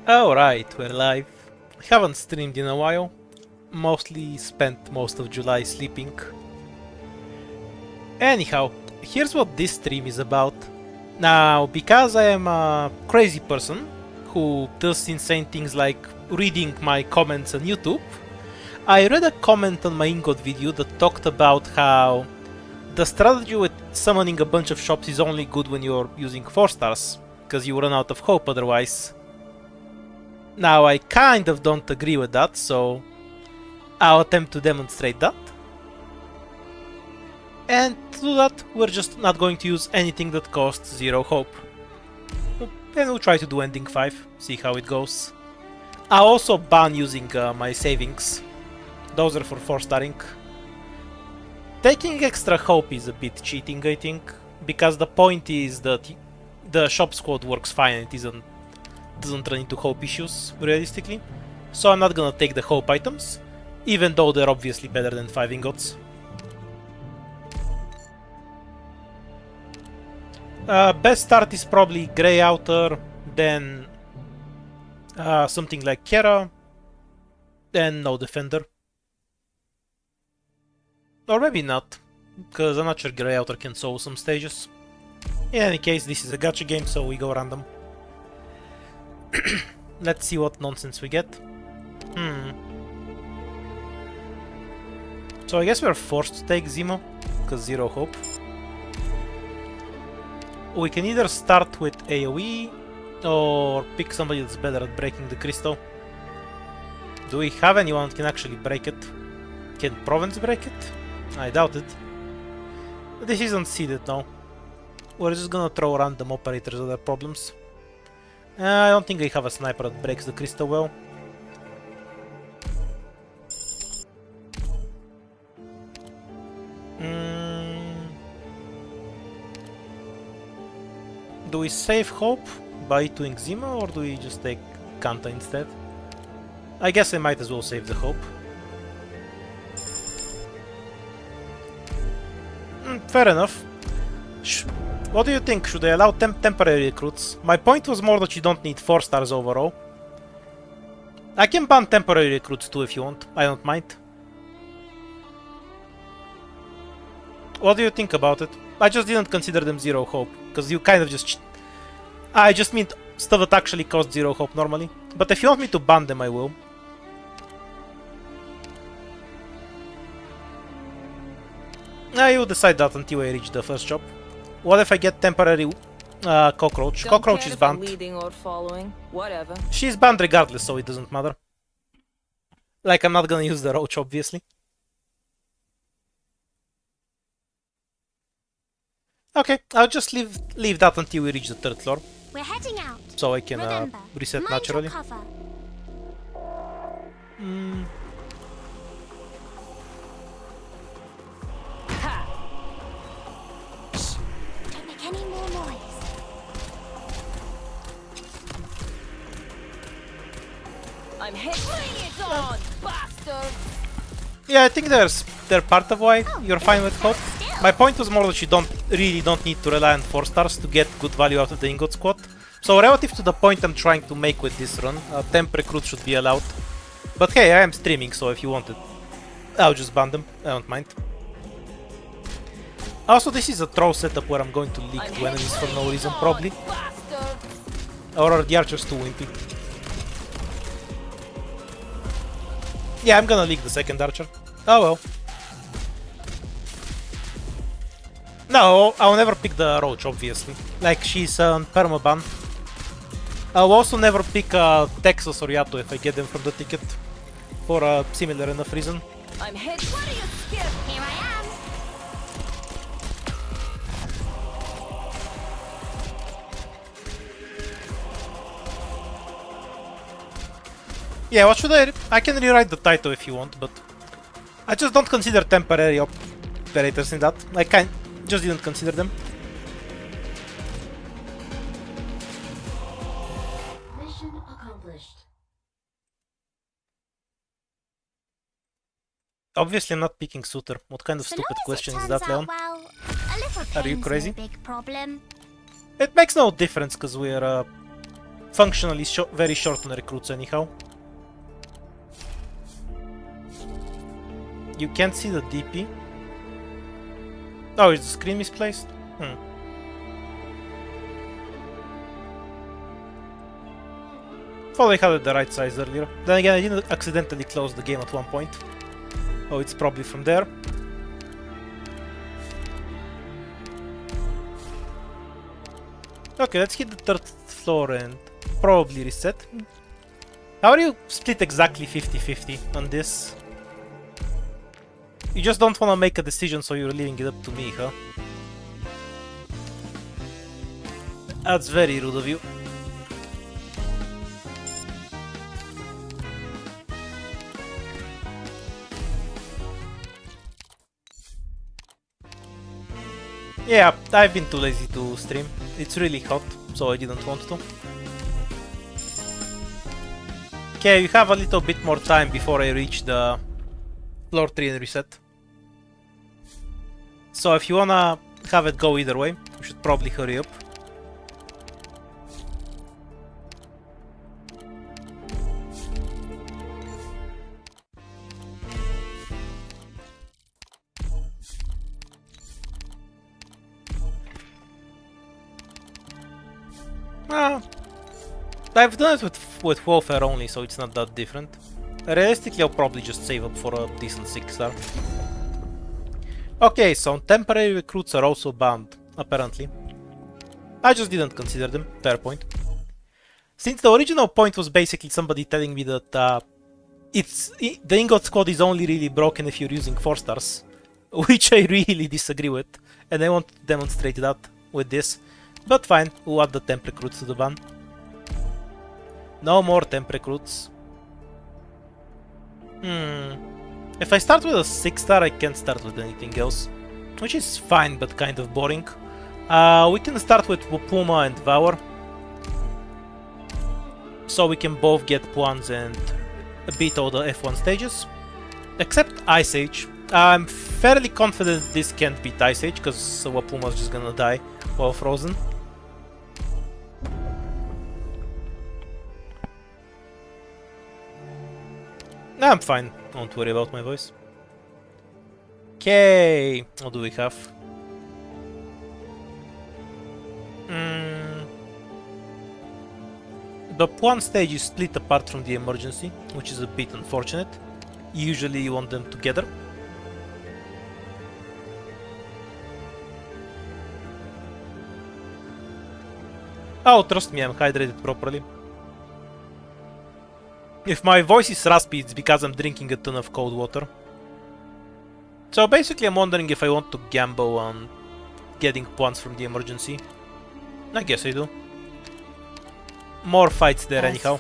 Alright, we're live. Haven't streamed in a while. Mostly spent most of July sleeping. Anyhow, here's what this stream is about. Now, because I am a crazy person who does insane things like reading my comments on YouTube, I read a comment on my Ingot video that talked about how the strategy with summoning a bunch of shops is only good when you're using 4 stars, because you run out of hope otherwise. Now, I kind of don't agree with that, so I'll attempt to demonstrate that. And to do that, we're just not going to use anything that costs 0 hope. And we'll try to do ending 5, see how it goes. I'll also ban using my savings. Those are for 4-starring. Taking extra hope is a bit cheating, I think, because the point is that the shop squad works fine and it doesn't run into hope issues, realistically. So I'm not gonna take the hope items, even though they're obviously better than 5 ingots. Best start is probably Grey Outer, then something like Kera, then no Defender. Or maybe not, because I'm not sure Grey Outer can solve some stages. In any case, this is a gacha game, so we go random. Let's see what nonsense we get. So I guess we're forced to take Zemo, because 0 hope. We can either start with AoE, or pick somebody that's better at breaking the crystal. Do we have anyone that can actually break it? Can Province break it? I doubt it. This isn't seeded now. We're just gonna throw random operators at their problems. I don't think I have a sniper that breaks the crystal well. Do we save hope by doing Zemo, or do we just take Kanta instead? I guess I might as well save the hope. Fair enough. What do you think? Should I allow temporary recruits? My point was more that you don't need 4 stars overall. I can ban temporary recruits too if you want. I don't mind. What do you think about it? I just didn't consider them 0 hope, because you kind of just... I just mean stuff that actually costs 0 hope normally. But if you want me to ban them, I will. I will decide that until I reach the first shop. What if I get temporary cockroach? Cockroach is banned. She's banned regardless, so it doesn't matter. Like, I'm not gonna use the roach, obviously. Okay, I'll just leave that until we reach the 3rd floor. We're heading out. So I can reset naturally. Don't make any more noise. I'm hitting it on, bastard! Yeah, I think they're part of why you're fine with hope. My point was more that you really don't need to rely on 4 stars to get good value out of the ingot squad. So relative to the point I'm trying to make with this run, temp recruit should be allowed. But hey, I am streaming, so if you want it, I'll just ban them. I don't mind. Also, this is a throw setup where I'm going to leak to enemies for no reason, probably. Or are the archers too wimpy? Yeah, I'm gonna leak the 2nd archer. Oh well. No, I'll never pick the roach, obviously. Like, she's on permaban. I'll also never pick Texas or Yato if I get them from the ticket. For a similar enough reason. I'm hit. What are you scared? Here I am. Yeah, what should I can rewrite the title if you want, but I just don't consider temporary operators in that. I just didn't consider them. Mission accomplished. Obviously, I'm not picking Suitor. What kind of stupid question is that, Leon? Well, a little Are you pain's crazy? no big problem. It makes no difference because we're functionally very short on recruits anyhow. You can't see the DP. Oh, is the screen misplaced? Thought I had it the right size earlier. Then again, I didn't accidentally close the game at one point. Oh, it's probably from there. Okay, let's hit the third floor and probably reset. How are you split exactly 50-50 on this? You just don't want to make a decision, so you're leaving it up to me, huh? That's very rude of you. Yeah, I've been too lazy to stream. It's really hot, so I didn't want to. Okay, we have a little bit more time before I reach the floor 3 and reset. So if you wanna have it go either way, you should probably hurry up. I've done it with Warfare only, so it's not that different. Realistically, I'll probably just save up for a decent 6-star. Okay, so temporary recruits are also banned, apparently. I just didn't consider them, fair point. Since the original point was basically somebody telling me that the Ingot Squad is only really broken if you're using 4-stars, which I really disagree with, and I want to demonstrate that with this. But fine, we'll add the temp recruits to the ban. No more temp recruits. If I start with a 6-star, I can't start with anything else, which is fine but kind of boring. We can start with Puma and Vour, so we can both get Puans and beat all the F1 stages. Except Ice Age. I'm fairly confident this can't beat Ice Age, because Wapuma's just gonna die while frozen. I'm fine, don't worry about my voice. Okay, what do we have? The Puan stage is split apart from the emergency, which is a bit unfortunate. Usually you want them together. Oh, trust me, I'm hydrated properly. If my voice is raspy, it's because I'm drinking a ton of cold water. So basically I'm wondering if I want to gamble on getting points from the emergency. I guess I do. More fights there anyhow.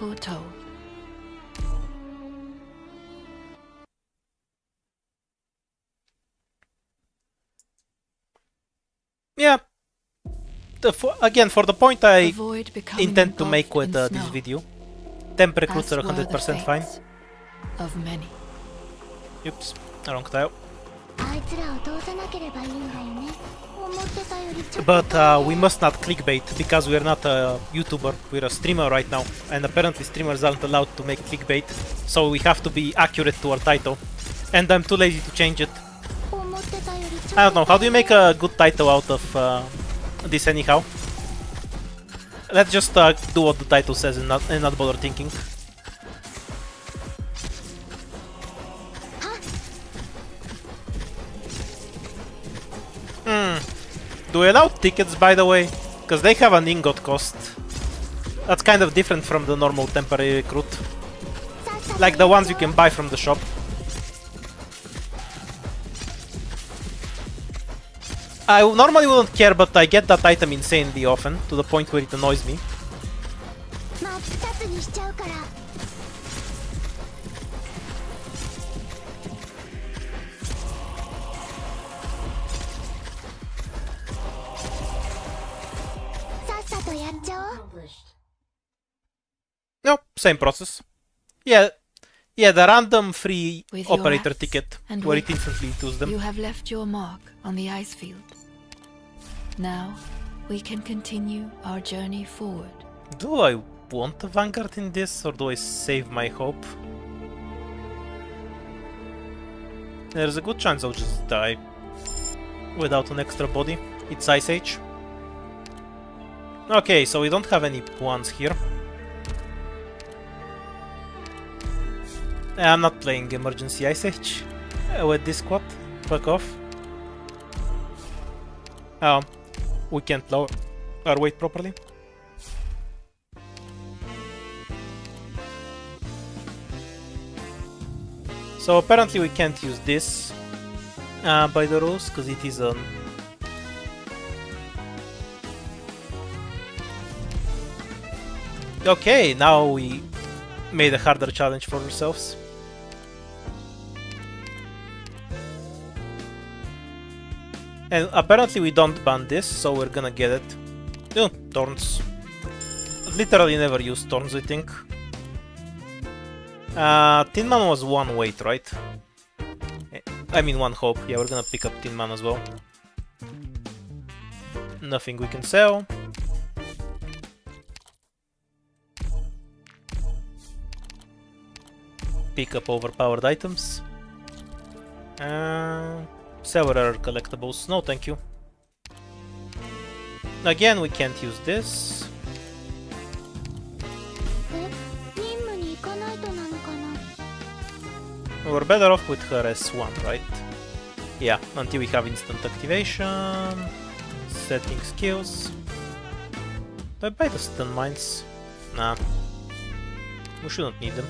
Yeah. Again, for the point I intend to make with this video, temp recruits are 100% fine. Of many. Oops, wrong tile. But we must not clickbait, because we're not a YouTuber, we're a streamer right now, and apparently streamers aren't allowed to make clickbait, so we have to be accurate to our title, and I'm too lazy to change it. I don't know, how do you make a good title out of this anyhow? Let's just do what the title says and not bother thinking. Do we allow tickets, by the way? Because they have an ingot cost. That's kind of different from the normal temporary recruit. Like the ones you can buy from the shop. I normally wouldn't care, but I get that item insanely often, to the point where it annoys me. No, same process. Yeah, the random free operator ticket, where it instantly does them. You have left your mark on the ice field. Now, we can continue our journey forward. Do I want a Vanguard in this, or do I save my hope? There's a good chance I'll just die without an extra body. It's Ice Age. Okay, so we don't have any ones here. I'm not playing Emergency Ice Age with this squad. Fuck off. Oh, we can't lower our weight properly. So apparently we can't use this by the rules, because it is an... Okay, now we made a harder challenge for ourselves. And apparently we don't ban this, so we're gonna get it. Oh, Thorns. Literally never used Thorns, I think. Tin Man was 1 weight, right? I mean 1 hope. Yeah, we're gonna pick up Tin Man as well. Nothing we can sell. Pick up overpowered items. Several collectibles. No, thank you. Again, we can't use this. We're better off with her S1, right? Yeah, until we have instant activation. Setting skills. Do I buy the stun mines? Nah. We shouldn't need them.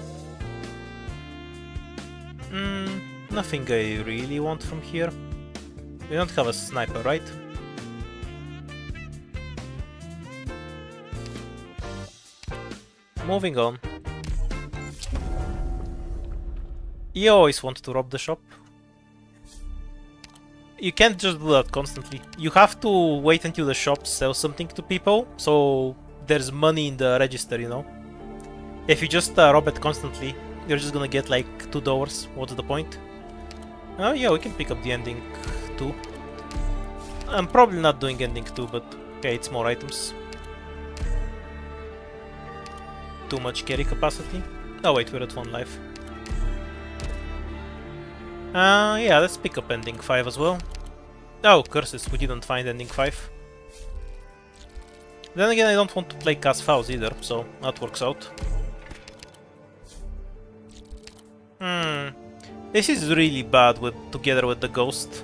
Nothing I really want from here. We don't have a sniper, right? Moving on. You always want to rob the shop. You can't just do that constantly. You have to wait until the shop sells something to people, so there's money in the register, you know? If you just rob it constantly, you're just gonna get like $2. What's the point? Oh yeah, we can pick up the ending 2. I'm probably not doing ending 2, but okay, it's more items. Too much carry capacity. Oh wait, we're at 1 life. Yeah, let's pick up ending 5 as well. Oh, curses, we didn't find ending 5. Then again, I don't want to play Cas Faust either, so that works out. This is really bad together with the ghost.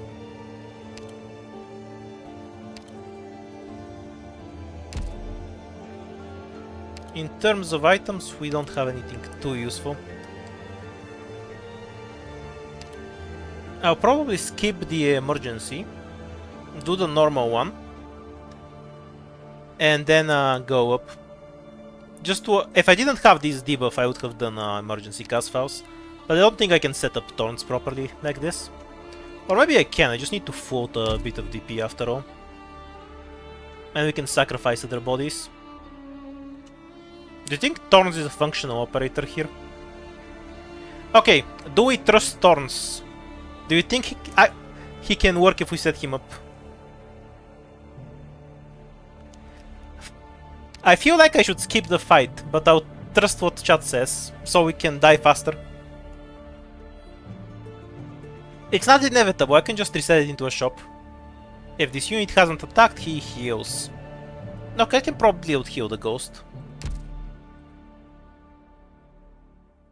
In terms of items, we don't have anything too useful. I'll probably skip the emergency, do the normal one, and then go up. Just to, if I didn't have this debuff, I would have done emergency Cas Faust. But I don't think I can set up Thorns properly like this. Or maybe I can, I just need to float a bit of DP after all. And we can sacrifice other bodies. Do you think Thorns is a functional operator here? Okay, do we trust Thorns? Do you think he can work if we set him up? I feel like I should skip the fight, but I'll trust what chat says, so we can die faster. It's not inevitable, I can just reset it into a shop. If this unit hasn't attacked, he heals. Okay, I can probably out-heal the ghost.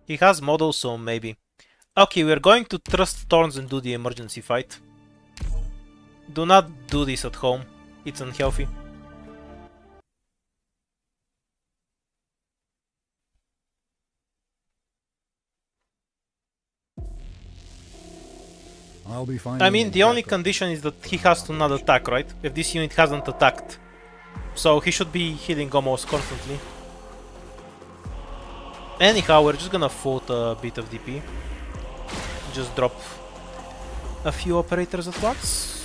He has models, so maybe. Okay, we're going to trust Thorns and do the emergency fight. Do not do this at home, it's unhealthy. I'll be fine. I mean, the only condition is that he has to not attack, right? If this unit hasn't attacked. So he should be healing almost constantly. Anyhow, we're just gonna float a bit of DP. Just drop a few operators at once.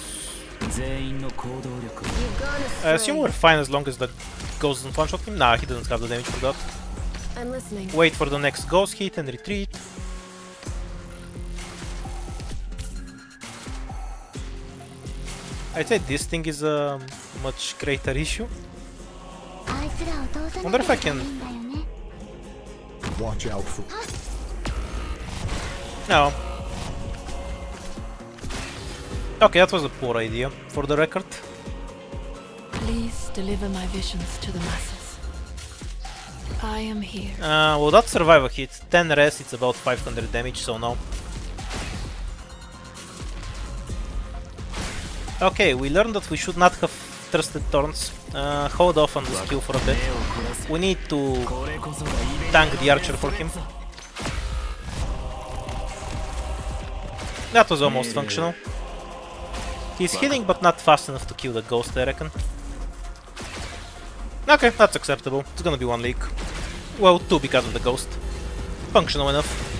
I assume we're fine as long as the ghost doesn't one-shot him. Nah, he doesn't have the damage for that. I'm listening. Wait for the next ghost hit and retreat. I'd say this thing is a much greater issue. Wonder if I can watch out for. No. Okay, that was a poor idea, for the record. Please deliver my visions to the masses. I am here. Well, that survival hit. 10 res, it's about 500 damage, so no. Okay, we learned that we should not have trusted thorns. Hold off on the skill for a bit. We need to tank the archer for him. That was almost functional. He's healing but not fast enough to kill the ghost, I reckon. Okay, that's acceptable. It's gonna be one leak. Well, two because of the ghost. Functional enough.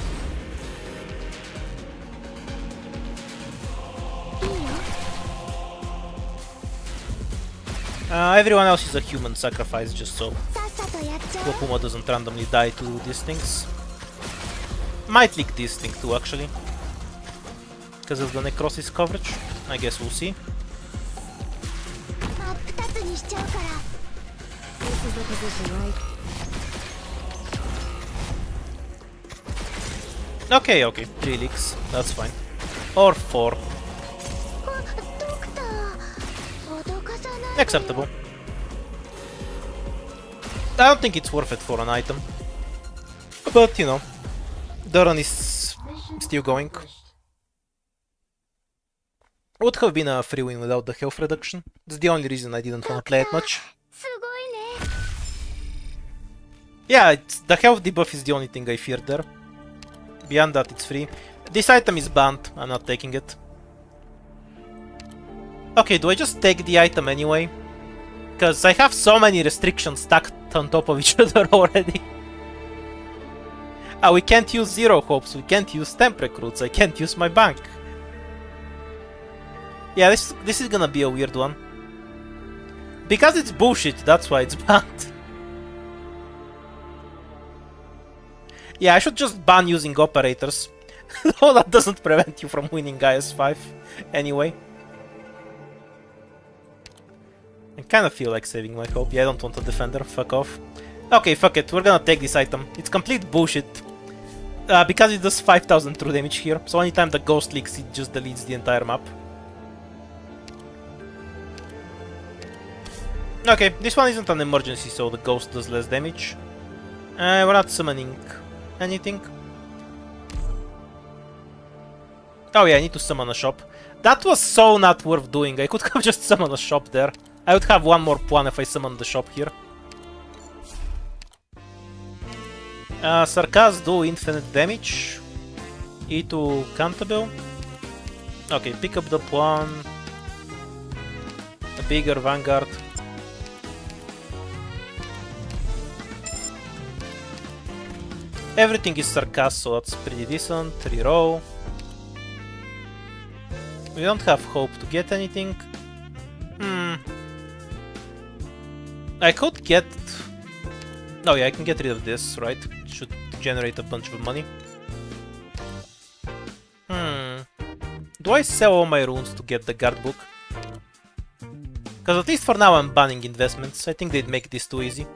Everyone else is a human sacrifice, just so Wapuma doesn't randomly die to these things. Might leak this thing too, actually. Because of the necrosis coverage. I guess we'll see. Okay, 3 leaks, that's fine. Or 4. Acceptable. I don't think it's worth it for an item. But, you know, the run is still going. Would have been a free win without the health reduction. That's the only reason I didn't want to play it much. Yeah, the health debuff is the only thing I fear there. Beyond that, it's free. This item is banned. I'm not taking it. Okay, do I just take the item anyway? Because I have so many restrictions stacked on top of each other already. We can't use Zero Hopes, we can't use Temp Recruits, I can't use my bank. Yeah, this is gonna be a weird one. Because it's bullshit, that's why it's banned. Yeah, I should just ban using operators. Though that doesn't prevent you from winning IS-5 anyway. I kinda feel like saving my hope. Yeah, I don't want a defender, fuck off. Okay, fuck it, we're gonna take this item. It's complete bullshit. Because it does 5000 true damage here, so anytime the ghost leaks, it just deletes the entire map. Okay, this one isn't an emergency, so the ghost does less damage. We're not summoning anything. Oh yeah, I need to summon a shop. That was so not worth doing. I could have just summoned a shop there. I would have one more Puan if I summoned the shop here. Sarkaz do infinite damage. E2 countable. Okay, pick up the Puan. A bigger Vanguard. Everything is Sarkaz, so that's pretty decent. Reroll. We don't have hope to get anything. I could get... Oh yeah, I can get rid of this, right? It should generate a bunch of money. Do I sell all my runes to get the guard book? Because at least for now I'm banning investments. I think they'd make this too easy.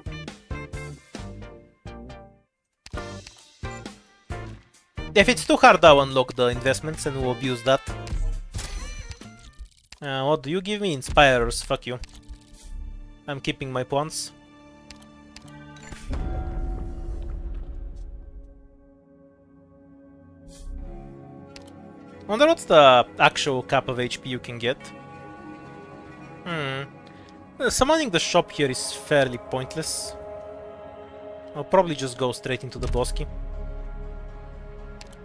If it's too hard, I'll unlock the investments and we'll abuse that. What do you give me? Inspirers, fuck you. I'm keeping my pawns. Wonder what's the actual cap of HP you can get. Summoning the shop here is fairly pointless. I'll probably just go straight into the boss key.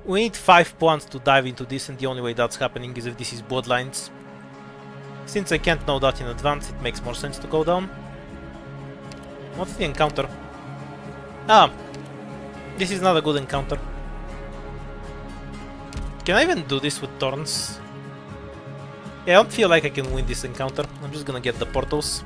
We need 5 points to dive into this, and the only way that's happening is if this is Bloodlines. Since I can't know that in advance, it makes more sense to go down. What's the encounter? Ah! This is not a good encounter. Can I even do this with Thorns? Yeah, I don't feel like I can win this encounter. I'm just gonna get the portals.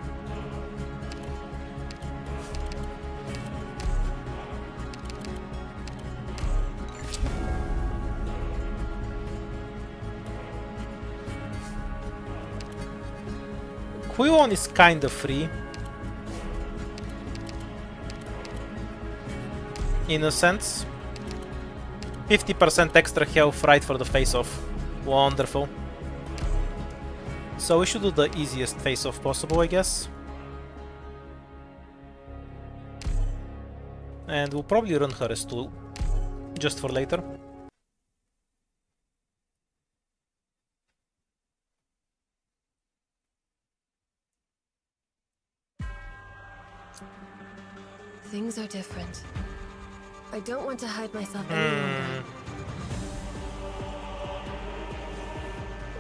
Huion is kinda free. in a sense. 50% extra health right for the face-off. Wonderful. So we should do the easiest face-off possible, I guess. And we'll probably run her as tool, just for later. Things are different. I don't want to hide myself any longer.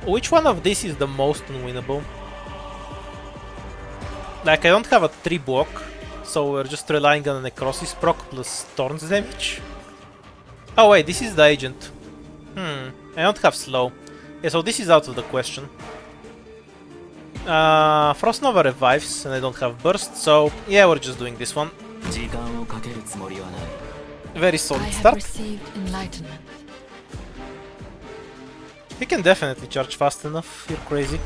Which one of these is the most unwinnable? Like, I don't have a 3 block, so we're just relying on a necrosis proc plus Thorns damage. Oh wait, this is the agent. I don't have slow. Yeah, so this is out of the question. Frost Nova revives, and I don't have burst, so yeah, we're just doing this one. Very solid I have start. received enlightenment. You can definitely charge fast enough, you're crazy.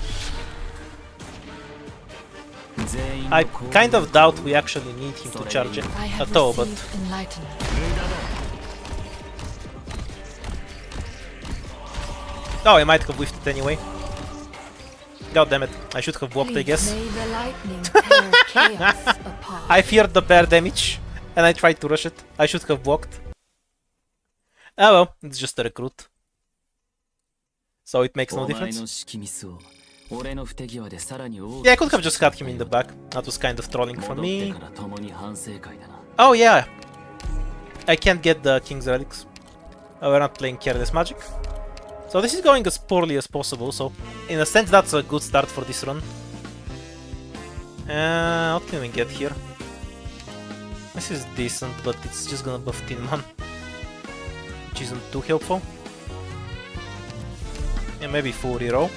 I kind of doubt we actually need him to charge it I have at all, but received enlightenment. oh, I might have whiffed it anyway. God damn it, I should have blocked, I Please guess. may the lightning tear chaos apart. I feared the bear damage, and I tried to rush it. I should have blocked. Oh well, it's just a recruit. So it makes no difference. Yeah, I could have just had him in the back. That was kind of trolling for me. Oh yeah, I can't get the King's Relics. Oh, we're not playing Careless Magic. So this is going as poorly as possible, so in a sense that's a good start for this run. What can we get here? This is decent, but it's just gonna buff Tin Man, which isn't too helpful. Yeah, maybe full reroll.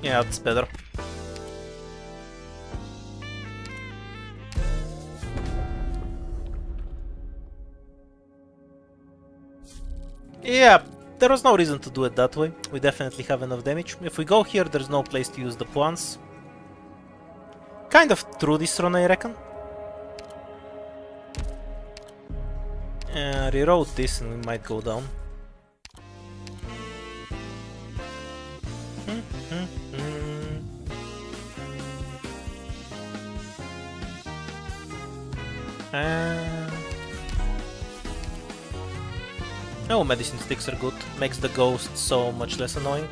Yeah, that's better. Yeah, there was no reason to do it that way. We definitely have enough damage. If we go here, there's no place to use the plants. Kind of through this run, I reckon. Reroll this and we might go down. Oh, medicine sticks are good. Makes the ghost so much less annoying.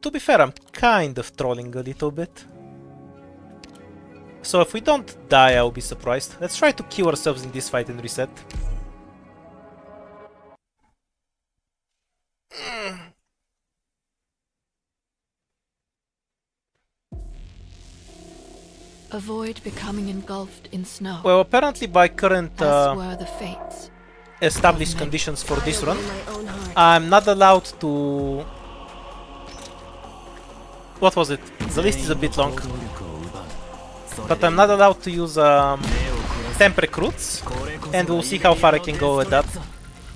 To be fair, I'm kind of trolling a little bit. So if we don't die, I'll be surprised. Let's try to kill ourselves in this fight and reset. Avoid becoming engulfed in snow. Well, apparently by current as were the fates. established conditions for this run, My own heart. I'm not allowed to... What was it? The list is a bit long. But I'm not allowed to use temp recruits, and we'll see how far I can go with that.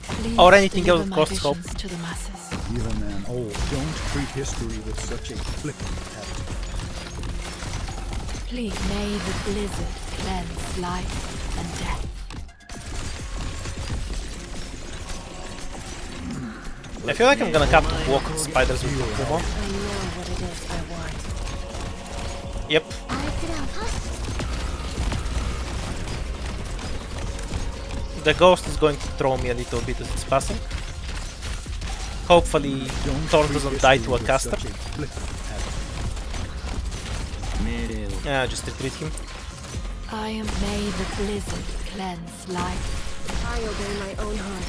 Please Or anything deliver else that my costs hope. visions to the masses. Even an old, don't treat history with such a flippant attitude. Please may the blizzard cleanse life and death. I feel like I'm gonna have to walk spiders with Kuma. I know what it is I want. Yep. The ghost is going to throw me a little bit as it's passing. Hopefully Thorn doesn't die to a caster. Yeah, just retreat him. I am may the blizzard cleanse life. I obey my own heart.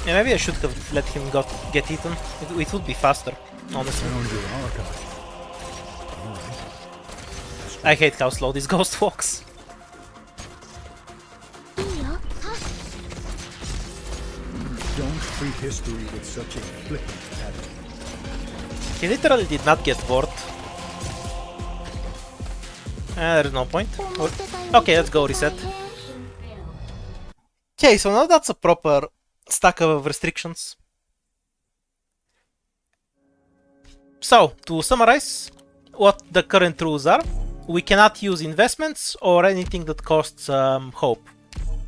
Yeah, maybe I should have let him get eaten. It would be faster, honestly. I hate how slow this ghost walks. Don't treat history with such a flippant attitude. He literally did not get bored. There's no point. Okay, let's go reset. Okay, so now that's a proper stack of restrictions. So, to summarize, what the current rules are: we cannot use investments or anything that costs hope.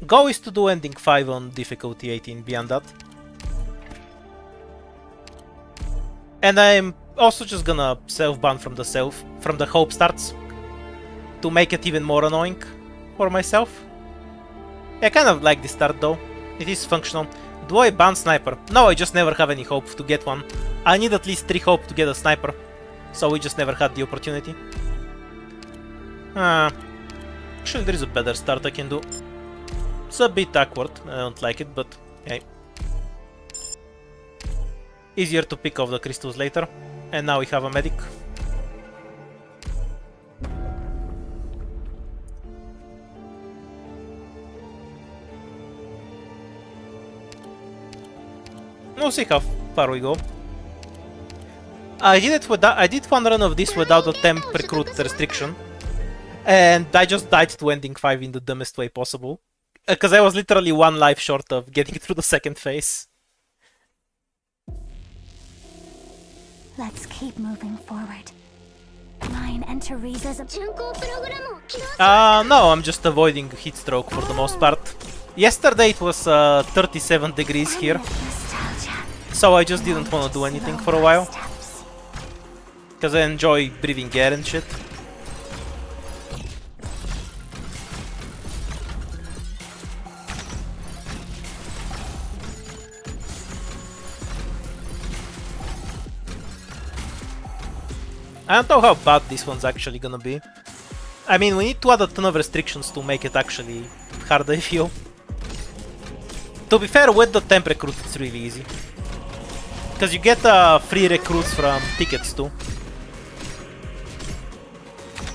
Go is to do ending 5 on difficulty 18 beyond that. And I'm also just gonna self-ban from the hope starts to make it even more annoying for myself. I kind of like this start though. It is functional. Do I ban sniper? No, I just never have any hope to get one. I need at least 3 hope to get a sniper, so we just never had the opportunity. Actually, there is a better start I can do. It's a bit awkward, I don't like it, but hey. Easier to pick off the crystals later. And now we have a medic. We'll see how far we go. I did one run of this without a temp recruit restriction. And I just died to ending 5 in the dumbest way possible. Because I was literally 1 life short of getting through the second phase. Let's keep moving forward. Mine and Teresa's... No, I'm just avoiding heat stroke for the most part. Yesterday it was 37 degrees here, so I just didn't want to do anything for a while. Because I enjoy breathing air and shit. I don't know how bad this one's actually gonna be. I mean, we need to add a ton of restrictions to make it actually harder, I feel. To be fair, with the temp recruit it's really easy. Because you get free recruits from tickets too.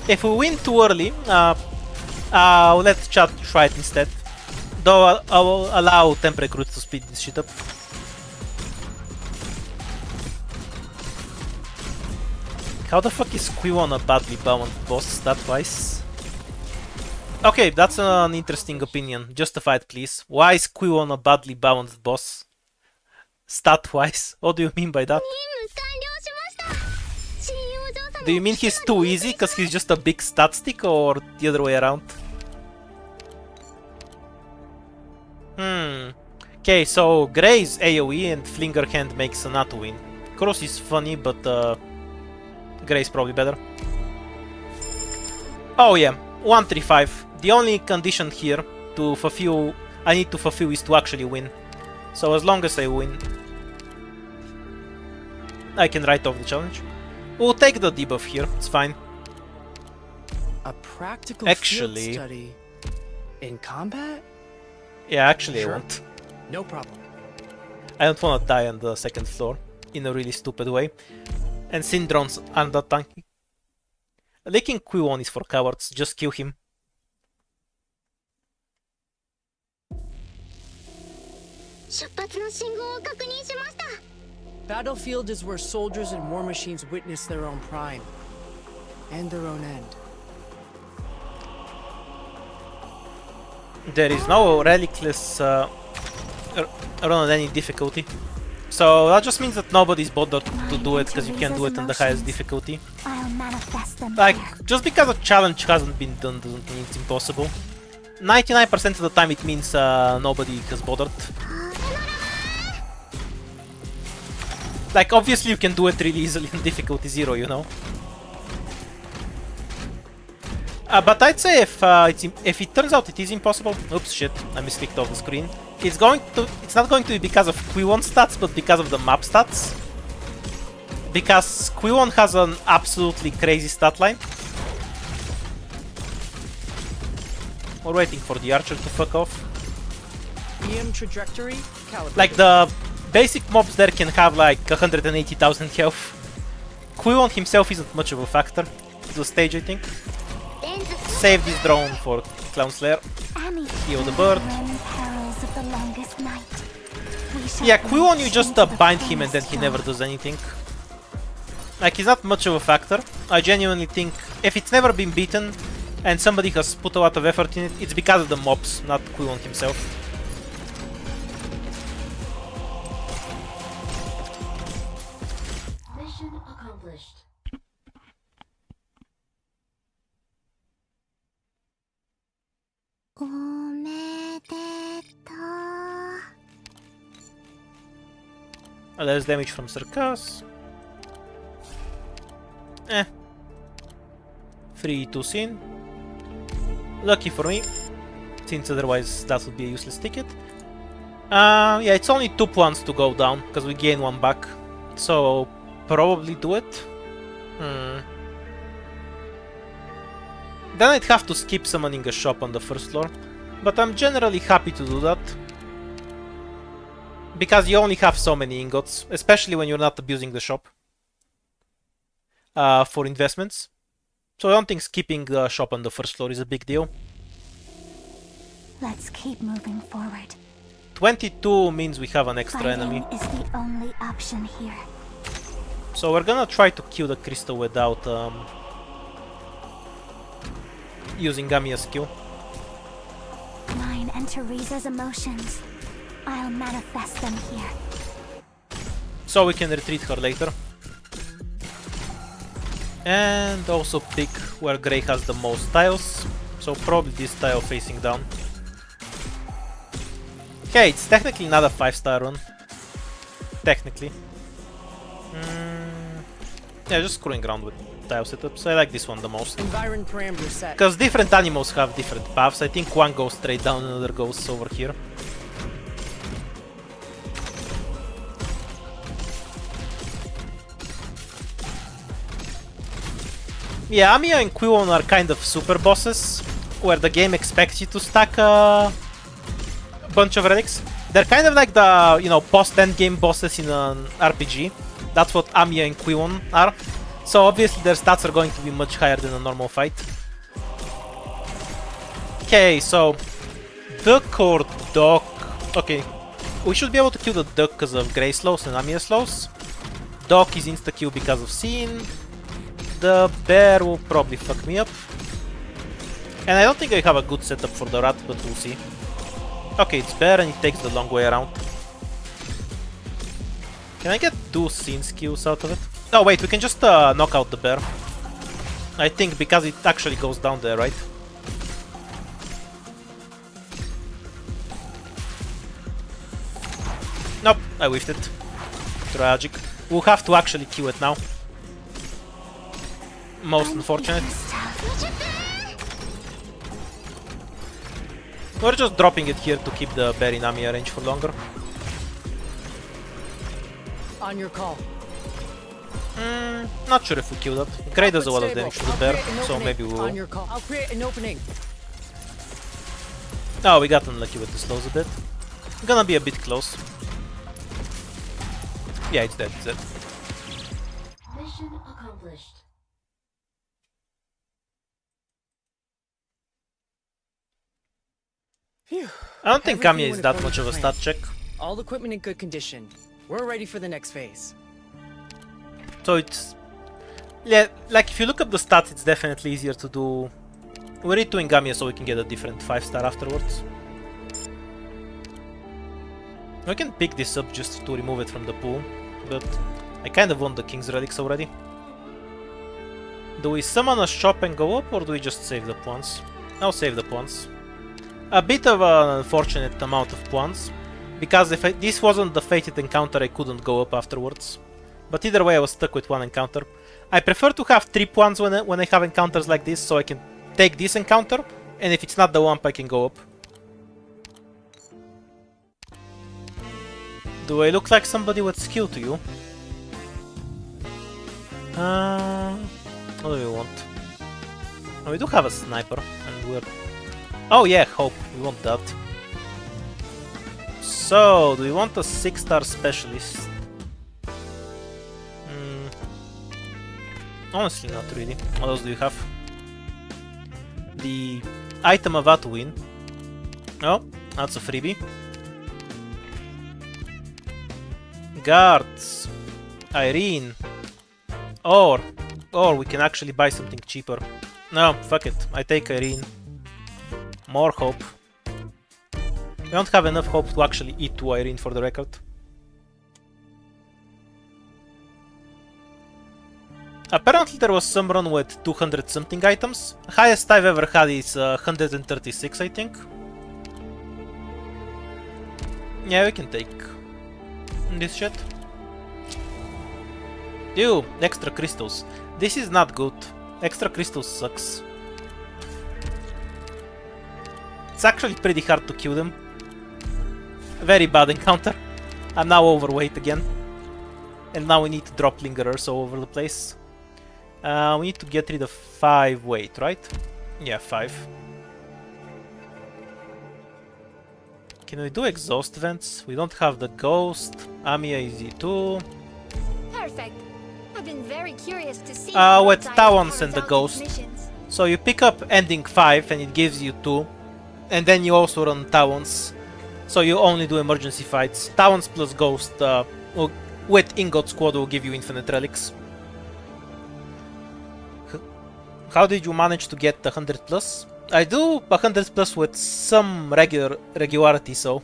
If we win too early, I'll let chat try it instead. Though I'll allow temp recruits to speed this shit up. How the fuck is Quiwon a badly balanced boss stat-wise? Okay, that's an interesting opinion. Justify it, please. Why is Quiwon a badly balanced boss? Stat-wise? What do you mean by that? Do you mean he's too easy because he's just a big stat stick, or the other way around? Okay, so Gray's AoE and Flinger Hand makes a not win. Cross is funny, but Gray's probably better. Oh yeah, 135. The only condition here to fulfill, I need to fulfill, is to actually win. So as long as I win, I can write off the challenge. We'll take the debuff here, it's fine. A practical Actually, field study in combat? Yeah, actually Sure. I won't. No problem. I don't want to die on the second floor in a really stupid way. And Syndrones aren't that tanky. Licking Quiwon is for cowards, just kill him. Battlefield is where soldiers and war machines witness their own prime and their own end. There is no relicless run on any difficulty. So that just means that nobody's bothered to do it because you can do it on the highest difficulty. I'll manifest them Like, here. just because a challenge hasn't been done doesn't mean it's impossible. 99% of the time it means nobody has bothered. Like, obviously you can do it really easily in difficulty 0, you know? But I'd say if it turns out it is impossible... Oops, shit, I misclicked off the screen. It's not going to be because of Quiwon stats, but because of the map stats. Because Quiwon has an absolutely crazy stat line. We're waiting for the archer to fuck off. EM trajectory calibrated. Like, the basic mobs there can have like 180,000 health. Quiwon himself isn't much of a factor to the stage, I think. Save this drone for Clown Slayer. Heal the bird. Yeah, Quiwon, you just bind him and then he never does anything. Like, he's not much of a factor. I genuinely think if it's never been beaten and somebody has put a lot of effort in it, it's because of the mobs, not Quiwon himself. Mission accomplished. おめでとう。 Less damage from Circus. Free to sin. Lucky for me, since otherwise that would be a useless ticket. Yeah, it's only 2 points to go down, because we gain 1 back. So, probably do it. Then I'd have to skip summoning a shop on the first floor, but I'm generally happy to do that. Because you only have so many ingots, especially when you're not abusing the shop for investments. So I don't think skipping the shop on the first floor is a big deal. Let's keep moving forward. 22 means we have an extra enemy. Fighting is the only option here. So we're gonna try to kill the crystal without using Gamia's skill. Mine and Teresa's emotions. I'll manifest them here. So we can retreat her later. And also pick where Grey has the most tiles. So probably this tile facing down. Okay, it's technically not a 5-star run. Technically. Yeah, just screwing around with tile setups. I like this one the most. Environ parameter set. Because different animals have different paths. I think one goes straight down, another goes over here. Yeah, Amiya and Quiwon are kind of super bosses, where the game expects you to stack a bunch of relics. They're kind of like the, you know, post-endgame bosses in an RPG. That's what Amiya and Quiwon are. So obviously their stats are going to be much higher than a normal fight. Okay, so Duck or Dock? Okay, we should be able to kill the Duck because of Grey slows and Amiya slows. Dock is insta-kill because of Scene. The bear will probably fuck me up. And I don't think I have a good setup for the rat, but we'll see. Okay, it's bear and it takes the long way around. Can I get 2 scene skills out of it? Oh wait, we can just knock out the bear. I think because it actually goes down there, right? Nope, I whiffed it. Tragic. We'll have to actually kill it now. Most unfortunate. We're just dropping it here to keep the bear in Amiya range for longer. On your call. Not sure if we kill that. Grey does a lot of damage to the bear, so maybe we On will. your call. I'll create an opening. Oh, we got unlucky with the slows a bit. Gonna be a bit close. Yeah, it's dead, it's dead. Mission accomplished. Phew. I don't think Everything Kamiya is went that according much to of a plan. stat check. All the equipment in good condition. We're ready for the next phase. So it's... Yeah, like if you look up the stats, it's definitely easier to do... We're redoing Kamiya so we can get a different 5-star afterwards. We can pick this up just to remove it from the pool, but I kind of want the King's Relics already. Do we summon a shop and go up, or do we just save the points? I'll save the points. A bit of an unfortunate amount of points, because if this wasn't the fated encounter, I couldn't go up afterwards. But either way, I was stuck with 1 encounter. I prefer to have 3 points when I have encounters like this, so I can take this encounter, and if it's not the one, I can go up. Do I look like somebody with skill to you? What do we want? Oh, we do have a sniper, and we're... Oh yeah, hope. We want that. So, do we want a 6-star specialist? Honestly, not really. What else do you have? The item of Atuin. Oh, that's a freebie. Guards. Irene. Or we can actually buy something cheaper. No, fuck it. I take Irene. More hope. We don't have enough hope to actually eat 2 Irene for the record. Apparently there was some run with 200 something items. Highest I've ever had is 136, I think. Yeah, we can take this shit. Ew, extra crystals. This is not good. Extra crystals sucks. It's actually pretty hard to kill them. Very bad encounter. I'm now overweight again. And now we need to drop lingerers all over the place. We need to get rid of 5 weight, right? Yeah, 5. Can we do exhaust vents? We don't have the ghost. Amiya is E2. Perfect. I've been very curious to see With Talons and the ghost. So you pick up ending 5 and it gives you 2. And then you also run Talons. So you only do emergency fights. Talons plus ghost with Ingot Squad will give you infinite relics. How did you manage to get 100 plus? I do 100 plus with some regularity, so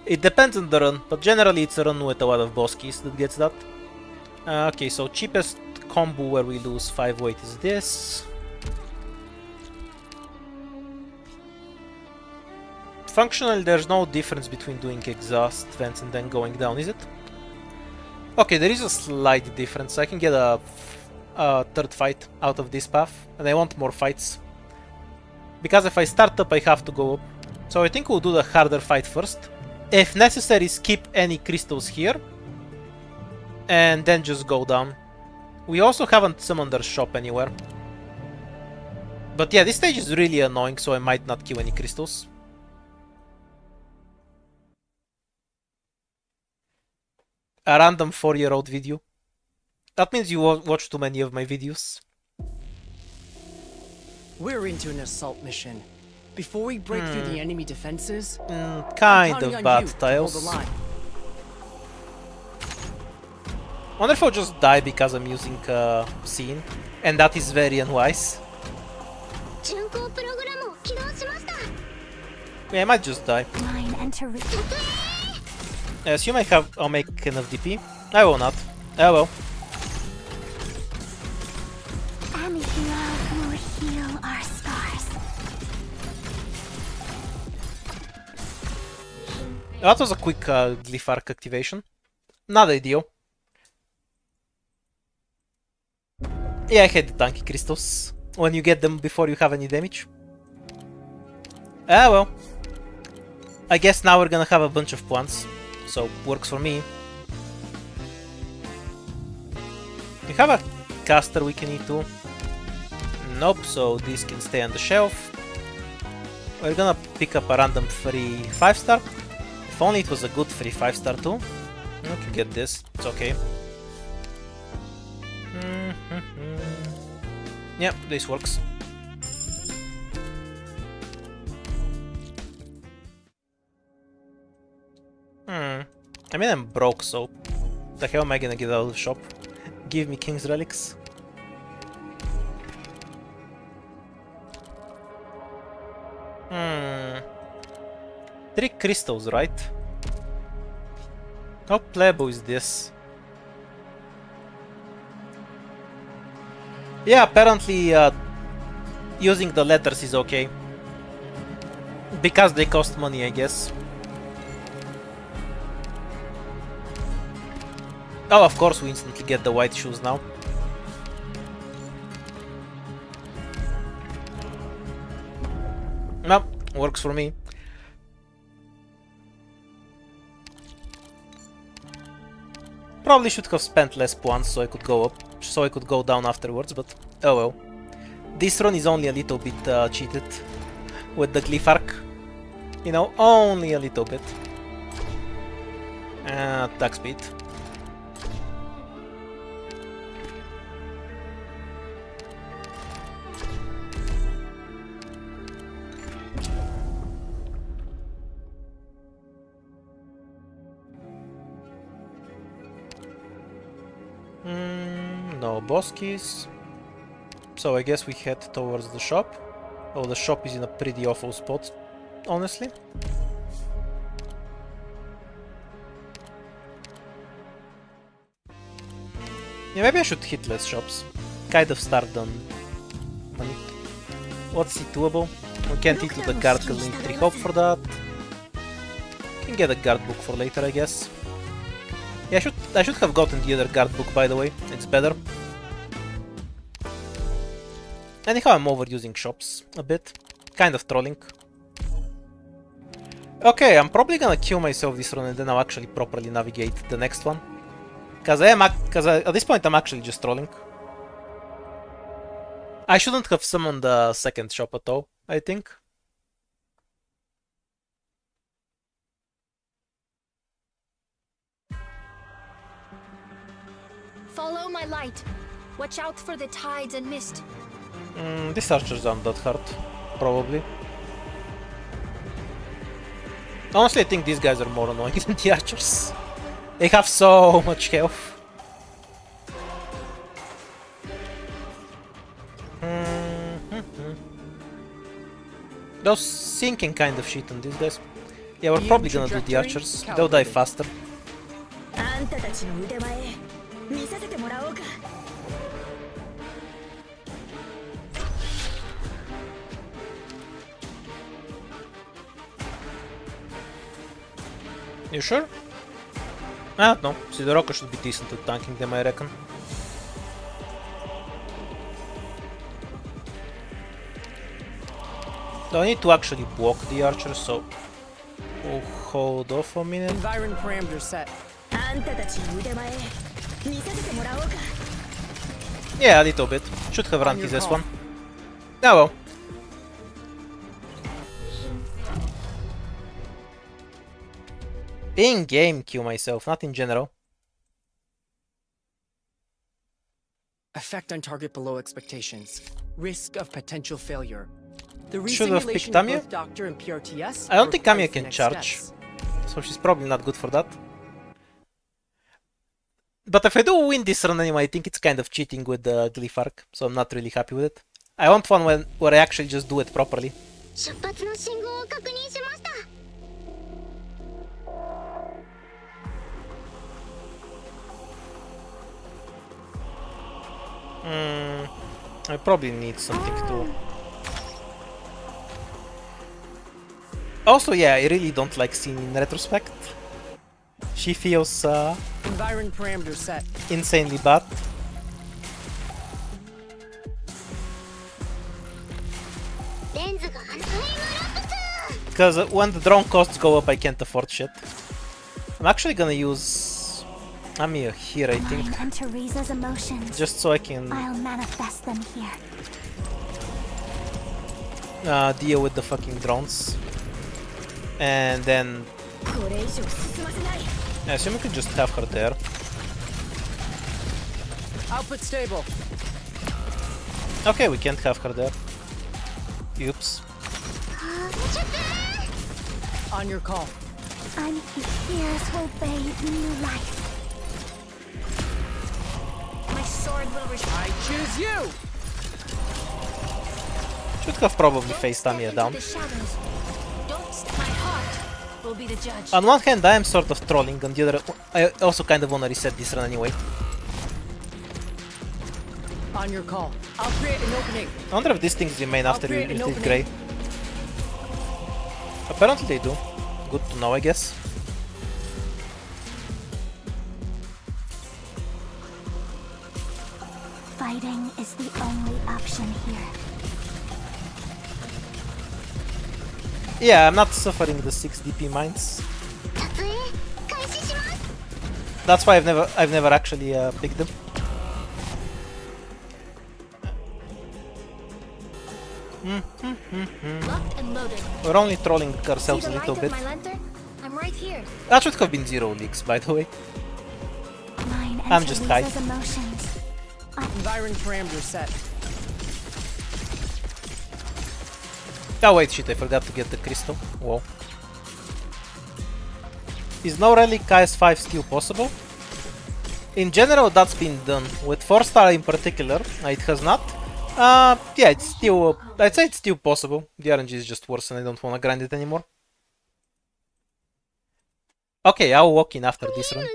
it depends on the run, but generally it's a run with a lot of boss keys that gets that. Okay, so cheapest combo where we lose 5 weight is this. Functionally, there's no difference between doing exhaust vents and then going down, is it? Okay, there is a slight difference. I can get a third fight out of this path, and I want more fights. Because if I start up, I have to go up. So I think we'll do the harder fight first. If necessary, skip any crystals here. And then just go down. We also haven't summoned our shop anywhere. But yeah, this stage is really annoying, so I might not kill any crystals. A random 4-year-old video. That means you watch too many of my videos. We're into an assault mission. Before we break through the enemy defenses, Kind of bad tiles. Wonder if I'll just die because I'm using scene, and that is very unwise. Yeah, I might just die. Mine enter. I assume I'll make enough DP. I will not. I will. And love will heal our scars. That was a quick glyph arc activation. Not ideal. Yeah, I hate the tanky crystals. When you get them before you have any damage. Ah well. I guess now we're gonna have a bunch of plants. So, works for me. We have a caster we can eat too. Nope, so this can stay on the shelf. We're gonna pick up a random free 5-star. If only it was a good free 5-star too. We can get this, it's okay. Yep, this works. I mean, I'm broke, so the hell am I gonna get out of the shop? Give me King's Relics. Three crystals, right? How plebo is this? Yeah, apparently using the letters is okay. Because they cost money, I guess. Oh, of course we instantly get the white shoes now. Nope, works for me. Probably should have spent less points so I could go up, so I could go down afterwards, but oh well. This run is only a little bit cheated with the glyph arc. You know, only a little bit. Attack speed. No boss keys. So I guess we head towards the shop. Oh, the shop is in a pretty awful spot, honestly. Yeah, maybe I should hit less shops. kind of start on money. What's it doable? We can't eat to the guard because we need 3 hope for that. Can get a guard book for later, I guess. Yeah, I should have gotten the other guard book, by the way. It's better. Anyhow, I'm overusing shops a bit. Kind of trolling. Okay, I'm probably gonna kill myself this run and then I'll actually properly navigate the next one. Because at this point I'm actually just trolling. I shouldn't have summoned the second shop at all, I think. Follow my light. Watch out for the tides and mist. These archers aren't that hard, probably. Honestly, I think these guys are more annoying than the archers. They have so much health. Those sinking kind of shit on these guys. Yeah, we're probably gonna do the archers. They'll die faster. You sure? Ah, no. Sidoroko should be decent at tanking them, I reckon. Though I need to actually block the archers, so we'll hold off a minute. Environ parameters set. Yeah, a little bit. Should have run this one. Oh well. In game, kill myself, not in general. Effect on target below expectations. Risk of potential failure. The Should have picked resimulation of Tamiya. both Doctor and PRTS. I don't think requires Tamiya the can next charge, steps. so she's probably not good for that. But if I do win this run anyway, I think it's kind of cheating with the glyph arc, so I'm not really happy with it. I want one where I actually just do it properly. 出発の信号を確認しました。 I probably need something to... Also, yeah, I really don't like Sin in retrospect. She feels Environ parameters set. insanely bad. Because when the drone costs go up, I can't afford shit. I'm actually gonna use Amiya here, I think. Mine and Teresa's emotions. Just so I can I'll manifest them here. deal with the fucking drones. And then... これ以上進ませない。 I assume we could just have her there. Output stable. Okay, we can't have her there. Oops. On your call. Anki's tears will bathe new life. My sword will restore. I choose you. Should have probably faced Tamiya down. The shadows. My heart will be the judge. On one hand, I am sort of trolling, on the other, I also kind of wanna reset this run anyway. On your call. I'll create an opening. I wonder if these things remain after you create an did opening. Grey. Apparently they do. Good to know, I guess. Fighting is the only option here. Yeah, I'm not suffering the 6 DP mines. That's why I've never actually picked them. Locked and loaded. We're only trolling ourselves See a the little light bit. of my lantern? I'm right here. That should have been 0 leaks, by the way. Mine and I'm just high. Teresa's emotions. Environ parameters set. Oh wait, shit, I forgot to get the crystal. Whoa. Is no relic KS5 still possible? In general, that's been done. With 4-star in particular, it has not. Yeah, it's still... I'd say it's still possible. The RNG is just worse and I don't want to grind it anymore. Okay, I'll walk in after this run.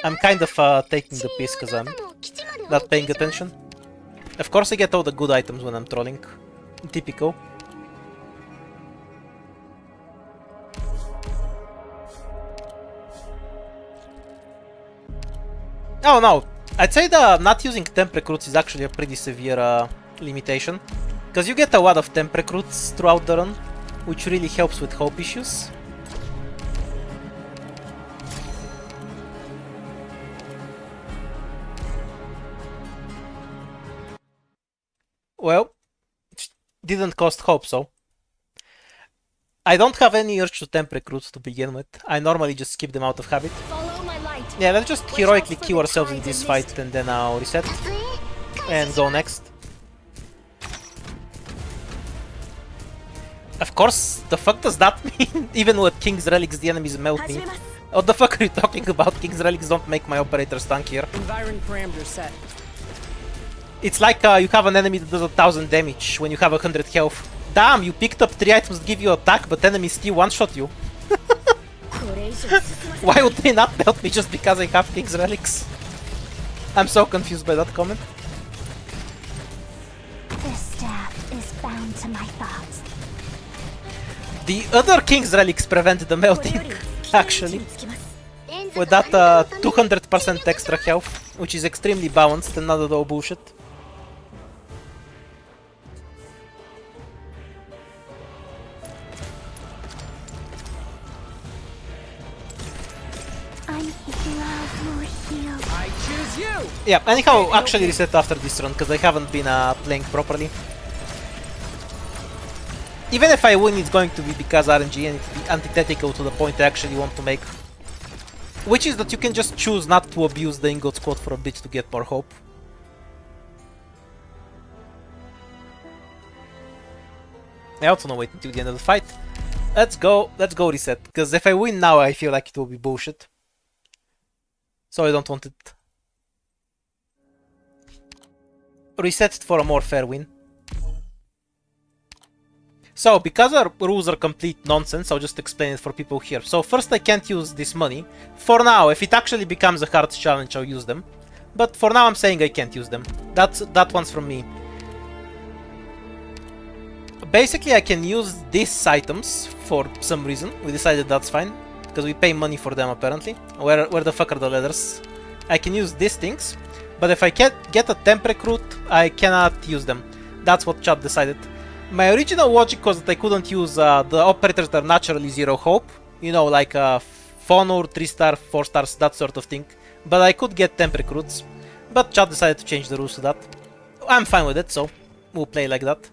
I'm kind of taking the piss because I'm not paying attention. Of course I get all the good items when I'm trolling. Typical. Oh no, I'd say the not using temp recruits is actually a pretty severe limitation. Because you get a lot of temp recruits throughout the run, which really helps with hope issues. Well, it didn't cost hope, so. I don't have any urge to temp recruits to begin with. I normally just skip them out of habit. Follow my light. Yeah, let's just heroically kill ourselves in this fight and then I'll reset and go next. Of course, the fuck does that mean? Even with King's Relics, the enemies melt me. What the fuck are you talking about? King's Relics don't make my operators tankier. Environ parameters set. It's like you have an enemy that does 1000 damage when you have 100 health. Damn, you picked up 3 items that give you attack, but enemies still one-shot you. Why would they not melt me just because I have King's Relics? I'm so confused by that comment. This staff is bound to my thoughts. The other King's Relics prevented the melting, actually. With that 200% extra health, which is extremely balanced and not at all bullshit. I choose you! Yeah, anyhow, actually reset after this run, because I haven't been playing properly. Even if I win, it's going to be because RNG and it's antithetical to the point I actually want to make. Which is that you can just choose not to abuse the ingot squad for a bit to get more hope. I also don't wait until the end of the fight. Let's go reset, because if I win now I feel like it will be bullshit. So I don't want it. Reset it for a more fair win. So, because our rules are complete nonsense, I'll just explain it for people here. So first I can't use this money. For now, if it actually becomes a hard challenge, I'll use them. But for now I'm saying I can't use them. That one's from me. Basically I can use these items for some reason. We decided that's fine. Because we pay money for them apparently. Where the fuck are the letters? I can use these things. But if I can't get a temp recruit, I cannot use them. That's what chat decided. My original logic was that I couldn't use the operators that are naturally 0 hope. You know, like Fonur, 3-star, 4 stars, that sort of thing. But I could get temp recruits. But chat decided to change the rules to that. I'm fine with it, so we'll play like that.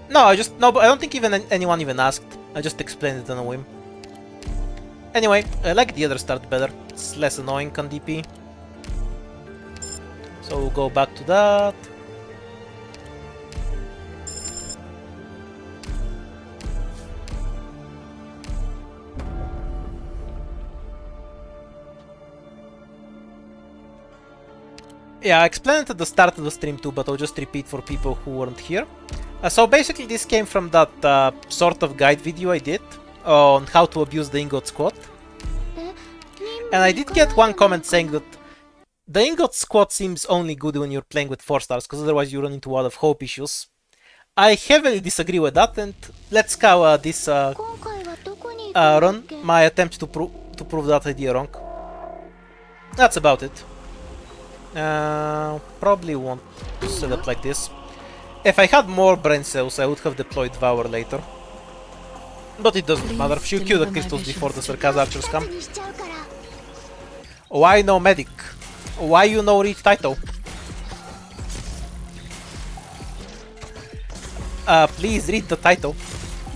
No, I don't think anyone even asked. I just explained it on a whim. Anyway, I like the other start better. It's less annoying on DP. So we'll go back to that. Yeah, I explained it at the start of the stream too, but I'll just repeat for people who weren't here. So basically this came from that sort of guide video I did on how to abuse the ingot squad. And I did get one comment saying that the ingot squad seems only good when you're playing with 4 stars, because otherwise you run into a lot of hope issues. I heavily disagree with that, and let's call this run my attempt to prove that idea wrong. That's about it. Probably won't set up like this. If I had more brain cells, I would have deployed Devour later. But it doesn't matter. She'll kill the crystals before the Sarkaz archers come. Why no medic? Why you no reach title? Please read the title.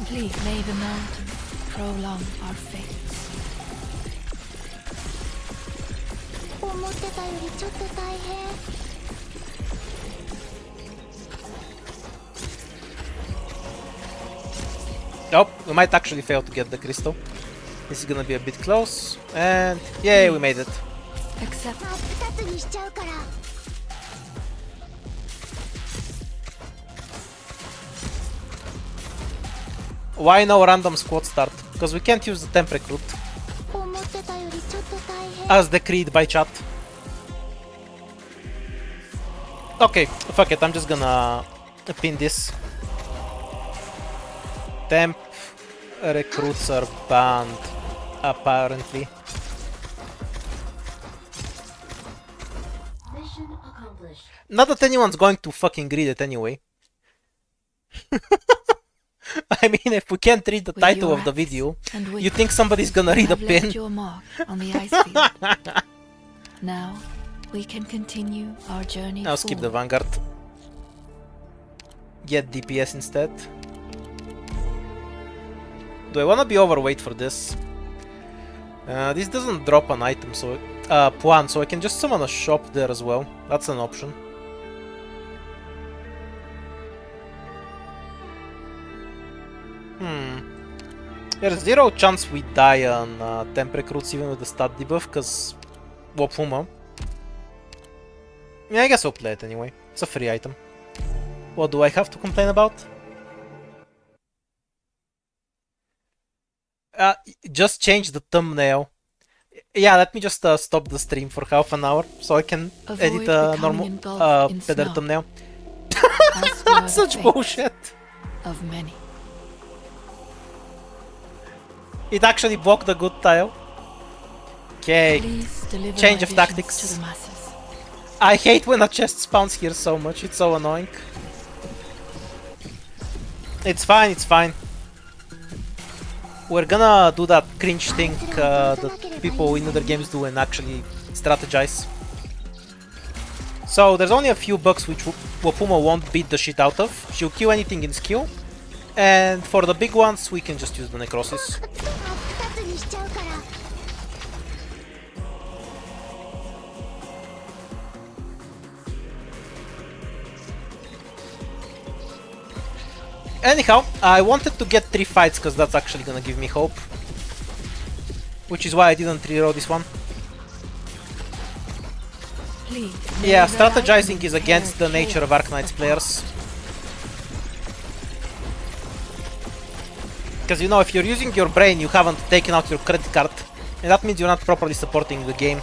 Please may the mountain prolong our fates. Nope, we might actually fail to get the crystal. This is gonna be a bit close, and yay, we made it. Except why no random squad start? Because we can't use the temp recruit. As decreed by chat. Okay, fuck it, I'm just gonna pin this. Temp recruits are banned, apparently. Mission accomplished. Not that anyone's going to fucking read it anyway. I mean, if we can't read the With title your of the axe video, and with you think somebody's gonna read a have left pin? your mark on the ice field. Now we can continue our journey. I'll skip the forward. Vanguard. Get DPS instead. Do I wanna be overweight for this? This doesn't drop an item, so Puan, so I can just summon a shop there as well. That's an option. There's zero chance we die on temp recruits even with the stat debuff, cause Wopuma. Yeah, I guess I'll play it anyway. It's a free item. What do I have to complain about? Just change the thumbnail. Yeah, let me just stop the stream for half an hour so I can Avoid edit a becoming normal, engulfed in better snow. thumbnail. As were the Such fates bullshit. of many. It actually blocked a good tile. Okay, Please deliver change my of visions tactics. to the masses. I hate when a chest spawns here so much, it's so annoying. It's fine, it's fine. We're gonna do that cringe thing that people in other games do and actually strategize. So there's only a few bugs which Wapuma won't beat the shit out of. She'll kill anything in skill. And for the big ones, we can just use the necrosis. 二つにしちゃうから Anyhow, I wanted to get 3 fights because that's actually gonna give me hope. Which is why I didn't reroll this one. Please, Yeah, may the light strategizing is prepare against the nature of chaos Arknight's for players. Because you know, if you're using your brain, you haven't taken out your credit card. And that means you're not properly supporting the game.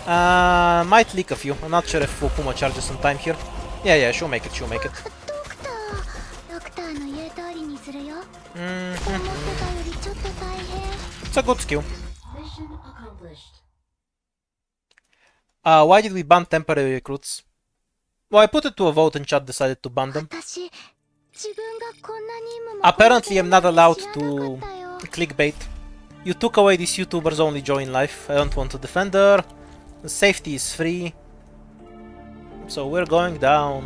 Might leak a few. I'm not sure if Wapuma charges some time here. Yeah, she'll make it, she'll make it. ドクターの言う通りにするよ思ってたよりちょっと大変 It's a good skill. Mission accomplished. Why did we ban temporary recruits? Well, I put it to a vote and chat decided to ban them. 私自分がこんな任務も Apparently I'm not allowed 知らな to かったよ clickbait. You took away this YouTuber's only joy in life. I don't want to defend her. The safety is free. So we're going down.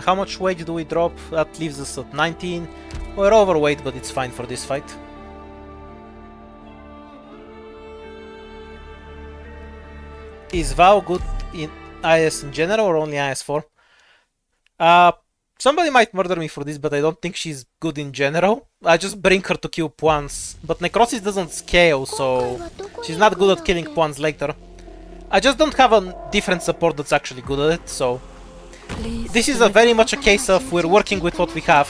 How much weight do we drop? That leaves us at 19. We're overweight, but it's fine for this fight. Is Val good in IS in general or only IS4? Somebody might murder me for this, but I don't think she's good in general. I just bring her to kill Puans. But Necrosis doesn't scale, so she's not good at killing Puans later. I just don't have a different support that's actually good at it, so... Please This is a very much a case of we're working with what we have.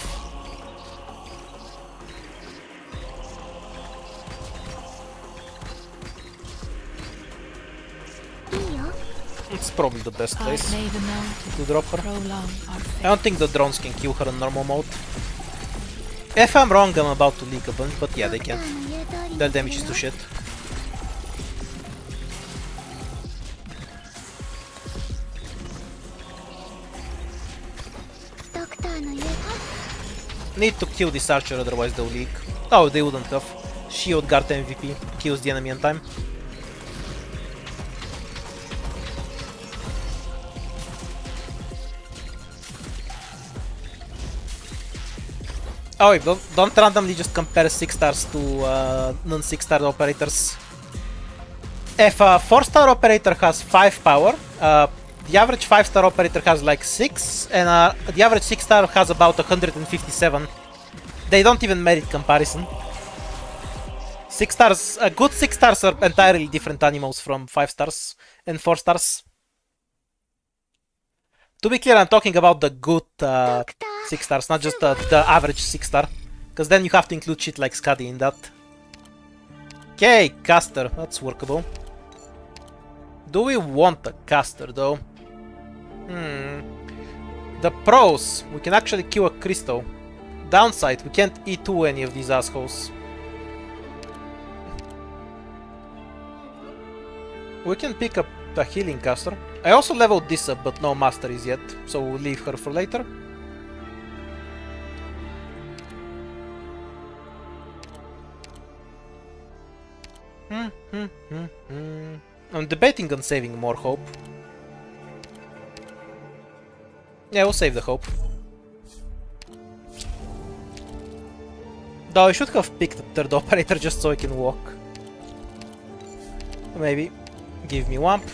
It's probably the best I've place made a note to drop her. prolong our I fate. don't think the drones can kill her in normal mode. If I'm wrong, I'm about to leak a bunch, but yeah, they can. ドクターの言う通りに Their する damage is よ too shit. Need to kill this archer, otherwise they'll leak. Oh, they wouldn't have. Shield guard MVP kills the enemy in time. Oh wait, don't randomly just compare 6 stars to non-6 star operators. If a 4-star operator has 5 power, the average 5-star operator has like 6, and the average 6-star has about 157. They don't even merit comparison. 6 stars, good 6 stars are entirely different animals from 5 stars and 4 stars. To be clear, I'm talking about the good 6 stars, not just the average 6 star. Because then you have to include shit like Skadi in that. Okay, caster, that's workable. Do we want a caster though? The pros, we can actually kill a Christo. Downside, we can't E2 any of these assholes. We can pick up a healing caster. I also leveled this up, but no masteries yet, so we'll leave her for later. I'm debating on saving more hope. Yeah, we'll save the hope. Though I should have picked the third operator just so I can walk. Maybe. Give me Wamp.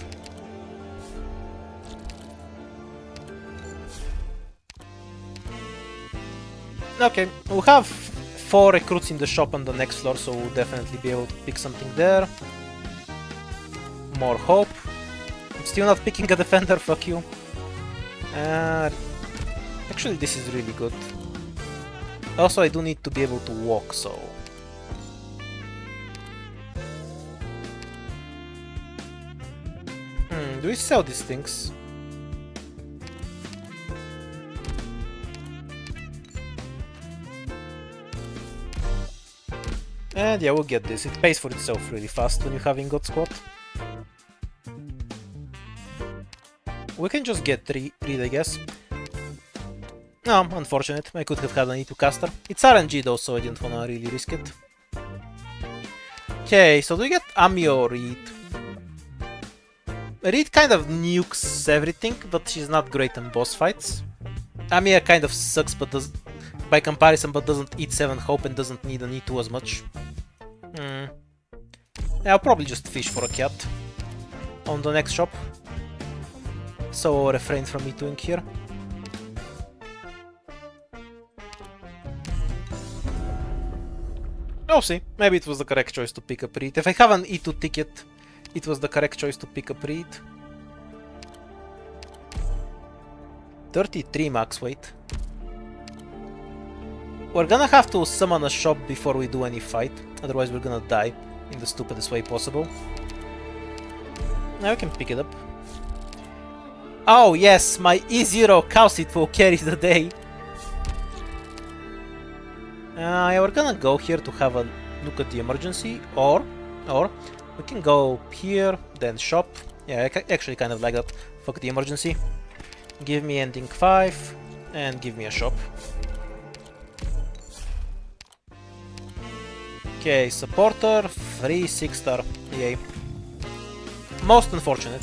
Okay, we'll have 4 recruits in the shop on the next floor, so we'll definitely be able to pick something there. More hope. I'm still not picking a defender, fuck you. Actually, this is really good. Also, I do need to be able to walk, so... do we sell these things? And yeah, we'll get this. It pays for itself really fast when you have Ingot Squad. We can just get Reed, I guess. No, unfortunate. I could have had an E2 caster. It's RNG though, so I didn't wanna really risk it. Okay, so do we get Ami or Reed? Reed kind of nukes everything, but she's not great in boss fights. Amia kind of sucks, but does, by comparison, but doesn't eat 7 hope and doesn't need an E2 as much. Yeah, I'll probably just fish for a cat on the next shop. So I'll refrain from E2ing here. We'll see. Maybe it was the correct choice to pick up Reed. If I have an E2 ticket, it was the correct choice to pick up Reed. 33 max weight. We're gonna have to summon a shop before we do any fight, otherwise we're gonna die in the stupidest way possible. Now we can pick it up. Oh yes, my E0 Cowseat will carry the day. Yeah, we're gonna go here to have a look at the emergency, or we can go here, then shop. Yeah, I actually kind of like that. Fuck the emergency. Give me ending 5, and give me a shop. Okay, supporter, free 6-star, yay. Most unfortunate.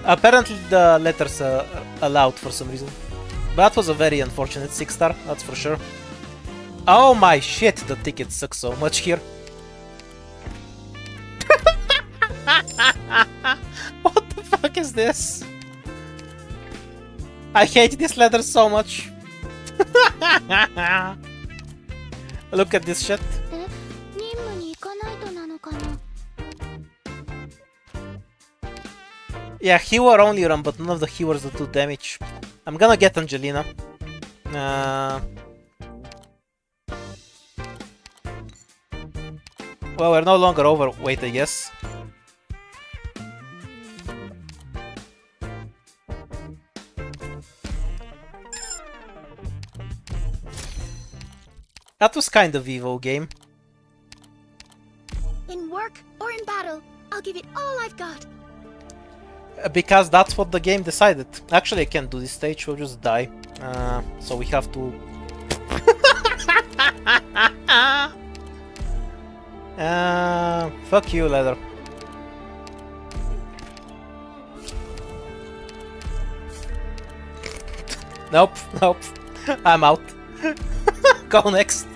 Apparently the letters are allowed for some reason. That was a very unfortunate 6-star, that's for sure. Oh my shit, the ticket sucks so much here. What the fuck is this? I hate this letter so much. Look at this shit. Yeah, healer only run, but none of the healers do damage. I'm gonna get Angelina. Well, we're no longer overweight, I guess. That was kind of evil, game. In work or in battle, I'll give it all I've got. Because that's what the game decided. Actually, I can't do this stage, we'll just die. So we have to... fuck you, leather. Nope, nope. I'm out. Go next.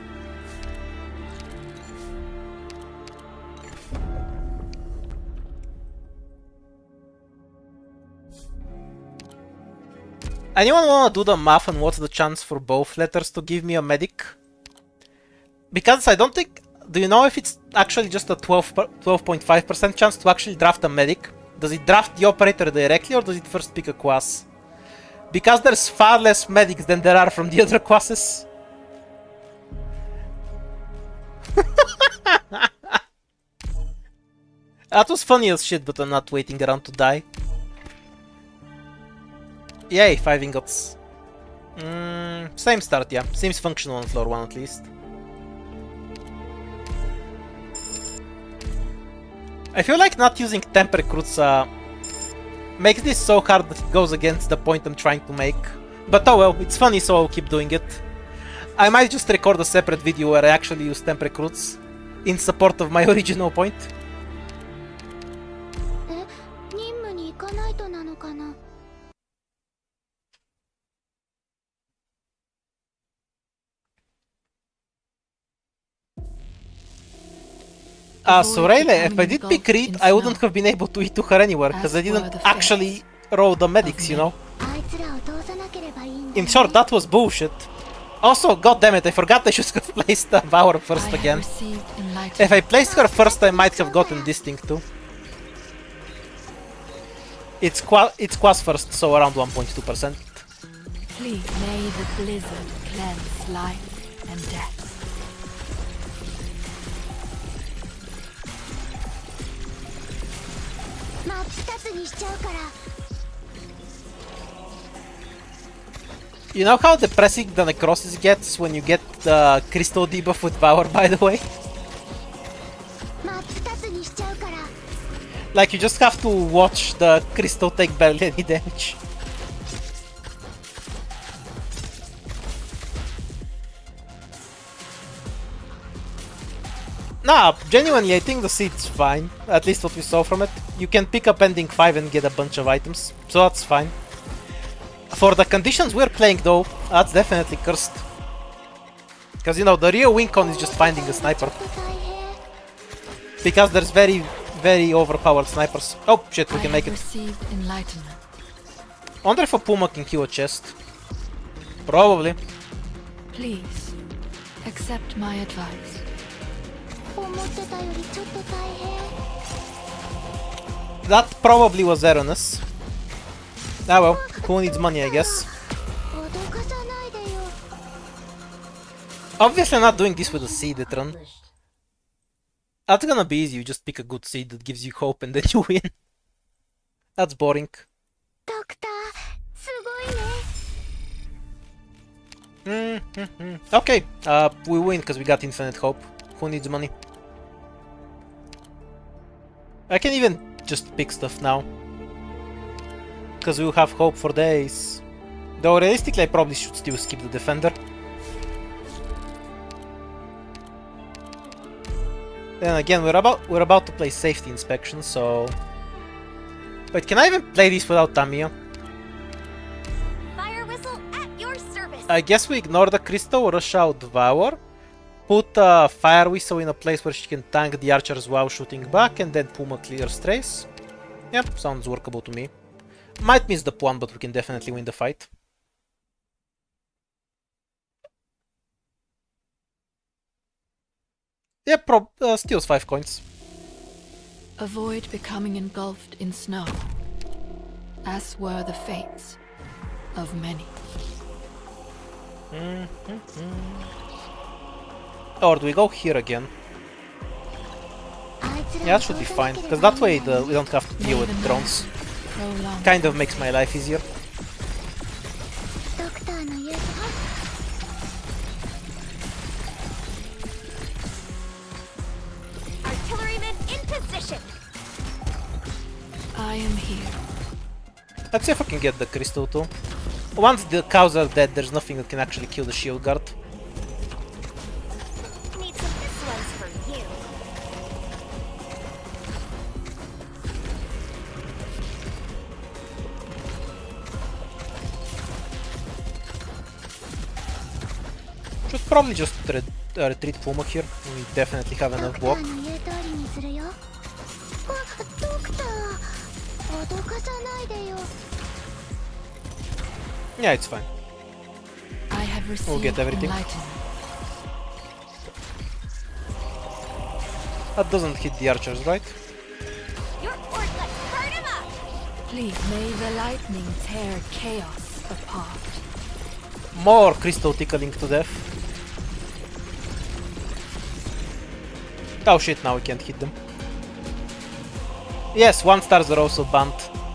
Anyone wanna do the math on what's the chance for both letters to give me a medic? Because I don't think... Do you know if it's actually just a 12.5% chance to actually draft a medic? Does it draft the operator directly or does it first pick a class? Because there's far less medics than there are from the other classes. That was funny as shit, but I'm not waiting around to die. Yay, 5 ingots. Same start, yeah. Seems functional on floor 1 at least. I feel like not using temp recruits makes this so hard that it goes against the point I'm trying to make. But oh well, it's funny, so I'll keep doing it. I might just record a separate video where I actually use temp recruits in support of my original point. え、任務に行かないとなのかな。So Rayleigh, if I did pick Reed, I wouldn't have been able to eat to her anywhere, because I didn't actually roll the medics, you know? あいつらを通さなければいいんだ。 In short, that was bullshit. Also, goddammit, I forgot I should have placed Valor first I have again. received If I enlightenment. placed her first, I might have gotten this thing too. It's Quas first, so around 1.2%. Please, may the blizzard cleanse life and death. You know how depressing the necrosis gets when you get the crystal debuff with power, by the way? Like, you just have to watch the crystal take barely any damage. Nah, genuinely, I think the seed's fine. At least what we saw from it. You can pick up ending 5 and get a bunch of items, so that's fine. For the conditions we're playing though, that's definitely cursed. Because, you know, the real win con is just finding a sniper. Because there's very, very overpowered snipers. Oh shit, we can make I it. have received enlightenment. I wonder if a Puma can kill a chest. Probably. Please, accept my advice. 思ってたよりちょっと大変。 That probably was erroneous. Ah well, who needs money, I guess. 脅かさないでよ。 Obviously I'm not doing this with a seed, Etron. That's gonna be easy, you just pick a good seed that gives you hope and then you win. That's boring. ドクター、すごいね。 Okay, we win because we got infinite hope. Who needs money? I can even just pick stuff now. Because we'll have hope for days. Though realistically I probably should still skip the defender. Then again, we're about to play safety inspection, so... Wait, can I even play this without Tamiya? Fire whistle at your service. I guess we ignore the crystal, rush out Devour, put a fire whistle in a place where she can tank the archers while shooting back, and then Puma clears Trace. Yep, sounds workable to me. Might miss the one, but we can definitely win the fight. Yep, steals 5 coins. Avoid becoming engulfed in snow, as were the fates of many. Or do we go here again? Yeah, that should be fine, because that way we don't have to deal with drones. Prolong. Kind of makes my life easier. ドクターの言うと。 Artilleryman in position. I am here. Let's see if I can get the crystal too. Once the cows are dead, there's nothing that can actually kill the shield guard. Need some this one's for you. Should probably just retreat Puma here. We definitely have ド enough クター block. の言う通りにするよ。あ、ドクター、脅かさないでよ。 Yeah, it's fine. I have received get everything. enlightenment. That doesn't hit the archers, right? Your ordlet, burn him up. Please, may the lightning tear chaos apart. More crystal tickling to death. Oh shit, now we can't hit them. Yes, 1 stars are also banned,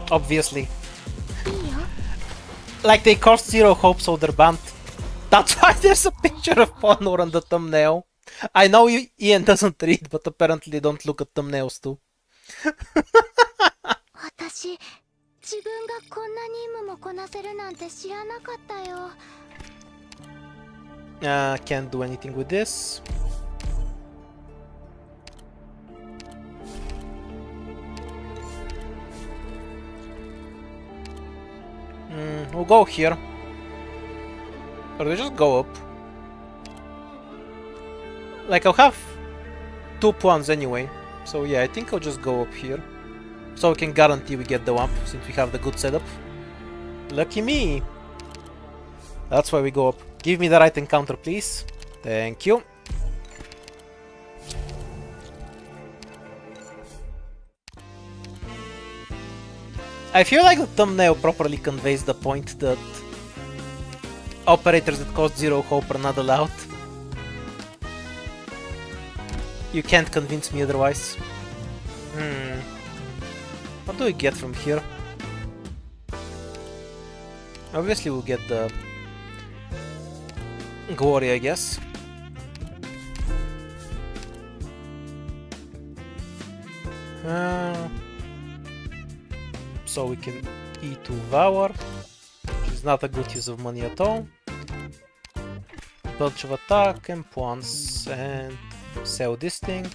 obviously. いいよ。Like they cost 0 hope, so they're banned. That's why there's a picture of Honor on the thumbnail. I know Ian doesn't read, but apparently they don't look at thumbnails too. 私、自分がこんな任務もこなせるなんて知らなかったよ。Can't do anything with this. We'll go here. Or do we just go up? Like, I'll have 2 pawns anyway. So yeah, I think I'll just go up here. So we can guarantee we get the wamp, since we have the good setup. Lucky me! That's why we go up. Give me the right encounter, please. Thank you. I feel like the thumbnail properly conveys the point that operators that cost 0 hope are not allowed. You can't convince me otherwise. What do we get from here? Obviously we'll get the glory, I guess. So we can E2 Vour, which is not a good use of money at all. Bunch of attack and pawns, and sell this thing.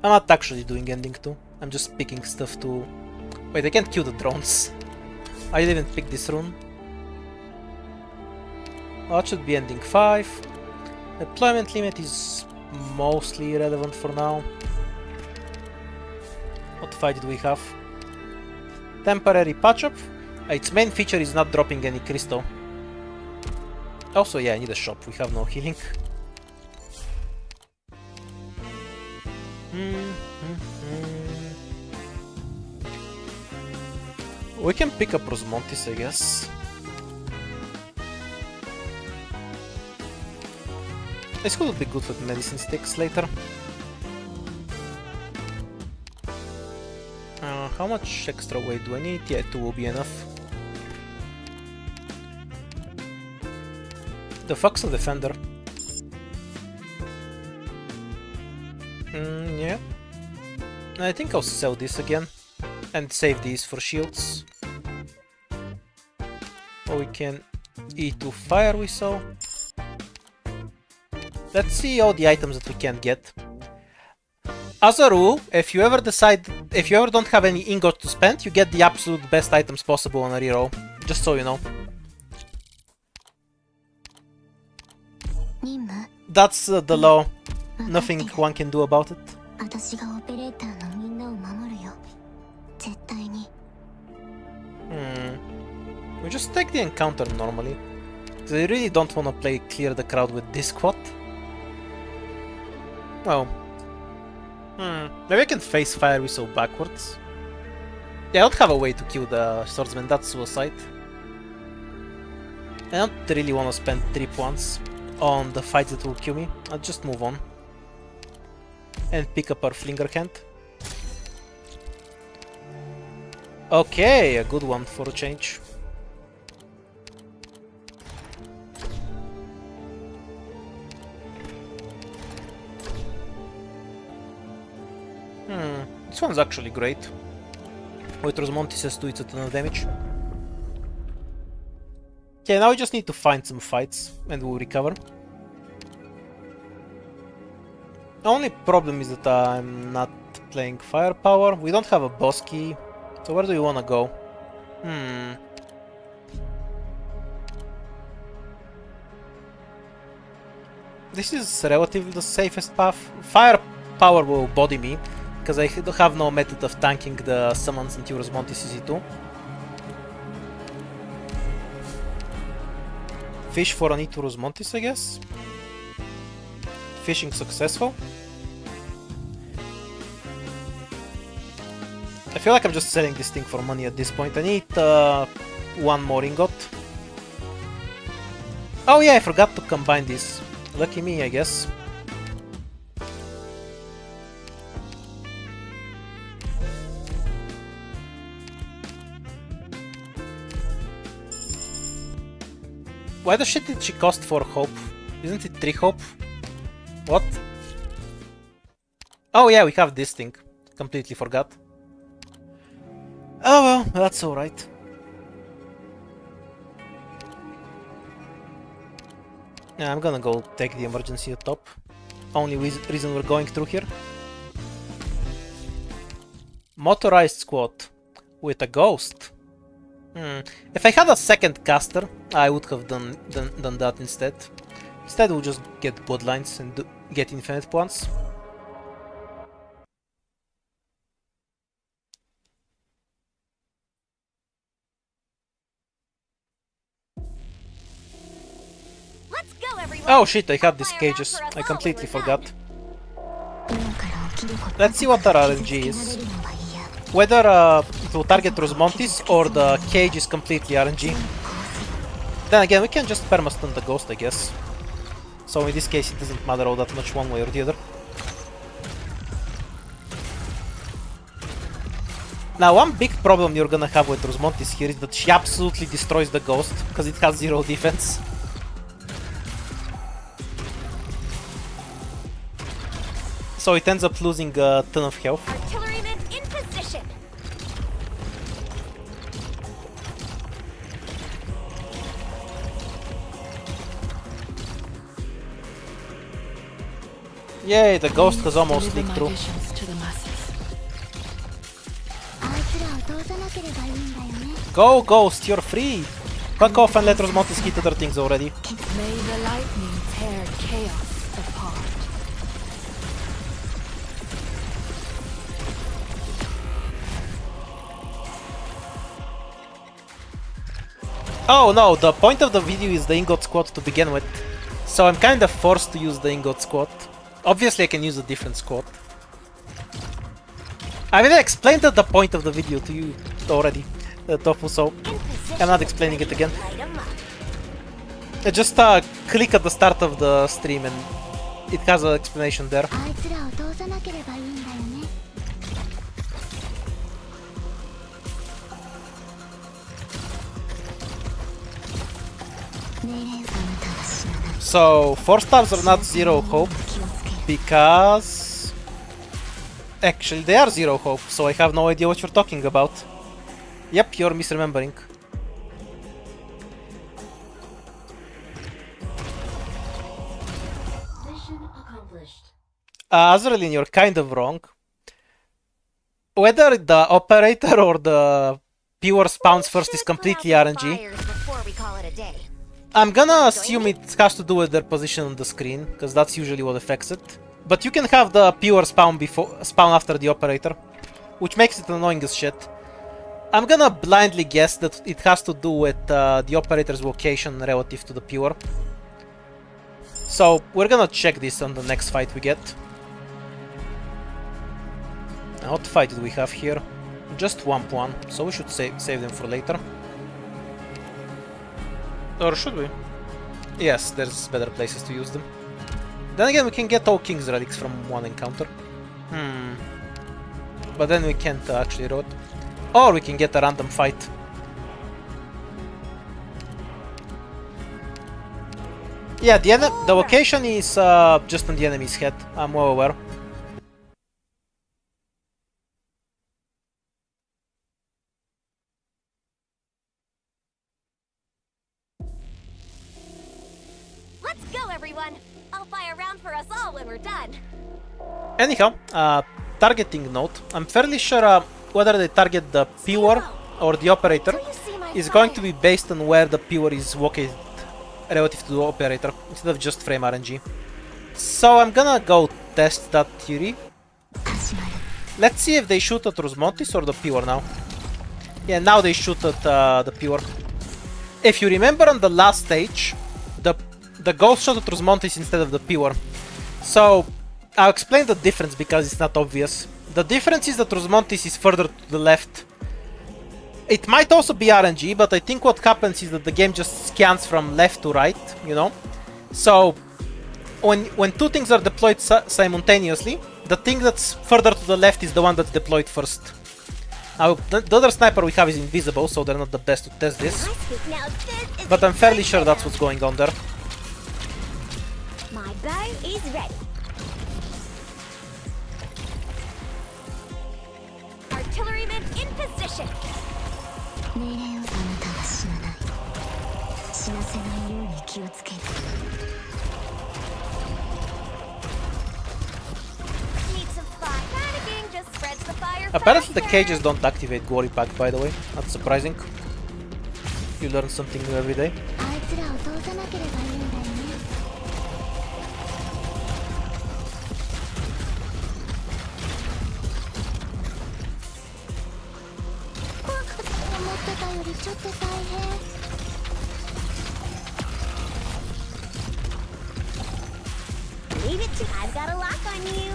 I'm not actually doing ending 2, I'm just picking stuff to... Wait, I can't kill the drones. I didn't pick this rune. Well, it should be ending 5. Deployment limit is mostly irrelevant for now. What fight did we have? Temporary patch-up. Its main feature is not dropping any crystal. Also, yeah, I need a shop, we have no healing. We can pick up Rosmontis, I guess. This could be good with medicine sticks later. How much extra weight do I need? Yeah, 2 will be enough. The fuck's a defender? Yeah. I think I'll sell this again and save these for shields. Or we can E2 Fire Whistle. Let's see all the items that we can get. As a rule, if you ever don't have any ingots to spend, you get the absolute best items possible on a reroll. Just so you know. 任務 That's the law. Nothing one can do about it. 私がオペレーターのみんなを守るよ絶対に We just take the encounter normally. I really don't want to play clear the crowd with this squad. Well, maybe I can face Fire Whistle backwards. Yeah, I don't have a way to kill the swordsman, that's suicide. I don't really want to spend 3 points on the fights that will kill me. I'll just move on. And pick up our Flinger Hand. Okay, a good one for a change. This one's actually great. With Rosmontis has 2, it's a ton of damage. Okay, now we just need to find some fights and we'll recover. The only problem is that I'm not playing firepower. We don't have a boss key. So where do we want to go? This is relatively the safest path. Firepower will body me, because I have no method of tanking the summons until Rosmontis is E2. Fish for an E2 Rosmontis, I guess. Fishing successful. I feel like I'm just selling this thing for money at this point. I need 1 more ingot. Oh yeah, I forgot to combine this. Lucky me, I guess. Why the shit did she cost 4 hope? Isn't it 3 hope? What? Oh yeah, we have this thing. Completely forgot. Oh well, that's alright. Yeah, I'm gonna go take the emergency at top. Only reason we're going through here. Motorized squad with a ghost. If I had a second caster, I would have done that instead. Instead, we'll just get bloodlines and get infinite points. Let's go, everyone. Oh shit, I had these cages. I completely forgot. Let's see what our RNG is. Whether it will target Rosmontis or the cage is completely RNG. Then again, we can just permastun the ghost, I guess. So in this case, it doesn't matter all that much one way or the other. Now, one big problem you're gonna have with Rosmontis here is that she absolutely destroys the ghost, because it has 0 defense. So it ends up losing a ton of health. Artillerymen in position. Yay, the ghost has almost Deliver leaked my through. visions to the masses. あいつらを通さなければいいんだよね。 Go, ghost, you're free! Fuck off and let Rosmontis hit other things already. May the lightning tear chaos apart. Oh no, the point of the video is the ingot squad to begin with. So I'm kinda forced to use the ingot squad. Obviously I can use a different squad. I mean, I explained the point of the video to you already, Tofu, so I'm not explaining it again. Light 'em up. Just click at the start of the stream and it has an explanation there. あいつらを通さなければいいんだよね。 So 4 stars are not 0 hope because actually they are 0 hope, so I have no idea what you're talking about. Yep, you're misremembering. Mission accomplished. Azraelin, you're kind of wrong. Whether the operator or the pure spawns first is completely RNG. Before we call it a day. I'm gonna assume it has to do with their position on the screen, because that's usually what affects it. But you can have the pure spawn after the operator, which makes it annoying as shit. I'm gonna blindly guess that it has to do with the operator's location relative to the pure. So we're gonna check this on the next fight we get. Now, what fight do we have here? Just Wamp 1, so we should save them for later. Or should we? Yes, there's better places to use them. Then again, we can get all King's Relics from one encounter. But then we can't actually road. Or we can get a random fight. Yeah, the location is just on the enemy's head. I'm well aware. Let's go, everyone. I'll buy a round for us all when we're done. Anyhow, targeting note. I'm fairly sure whether they target the pure or the operator is going to be based on where the pure is located relative to the operator, instead of just frame RNG. So I'm gonna go test that theory. Let's see if they shoot at Rosmontis or the pure now. Yeah, now they shoot at the pure. If you remember on the last stage, the ghost shot at Rosmontis instead of the pure. So I'll explain the difference because it's not obvious. The difference is that Rosmontis is further to the left It might also be RNG, but I think what happens is that the game just scans from left to right, you know? So, when two things are deployed simultaneously, the thing that's further to the left is the one that's deployed first. Now, the other sniper we have is invisible, so they're not the best to test this. But I'm fairly sure that's what's going on there. My bow is ready. Artilleryman in position. 命令をあなたは死なない。死なせないように気をつける。Need some fire. Panicking just spreads the fire. Apparently the cages don't activate Glory Pack, by the way. That's surprising. You learn something new every day. あいつらを通さなければいいんだよね。怖かった。思ってたよりちょっと大変。Leave it to I've got a lock on you.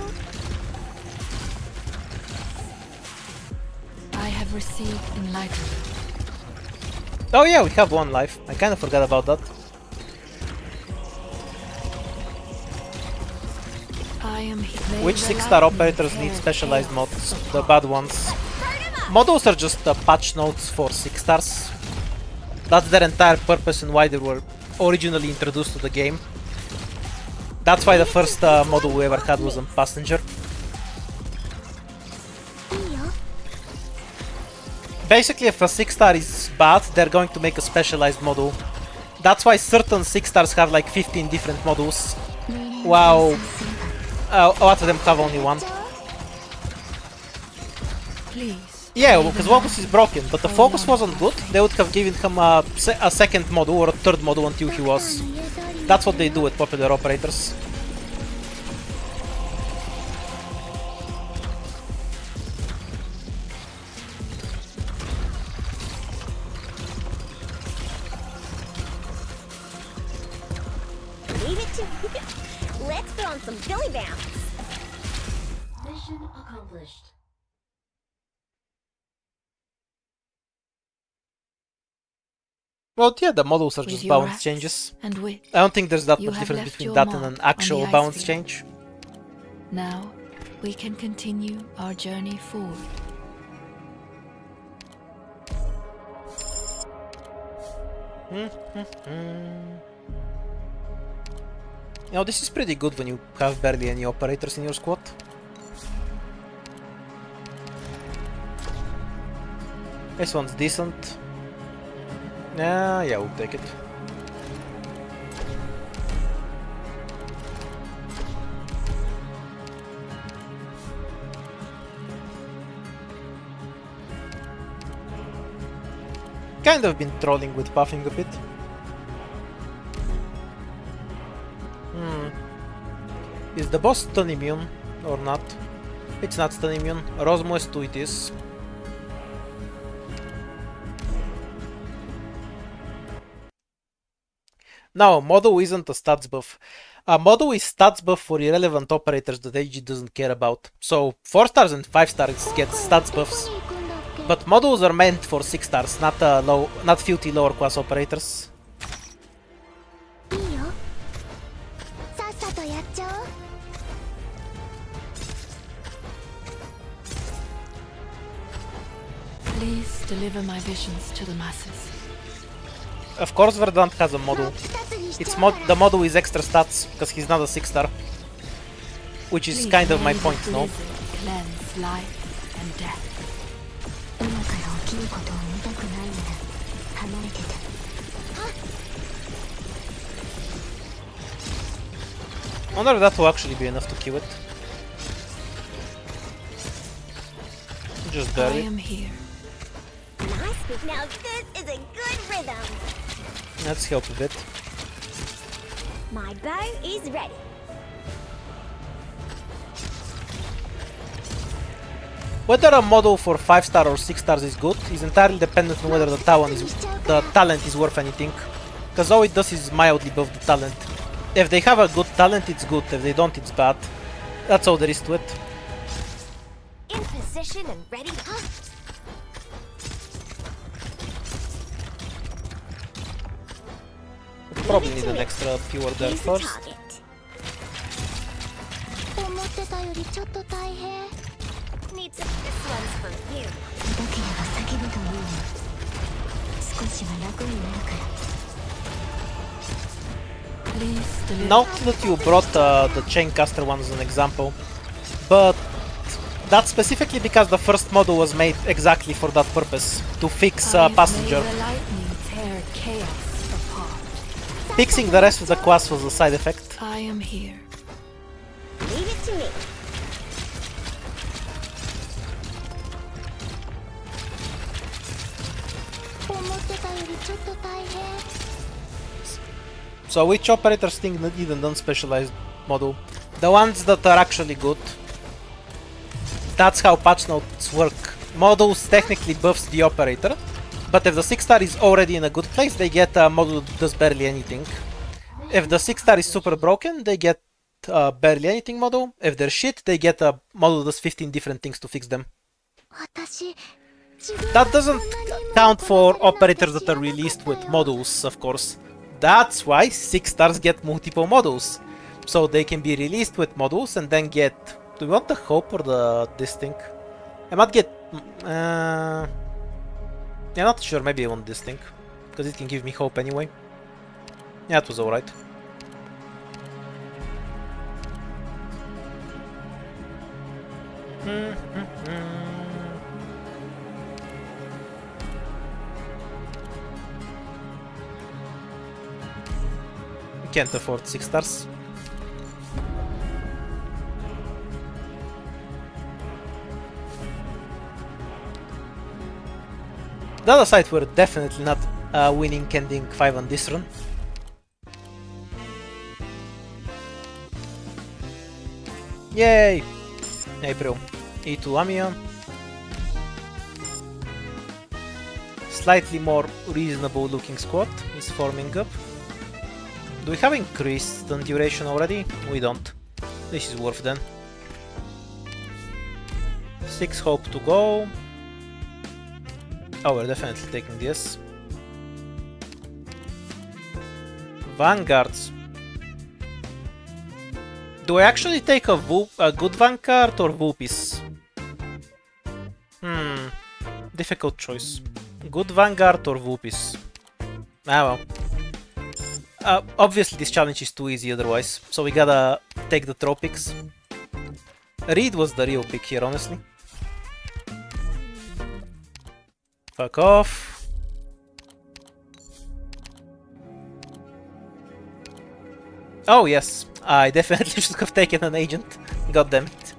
I have received enlightenment. Oh yeah, we have one life. I kind of forgot about that. I am here. Which 6-star operators need specialized mods? The bad ones. Models are just patch notes for 6 stars. That's their entire purpose and why they were originally introduced to the game. That's why the first model we ever had was a passenger. いいよ。 Basically, if a 6-star is bad, they're going to make a specialized model. That's why certain 6-stars have like 15 different models. Wow. A lot of them have only one. Please. Yeah, because Focus is broken, but the focus wasn't good. They would have given him a second model or a third model until he was. That's what they do with popular operators. Leave it to Let's put on some Billy Bounce. Mission accomplished. Well, yeah, the models are With just your balance acts changes. and wit, I don't think there's that You much have difference left between your that and mark an on actual the ice balance field. change. now we can continue our journey forward. You know, this is pretty good when you have barely any operators in your squad. This one's decent. Yeah, we'll take it. Kind of been trolling with buffing a bit. Is the boss stun immune or not? It's not stun immune. Rosmo 2 it is. No, model isn't a stats buff. A model is stats buff for irrelevant operators that AG doesn't care about. So 4 stars and 5 stars get stats buffs. どこに行くんだっけ But models are meant for 6 stars, not filthy lower class operators. いいよ。さっさとやっちゃおう。Please deliver my visions to the masses. Of course Verdant has a model. 2つにしち It's ゃうから the model is extra stats, because he's not a 6 star. Which is Please kind of my may the point, no? blizzard cleanse life and death. 今から起きることを見たくないなら離れてて。 I wonder if that will actually be enough to kill it. Just I barely. am here. Nice. Now this is a good rhythm. Let's help a bit. My bow is ready. Whether a model for 5 star or 6 stars is good is entirely dependent on whether the talent is worth anything. Because all it does is mildly buff the talent. If they have a good talent, it's good. If they don't, it's bad. That's all there is to it. In position and ready. Huh? Probably need an extra pure there Place a first. target. 思ってたよりちょっと大変。Needs this one's for you. 痛ければ叫ぶといいよ。少しは楽になるから。 Please deliver. Note that you brought the Chaincaster one as an example, but that's specifically because the first model was made exactly for that purpose, to fix I've Passenger. made the lightning tear chaos apart. Fixing the rest of the class was a side effect. I am here. Leave it to me. So which operators think need an unspecialized model? The ones that are actually good. That's how patch notes work. Models technically buffs the operator, but if the 6-star is already in a good place, they get a model that does barely anything. If the 6-star is super broken, they get barely anything model. If they're shit, they get a model that does 15 different things to fix them. That doesn't count for operators that are released with models, of course. That's why 6-stars get multiple models. So they can be released with models and then get... Do we want the hope or this thing? I might get... I'm not sure, maybe I want this thing. Because it can give me hope anyway. Yeah, it was alright. Can't afford 6-stars. The other side, we're definitely not winning ending 5 on this run. Yay! April. E2 Amiya. Slightly more reasonable looking squad is forming up. Do we have increased the duration already? We don't. This is worth then. 6 hope to go. Oh, we're definitely taking this. Vanguards. Do I actually take a good Vanguard or Whoopies? Difficult choice. Good Vanguard or Whoopies? Ah well. Obviously this challenge is too easy otherwise, so we gotta take the Tropics. Reed was the real pick here, honestly. Fuck off. Oh yes, I definitely should have taken an agent. God damn it.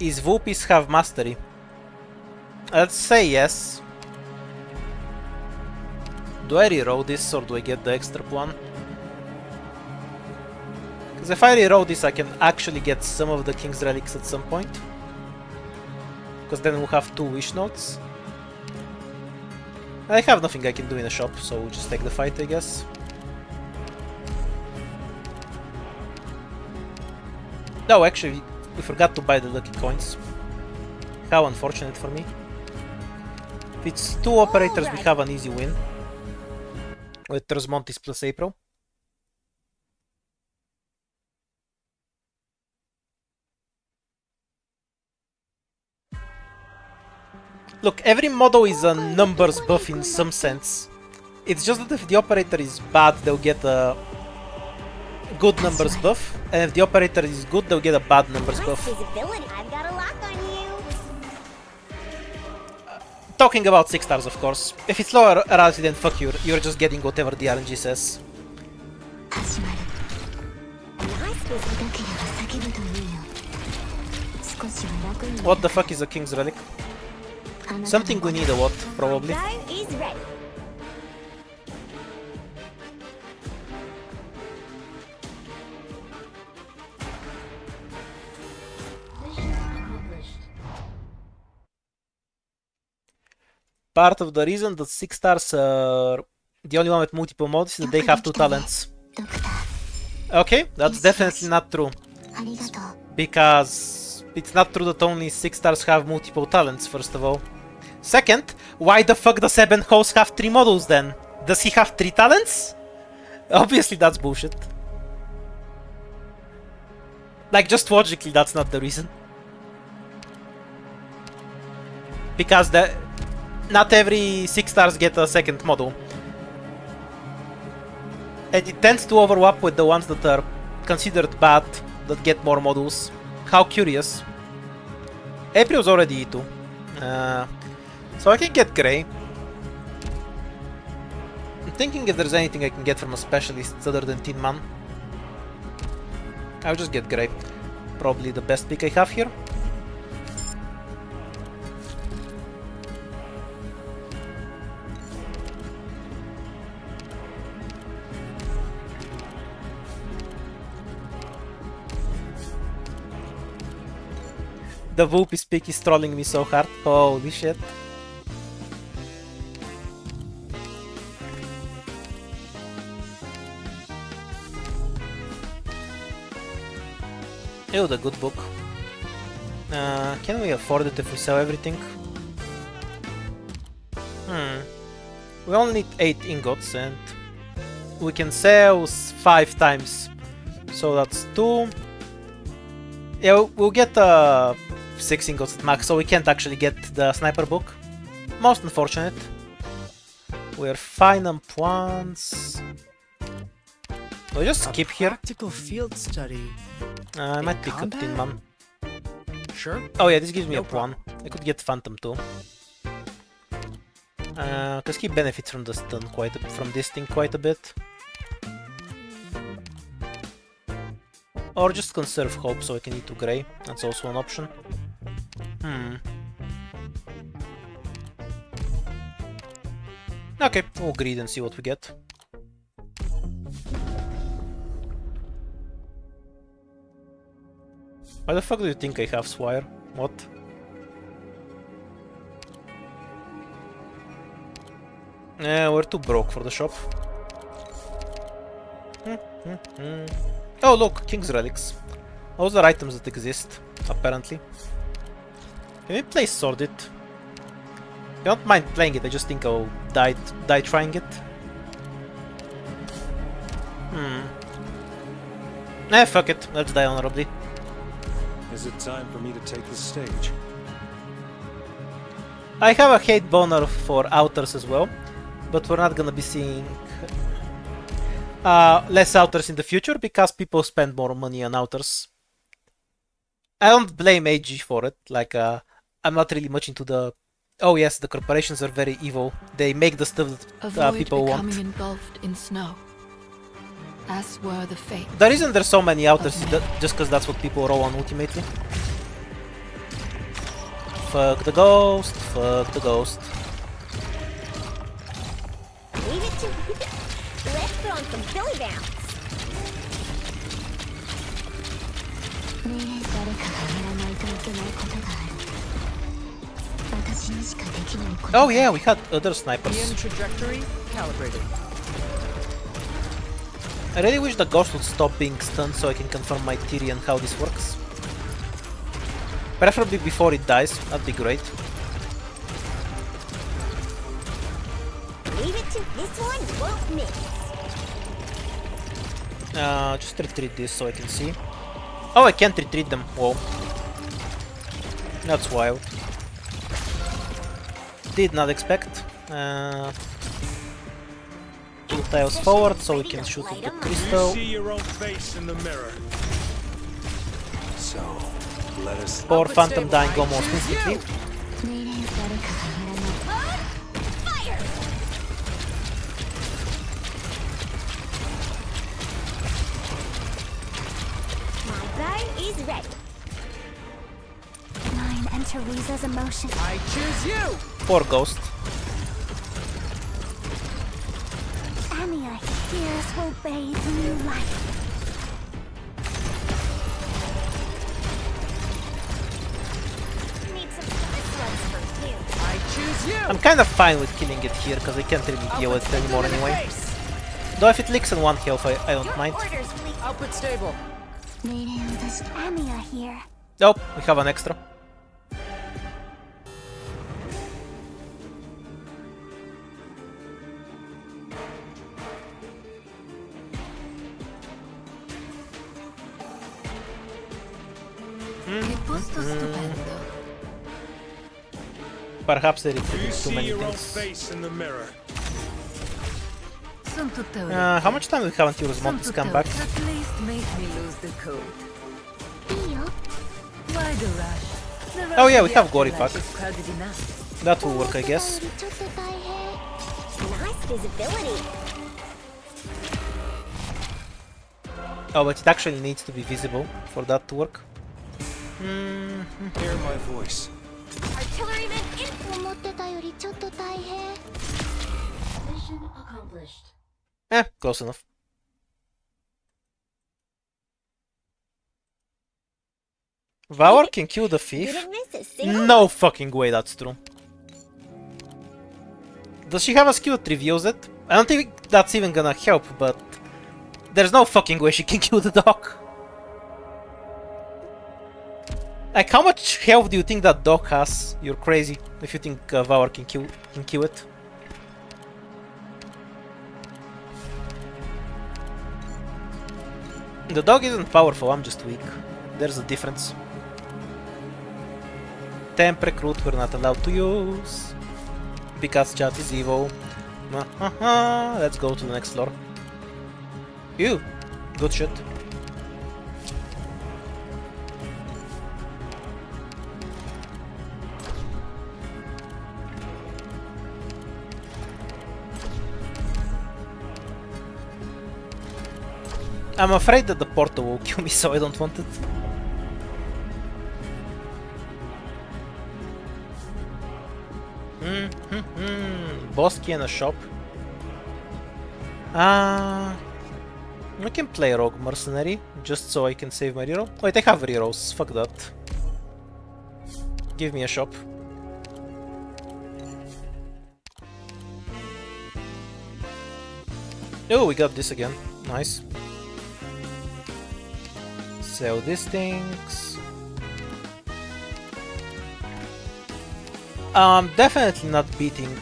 Is Whoopies have mastery? Let's say yes. Do I reroll this or do I get the extra one? Because if I reroll this I can actually get some of the King's Relics at some point. Because then we'll have 2 wish notes. I have nothing I can do in the shop, so we'll just take the fight, I guess. No, actually, we forgot to buy the lucky coins. How unfortunate for me. If it's 2 operators, we have an easy win. With Rosmontis plus April. Look, every model is a numbers buff in some sense. It's just that if the operator is bad, they'll get a good numbers buff, and if the operator is good, they'll get a bad numbers buff. I've got a lock on you. Talking about 6-stars, of course. If it's lower rarity, then fuck you, you're just getting whatever the RNG says. What the fuck is a King's Relic? Something we need a lot, probably. Time is ready. Part of the reason that 6-stars are the only one with multiple modes is that they have 2 talents. Okay, that's definitely not true. Because It's not true that only 6 stars have multiple talents, first of all. Second, why the fuck does Eben House have 3 models then? Does he have 3 talents? Obviously that's bullshit. Like, just logically, that's not the reason. Because not every 6 stars get a second model. And it tends to overlap with the ones that are considered bad, that get more models. How curious. April's already E2. So I can get Grey. I'm thinking if there's anything I can get from a specialist other than Tin Man. I'll just get Grey. Probably the best pick I have here. The Whoopie pick is trolling me so hard. Holy shit. Ew, the good book. Can we afford it if we sell everything? We only need 8 ingots and we can sell 5 times. So that's 2. Yeah, we'll get 6 ingots at max, so we can't actually get the sniper book. Most unfortunate. We're fine on plans. We'll just skip here. Practical field study. I might pick up Tin Man. Sure. Oh yeah, this gives me No a plan. I could get Phantom too. Cause he benefits from the stun from this thing quite a bit. Or just conserve hope so I can E2 Grey. That's also an option. Okay, we'll greed and see what we get. Why the fuck do you think I have Swire? What? We're too broke for the shop. Oh look, King's Relics. Those are items that exist, apparently. Can we play Sword It? I don't mind playing it, I just think I'll die trying it. Fuck it, let's die honorably. Is it time for me to take the stage? I have a hate boner for Outers as well, but we're not gonna be seeing less Outers in the future because people spend more money on Outers. I don't blame AG for it, like I'm not really much into the... Oh yes, the corporations are very evil. They make the stuff that people want. Avoid becoming engulfed in snow, as were the fate. The reason there's so many Outers is just because that's what people roll on ultimately. Fuck the ghost, fuck the ghost. Leave it to let's throw on some Billy Bounce. Oh yeah, we had other snipers. EM trajectory calibrated. I really wish the ghost would stop being stunned so I can confirm my theory on how this works. Preferably before it dies, that'd be great. Leave it to this one won't miss. Just retreat this so I can see. Oh, I can't retreat them. Whoa. That's wild. Did not expect. 2 tiles forward so we can shoot with the crystal. See your own face in the mirror. So, let us... Poor Phantom dying almost instantly. Fire! My burn is ready. Mine and Teresa's emotion. I choose you! Poor ghost. Amiya here's will bathe new life. Need some this one's for you. I choose you! I'm kind of fine with killing it here because I can't really deal with it anymore anyway. Though if it leaks in 1 health, I don't Your mind. orders, please. Output stable. Amiya here. Oh, we have an extra. Che posto stupendo. Perhaps they Do you repeated too see many your own things. face in the mirror? Sono tutta orecchie. How much time do we have until Rosemontes come back? At least make me lose the coat. いいよ Why the rush? The rush Oh yeah, in we the have Gory afterlife Pack. is crowded enough. That will 思っ work, I てたよ guess. りちょっと大変 Nice visibility Oh, but it actually needs to be visible for that to work. Hear my voice. Artilleryman in 思ってたよりちょっと大変 Mission accomplished. Close enough. Valor can kill the thief? Didn't miss a single No fucking way that's true. Does she have a skill that reveals it? I don't think that's even gonna help, but there's no fucking way she can kill the dog. Like, how much health do you think that dog has? You're crazy if you think Valor can kill it. The dog isn't powerful, I'm just weak. There's a difference. Temp recruit we're not allowed to use. Because chat is evil. Let's go to the next floor. Ew, good shit. I'm afraid that the portal will kill me, so I don't want it. Bosky and a shop. I can play Rogue Mercenary, just so I can save my reroll. Wait, I have rerolls, fuck that. Give me a shop. Oh, we got this again. Nice. Sell these things. Definitely not beating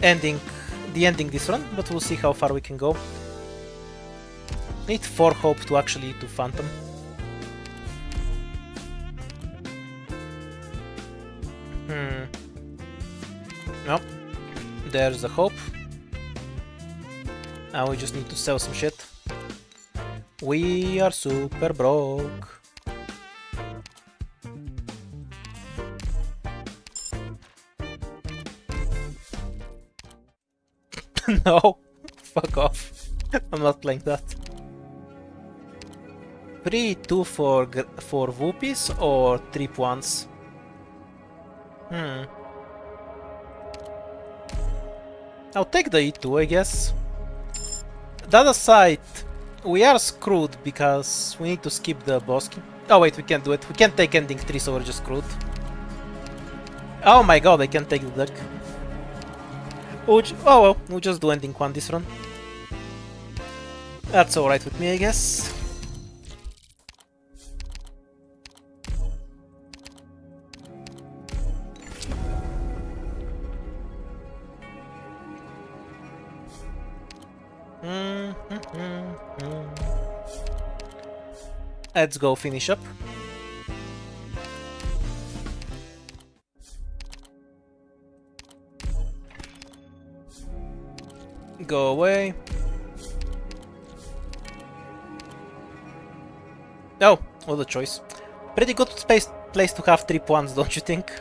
the ending this run, but we'll see how far we can go. Need 4 hope to actually do Phantom. Nope. There's the hope. Now we just need to sell some shit. We are super broke. No, fuck off. I'm not playing that. 3-2 for Whoopies or 3 points? I'll take the E2, I guess. That aside, we are screwed because we need to skip the boss. Oh wait, we can't do it. We can't take ending 3, so we're just screwed. Oh my god, I can't take the deck. Oh well, we'll just do ending 1 this run. That's alright with me, I guess. Let's go finish up. Go away. Oh, what a choice. Pretty good place to have 3 points, don't you think?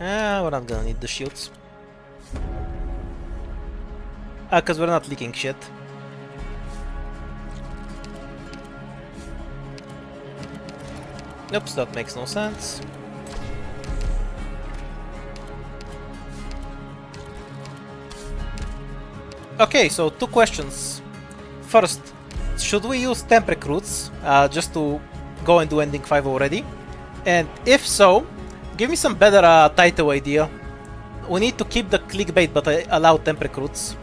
We're not gonna need the shields. Cause we're not leaking shit. Oops, that makes no sense. Okay, so 2 questions. First, should we use temp recruits just to go and do ending 5 already? And if so, give me some better title idea. We need to keep the clickbait but allow temp recruits.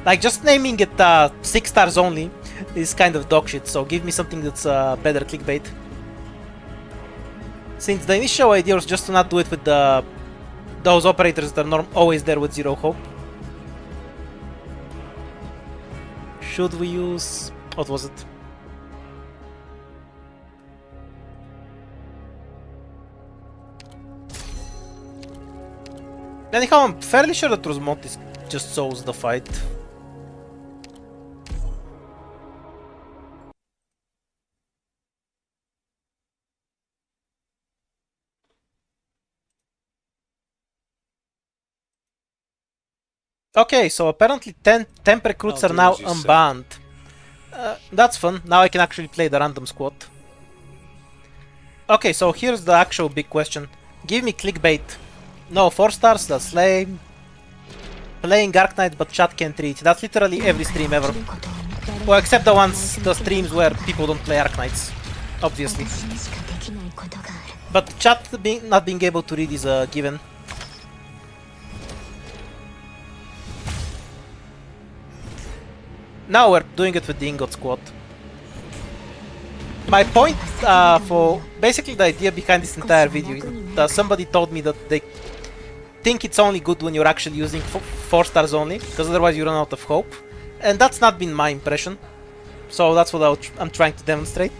Like just naming it 6 stars only is kind of dog shit, so give me something that's better clickbait. Since the initial idea was just to not do it with those operators that are always there with zero hope. Should we use... what was it? Anyhow, I'm fairly sure that Osmotis just solves the fight. Okay, so apparently temp recruits are now unbanned. That's fun. Now I can actually play the random squad. Okay, so here's the actual big question. Give me clickbait. No 4 stars, that's lame. Playing Arc Knight but chat can't reach. That's literally every stream ever. Well, except the streams where people don't play Arc Knights. Obviously. But chat not being able to read is a given. Now we're doing it with the Ingot Squad. My point for basically the idea behind this entire video is that somebody told me that they think it's only good when you're actually using 4 stars only, because otherwise you run out of hope. And that's not been my impression. So that's what I'm trying to demonstrate.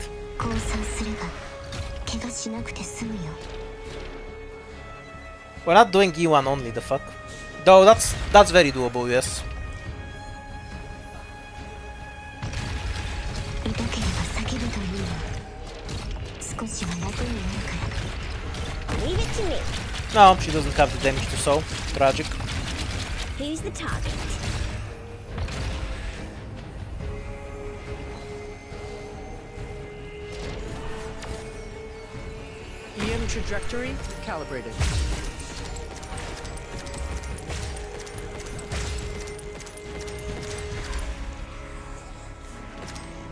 We're not doing E1 only, the fuck. Though that's very doable, yes. Leave it to me. No, she doesn't have the damage to soul. Tragic. Who's the target? EM trajectory calibrated.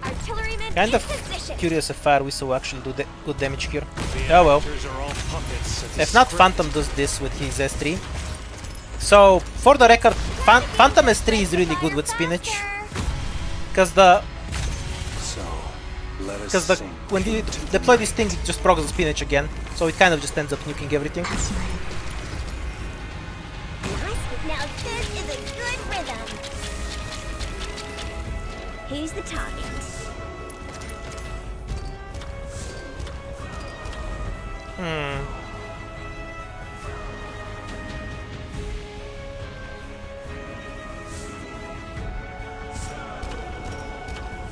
Artilleryman Kind in of position. curious if Fire Whistle will actually do good damage here. Oh well. If not, Phantom does this with his S3. So, for the record, Phantom S3 is really good with spinach. Because when you deploy this thing, it just procs the spinach again. So it kind of just ends up nuking everything. Nice. Now this is a good rhythm. Who's the target?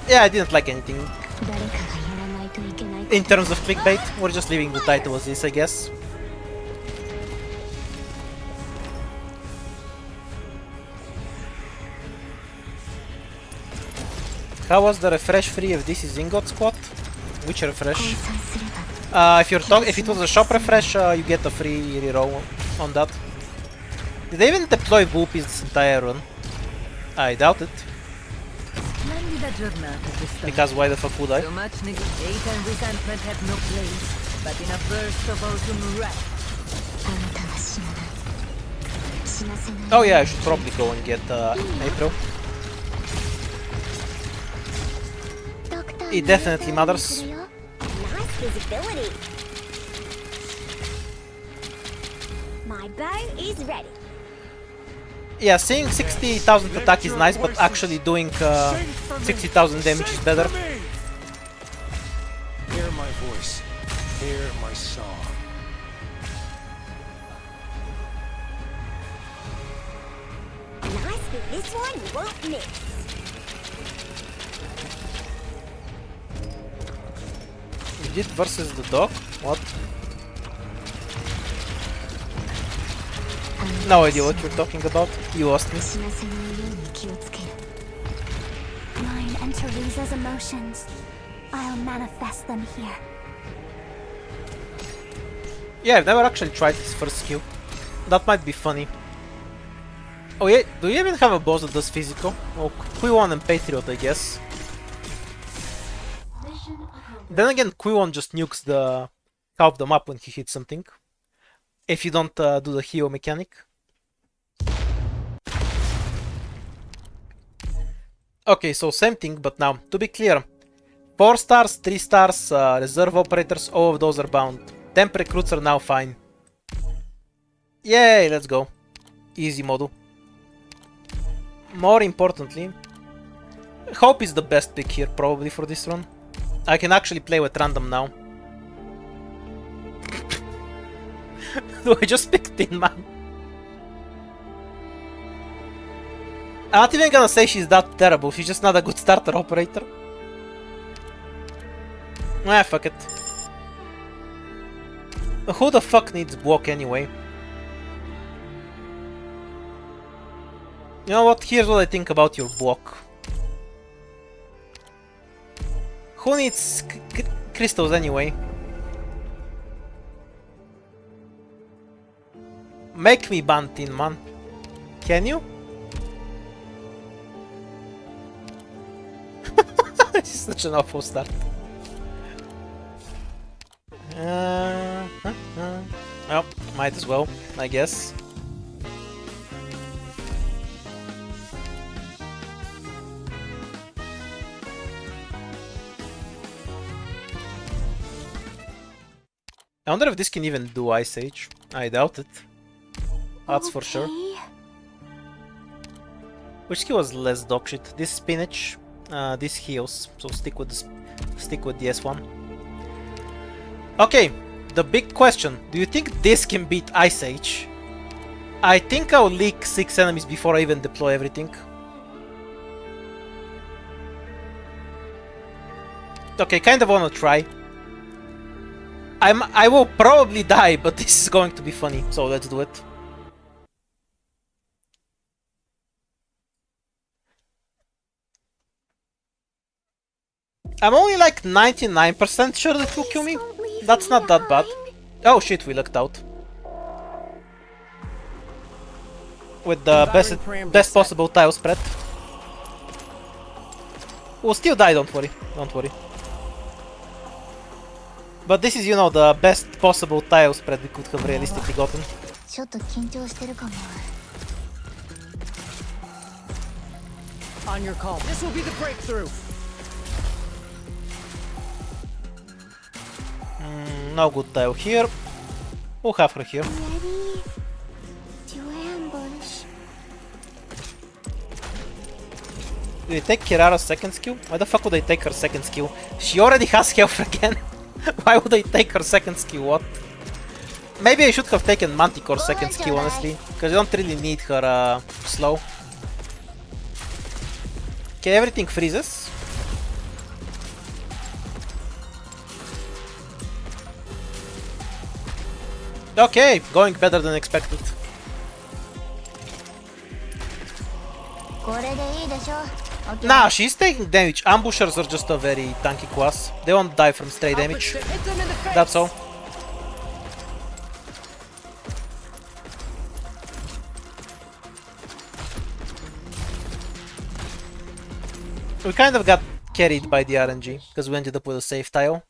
Yeah, I didn't like anything. In terms of clickbait, we're just leaving the title as is, I guess. How was the refresh free if this is Ingot Squad? Which refresh? If it was a shop refresh, you get a free reroll on that. Did they even deploy Whoopies this entire run? I doubt it. Because why the fuck would I? So much neglect and resentment have no place, but in a burst of autumn wrath. Oh yeah, I should probably go and get April. It definitely matters. Nice visibility. My bow is ready. Yeah, seeing 60,000 attack is nice, but actually doing 60,000 damage is better. Hear my voice. Hear my song. Nice, but this one won't miss. You did versus the dog? What? No idea what you're talking about. You lost me. Mine and Teresa's emotions. I'll manifest them here. Yeah, I've never actually tried his first skill. That might be funny. Oh yeah, do you even have a boss that does physical? Well, Q1 and Patriot, I guess. Then again, Q1 just nukes the half the map when he hits something. If you don't do the hero mechanic. Okay, so same thing, but now, to be clear. 4 stars, 3 stars, reserve operators, all of those are bound. Temp recruits are now fine. Yay, let's go. Easy model. More importantly, Hope is the best pick here, probably, for this run. I can actually play with random now. Do I just pick Tin Man? I'm not even gonna say she's that terrible, she's just not a good starter operator. Ah, fuck it. Who the fuck needs block anyway? You know what, here's what I think about your block. Who needs crystals anyway? Make me ban Tin Man. Can you? This is such an awful start. Well, might as well, I guess. I wonder if this can even do Ice Age. I doubt it. That's for sure. Which skill was less dogshit? This spinach, this heals. So stick with the S1. Okay, the big question. Do you think this can beat Ice Age? I think I'll leak 6 enemies before I even deploy everything. Okay, kind of wanna try. I will probably die, but this is going to be funny, so let's do it. I'm only like 99% sure that it will kill me. That's not that bad. Oh shit, we lucked out. With the best possible tile spread. We'll still die, don't worry. Don't worry. But this is, you know, the best possible tile spread we could have realistically gotten. On your call. This will be the breakthrough. No good tile here. We'll have her here. Do they take Kirara's second skill? Why the fuck would they take her second skill? She already has health again. Why would they take her second skill? What? Maybe I should have taken Manticore's second skill, honestly. Because you don't really need her slow. Okay, everything freezes. Okay, going better than expected. Nah, she's taking damage. Ambushers are just a very tanky class. They won't die from stray damage. That's all. We kind of got carried by the RNG, because we ended up with a safe tile.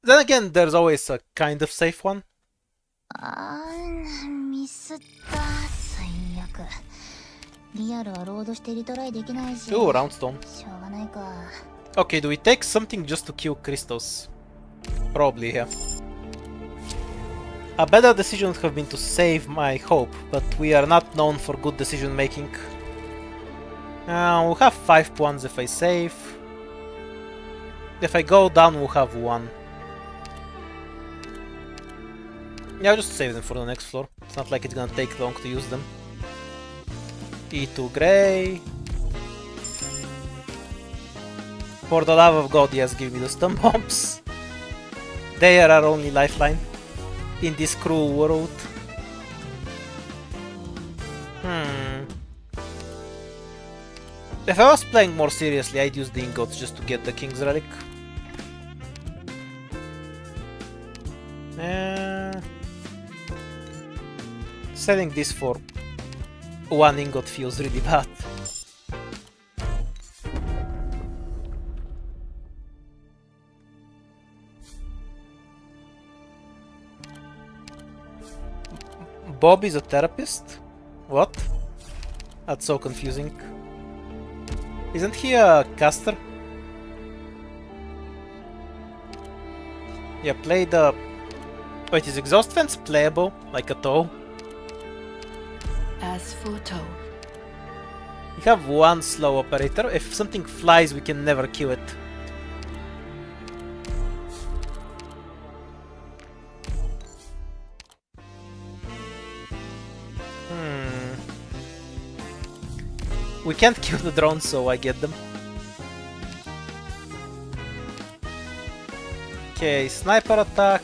Then again, there's always a kind of safe one. Ooh, roundstone. Okay, do we take something just to kill Christos? Probably, yeah. A better decision would have been to save my hope, but we are not known for good decision making. We'll have 5 points if I save. If I go down, we'll have 1. Yeah, I'll just save them for the next floor. It's not like it's gonna take long to use them. E2 Grey. For the love of God, yes, give me the stun bombs. They are our only lifeline in this cruel world. If I was playing more seriously, I'd use the ingots just to get the King's Relic. Selling this for 1 ingot feels really bad. Bob is a therapist? What? That's so confusing. Isn't he a caster? Yeah, play the... Wait, is exhaust fence playable? Like a tow? As foretold. We have one slow operator. If something flies, we can never kill it. We can't kill the drones, so I get them. Okay, sniper attack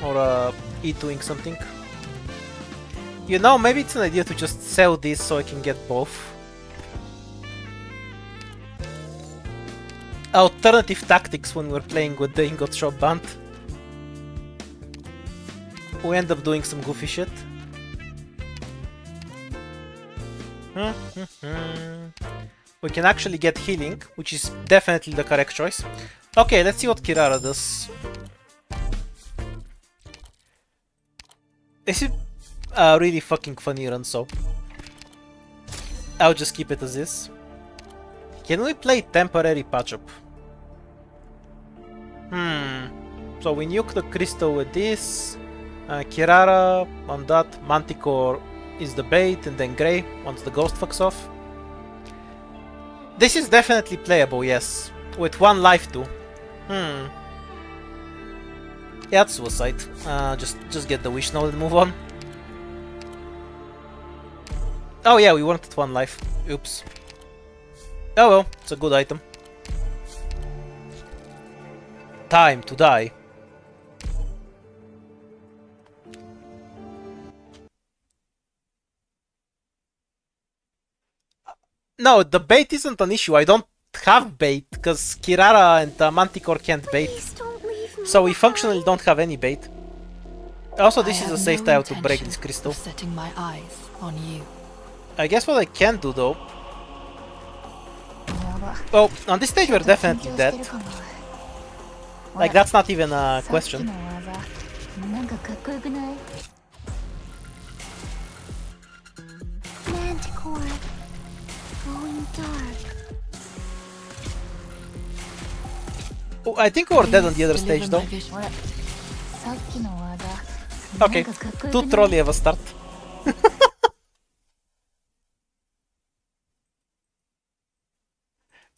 or E doing something. You know, maybe it's an idea to just sell this so I can get both. Alternative tactics when we're playing with the ingot shop band. We end up doing some goofy shit. We can actually get healing, which is definitely the correct choice. Okay, let's see what Kirara does. This is a really fucking funny run, so I'll just keep it as is. Can we play temporary patch-up? So we nuke the crystal with this. Kirara on that. Manticore is the bait, and then Grey once the ghost fucks off. This is definitely playable, yes. With one life too. Yeah, it's suicide. Just get the wish node and move on. Oh yeah, we weren't at one life. Oops. Oh well, it's a good item. Time to die. No, the bait isn't an issue. I don't have bait, because Kirara and Manticore can't bait. So we functionally don't have any bait. Also, this is a safe tile to break this crystal. Setting my eyes on you. I guess what I can do though... Oh, on this stage we're definitely dead. Like, that's not even a question. Manticore. Going dark. Oh, I think we were dead on the other stage though. Okay, too trolly of a start.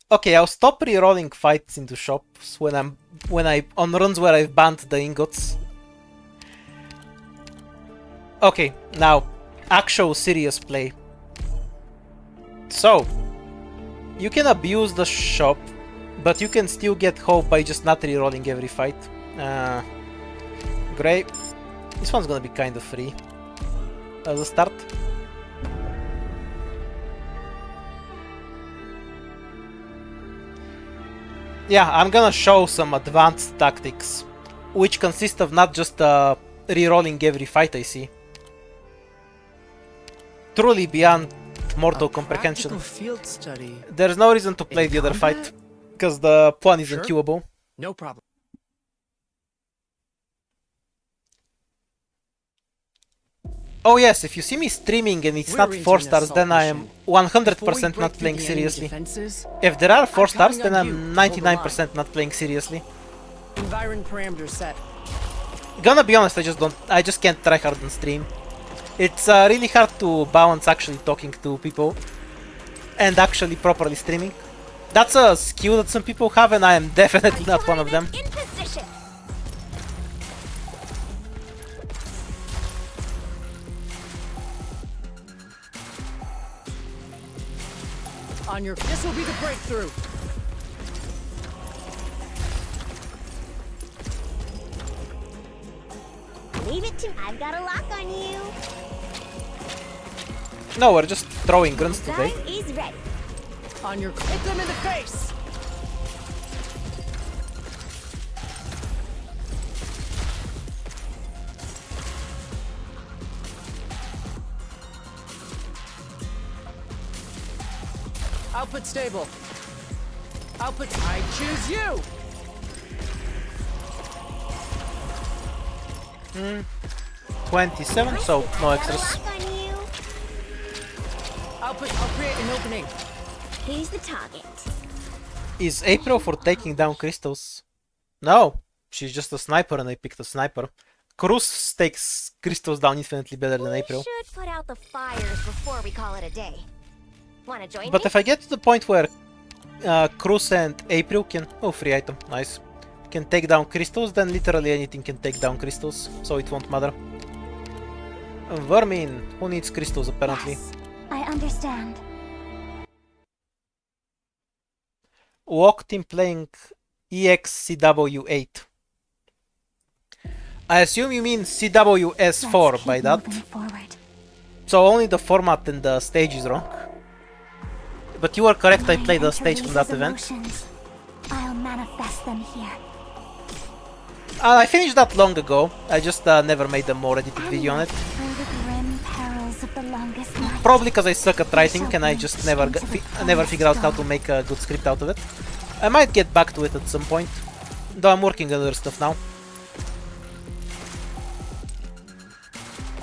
Okay, I'll stop re-rolling fights into shops when I on runs where I've banned the ingots. Okay, now actual serious play. So you can abuse the shop, but you can still get hope by just not re-rolling every fight. Great. This one's gonna be kind of free as a start. Yeah, I'm gonna show some advanced tactics, which consist of not just re-rolling every fight I see. Truly beyond mortal comprehension. Field study. There's no reason to play the other fight, because the pawn is unkillable. No problem. Oh yes, if you see me streaming and it's not 4 stars, then I am 100% not playing seriously. If there are 4 stars, then I'm 99% not playing seriously. Environ parameters set. Gonna be honest, I just can't try hard on stream. It's really hard to balance actually talking to people and actually properly streaming. That's a skill that some people have, and I am definitely not one of them. In position. On your. This will be the breakthrough. Leave it to. I've got a lock on you. No, we're just throwing grunts today. Time is ready. On your. Hit them in the face. Output stable. Output. I choose you. 27, so no extras. Lock on you. Output. I'll create an opening. Who's the target? Is April for taking down crystals? No, she's just a sniper and I picked a sniper. Cruz takes crystals down infinitely better than April. Should put out the fires before we call it a day. Wanna join But me? if I get to the point where Cruz and April can... Oh, free item, nice. Can take down crystals, then literally anything can take down crystals, so it won't matter. Vermin, who needs crystals apparently? Yes, I understand. Walk team playing EXCW8. I assume you mean CWS4 by that. Forward. So only the format and the stage is wrong. But you are correct, I played the stage from that event. I'll manifest them here. I finished that long ago, I just never made a more edited video on it. Through the grim perils of the longest night. Probably because I suck at writing and I just never figured out how to make a good script out of it. I might get back to it at some point, though I'm working on other stuff now.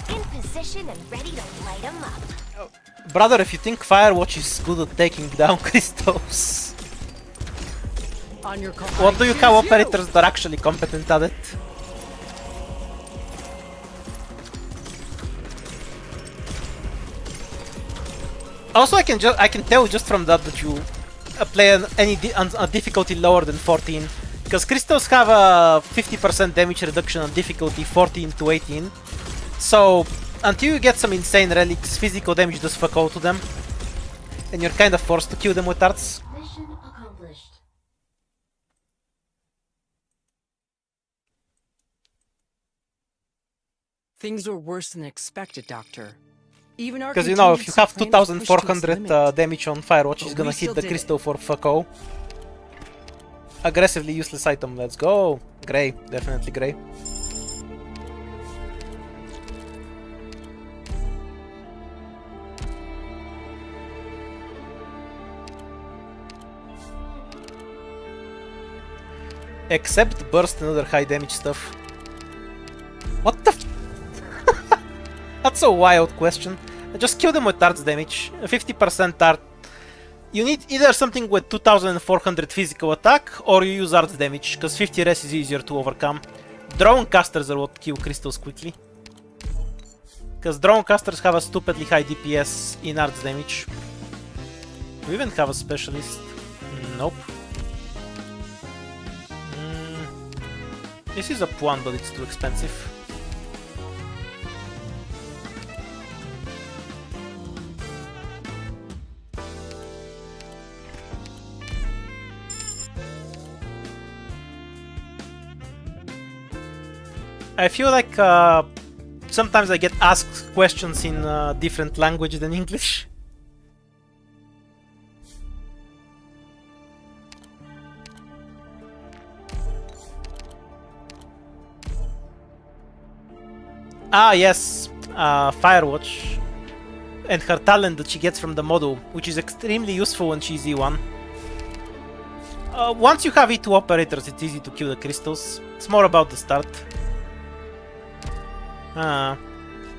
In position and ready to light them up. Brother, if you think Firewatch is good at taking down crystals, On your call. what do you call operators that are actually competent at it? Also, I can tell just from that you play a difficulty lower than 14, because crystals have a 50% damage reduction on difficulty 14 to 18. So until you get some insane relics, physical damage does fuck all to them, and you're kind of forced to kill them with arts. Mission accomplished. Things were worse than expected, Doctor. Even our Because you know, if you have contingency plan was pushed to its 2400 limit. damage on Firewatch, But it's gonna we hit still the did crystal for fuck all. Aggressively useless item, let's go! Grey, definitely grey. Except burst and other high damage stuff. What the f- That's a wild question. Just kill them with darts damage. 50% dart. You need either something with 2400 physical attack, or you use arts damage, because 50 res is easier to overcome. Drone casters are what kill crystals quickly. Because drone casters have a stupidly high DPS in arts damage. Do we even have a specialist? Nope. This is a Puan, but it's too expensive. I feel like sometimes I get asked questions in a different language than English. Ah, yes, Firewatch. And her talent that she gets from the model, which is extremely useful when she's E1. Once you have E2 operators, it's easy to kill the crystals. It's more about the start. Let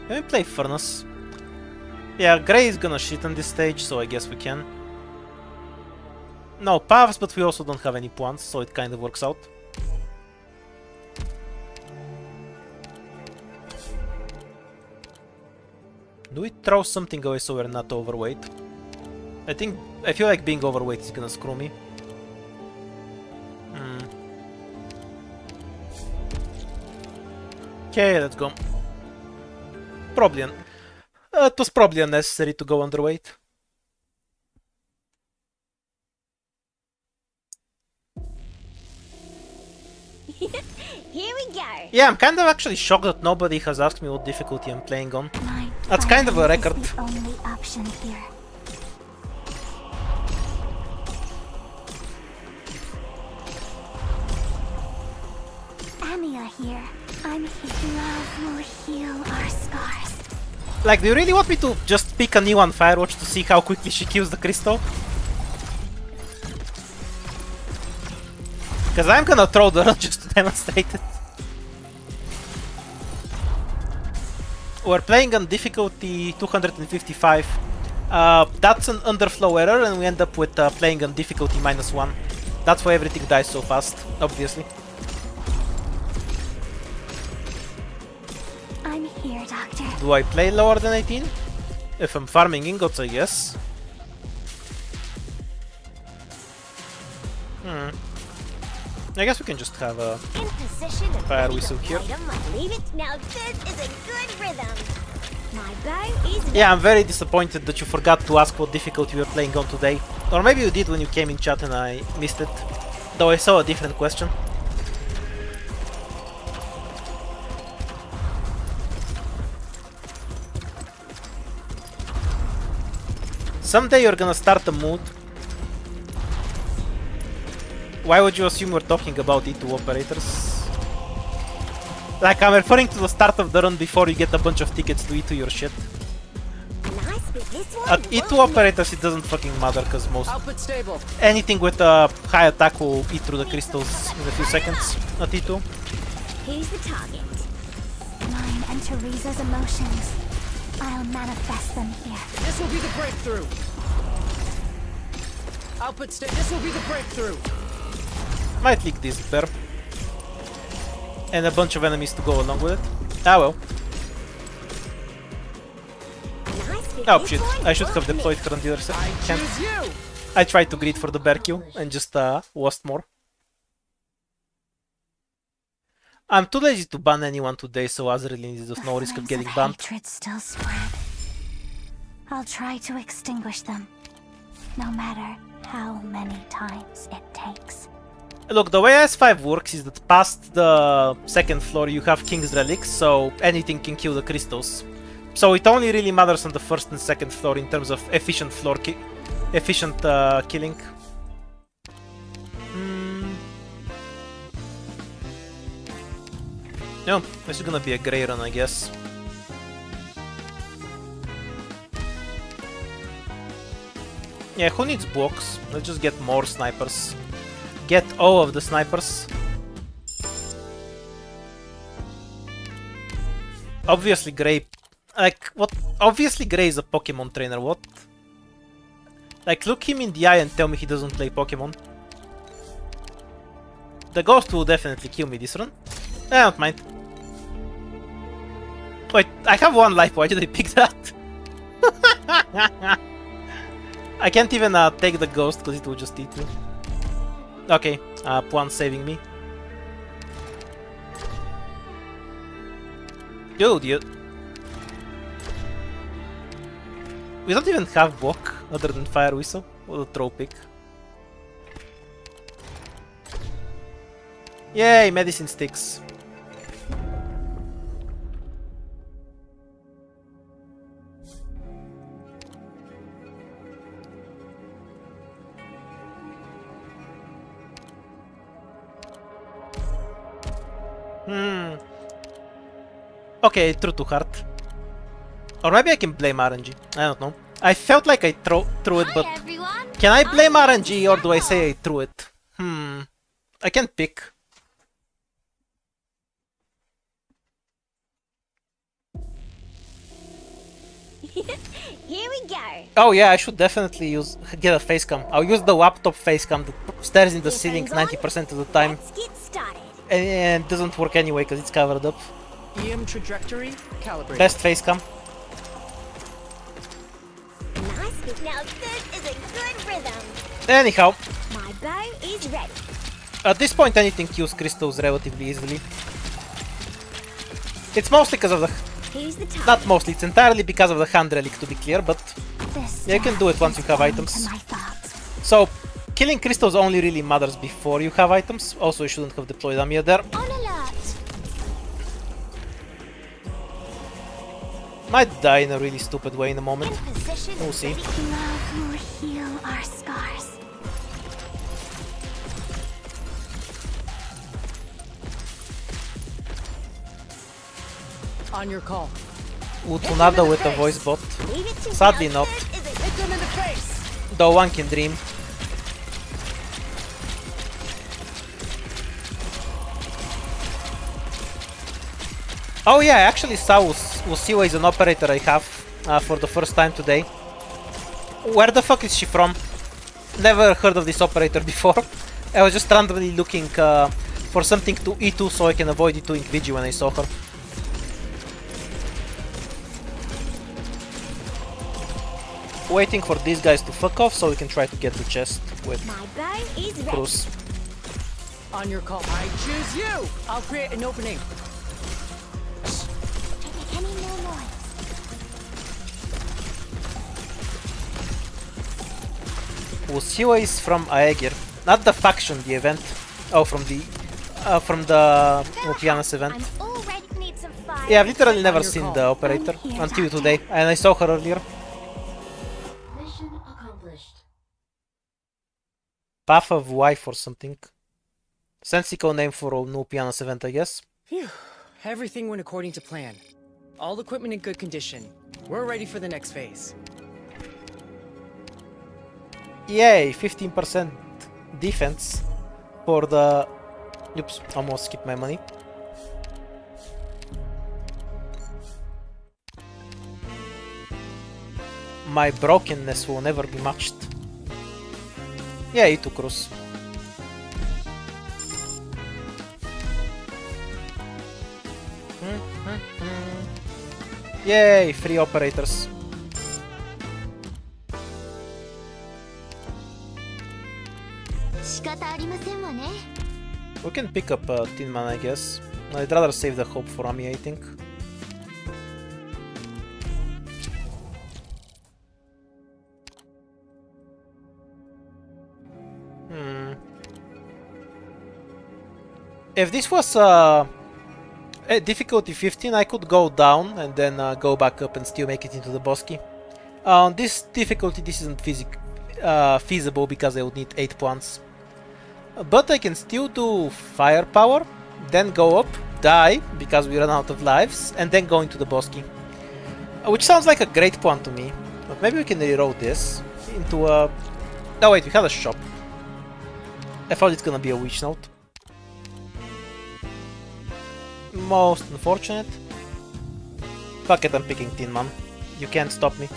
me play Furnace. Yeah, Grey is gonna shit on this stage, so I guess we can. No paths, but we also don't have any Puans, so it kind of works out. Do we throw something away so we're not overweight? I feel like being overweight is gonna screw me. Okay, let's go. It was probably unnecessary to go underweight. Here we go. Yeah, I'm kind of actually shocked that nobody has asked me what difficulty I'm playing on. That's kind of a record. Is the only option here. Anya here. I'm here. Love will heal our scars. Like, do you really want me to just pick a new one Firewatch to see how quickly she kills the crystal? Because I'm gonna throw the run just to demonstrate it. We're playing on difficulty 255. That's an underflow error, and we end up with playing on difficulty -1. That's why everything dies so fast, obviously. I'm here, Doctor. Do I play lower than 18? If I'm farming ingots, I guess. I guess we can just have a In position and fire ready to whistle here. light 'em up. Leave it. Now this is a good rhythm. My bow is Yeah, I'm very disappointed that you forgot to ask what difficulty we were playing on today. Or maybe you did when you came in chat and I missed it. Though I saw a different question. Someday you're gonna start a mood. Why would you assume we're talking about E2 operators? Like, I'm referring to the start of the run before you get a bunch of tickets to E2 your shit. nice with this one. At E2 operators it doesn't fucking matter because most Output stable. anything with a high attack will eat through the crystals in a few seconds at E2. Who's the target? Mine and Teresa's emotions. I'll manifest them here. This will be the breakthrough. Output stable. This will be the breakthrough. Might leak this bear. And a bunch of enemies to go along with it. Ah well. Nice with Oh this shit, one. I should have deployed her on the other side. Can't. Choose you. I tried to greed for the bear kill and just lost more. I'm too lazy to ban anyone today, so Azrael is no risk of getting banned. Hatred still spread. I'll try to extinguish them, no matter how many times it takes. Look, the way S5 works is that past the second floor you have King's Relics, so anything can kill the crystals. So it only really matters on the first and second floor in terms of efficient killing. No, this is gonna be a grey run, I guess. Yeah, who needs blocks? Let's just get more snipers. Get all of the snipers. Obviously Grey... Like, what? Obviously Grey is a Pokemon trainer, what? Like, look him in the eye and tell me he doesn't play Pokemon. The ghost will definitely kill me this run. I don't mind. Wait, I have one life, why did I pick that? I can't even take the ghost because it will just eat me. Okay, Puan saving me. Dude, we don't even have block other than Fire Whistle or the throw pick. Yay, medicine sticks. Okay, true to heart. Or maybe I can blame RNG. I don't know. I felt like I threw it, but... everyone. Can I blame RNG or do I say I threw it? I can't pick. Here we go. Oh yeah, I should definitely get a face cam. I'll use the laptop face cam that stares in the ceiling 90% of the time. Let's get started. And it doesn't work anyway because it's covered up. EM trajectory calibrated. Best face cam. Nice. Now this is a good rhythm. Anyhow, My bow is ready. at this point anything kills crystals relatively easily. It's mostly because of the... Who's the target? Not mostly, it's entirely because of the hand relic to be clear, but... This Yeah, you can do it once you have items. to my thoughts. So, killing crystals only really matters before you have items. Also, you shouldn't have deployed Amia there. On alert. Might die in a really stupid way in a moment. In position. We'll see. Love will heal our scars. On your call. Utunada with a voice bot. Leave it to Sadly now not. this is a Hit them in the face. Though one can dream. Oh yeah, I actually saw Usiwa is an operator I have for the first time today. Where the fuck is she from? Never heard of this operator before. I was just randomly looking for something to E2 so I can avoid E2ing Vigi when I saw her. Waiting for these guys to fuck off so we can try to get the chest with Cruz. On your call. I choose you! I'll create an opening. Usiwa is from Aegir, not the faction, the event. Oh, from the Okeanos event. Yeah, I've literally never seen the operator until today, and I saw her earlier. Mission accomplished. Path of Wife or something. Sensical name for a new Pianos event, I guess. Phew. Everything went according to plan. All equipment in good condition. We're ready for the next phase. Yay, 15% defense for the... Oops, almost skipped my money. My brokenness will never be matched. Yeah, E2 Cruz. Yay, free operators. We can pick up Tin Man, I guess. I'd rather save the hope for Ami, I think. If this was difficulty 15, I could go down and then go back up and still make it into the boss key. On this difficulty, this isn't feasible because I would need 8 points. But I can still do firepower, then go up, die because we run out of lives, and then go into the boss key. Which sounds like a great plan to me. But maybe we can reroll this into a... Oh wait, we had a shop. I thought it's gonna be a witch note. Most unfortunate. Fuck it, I'm picking Tin Man. You can't stop me.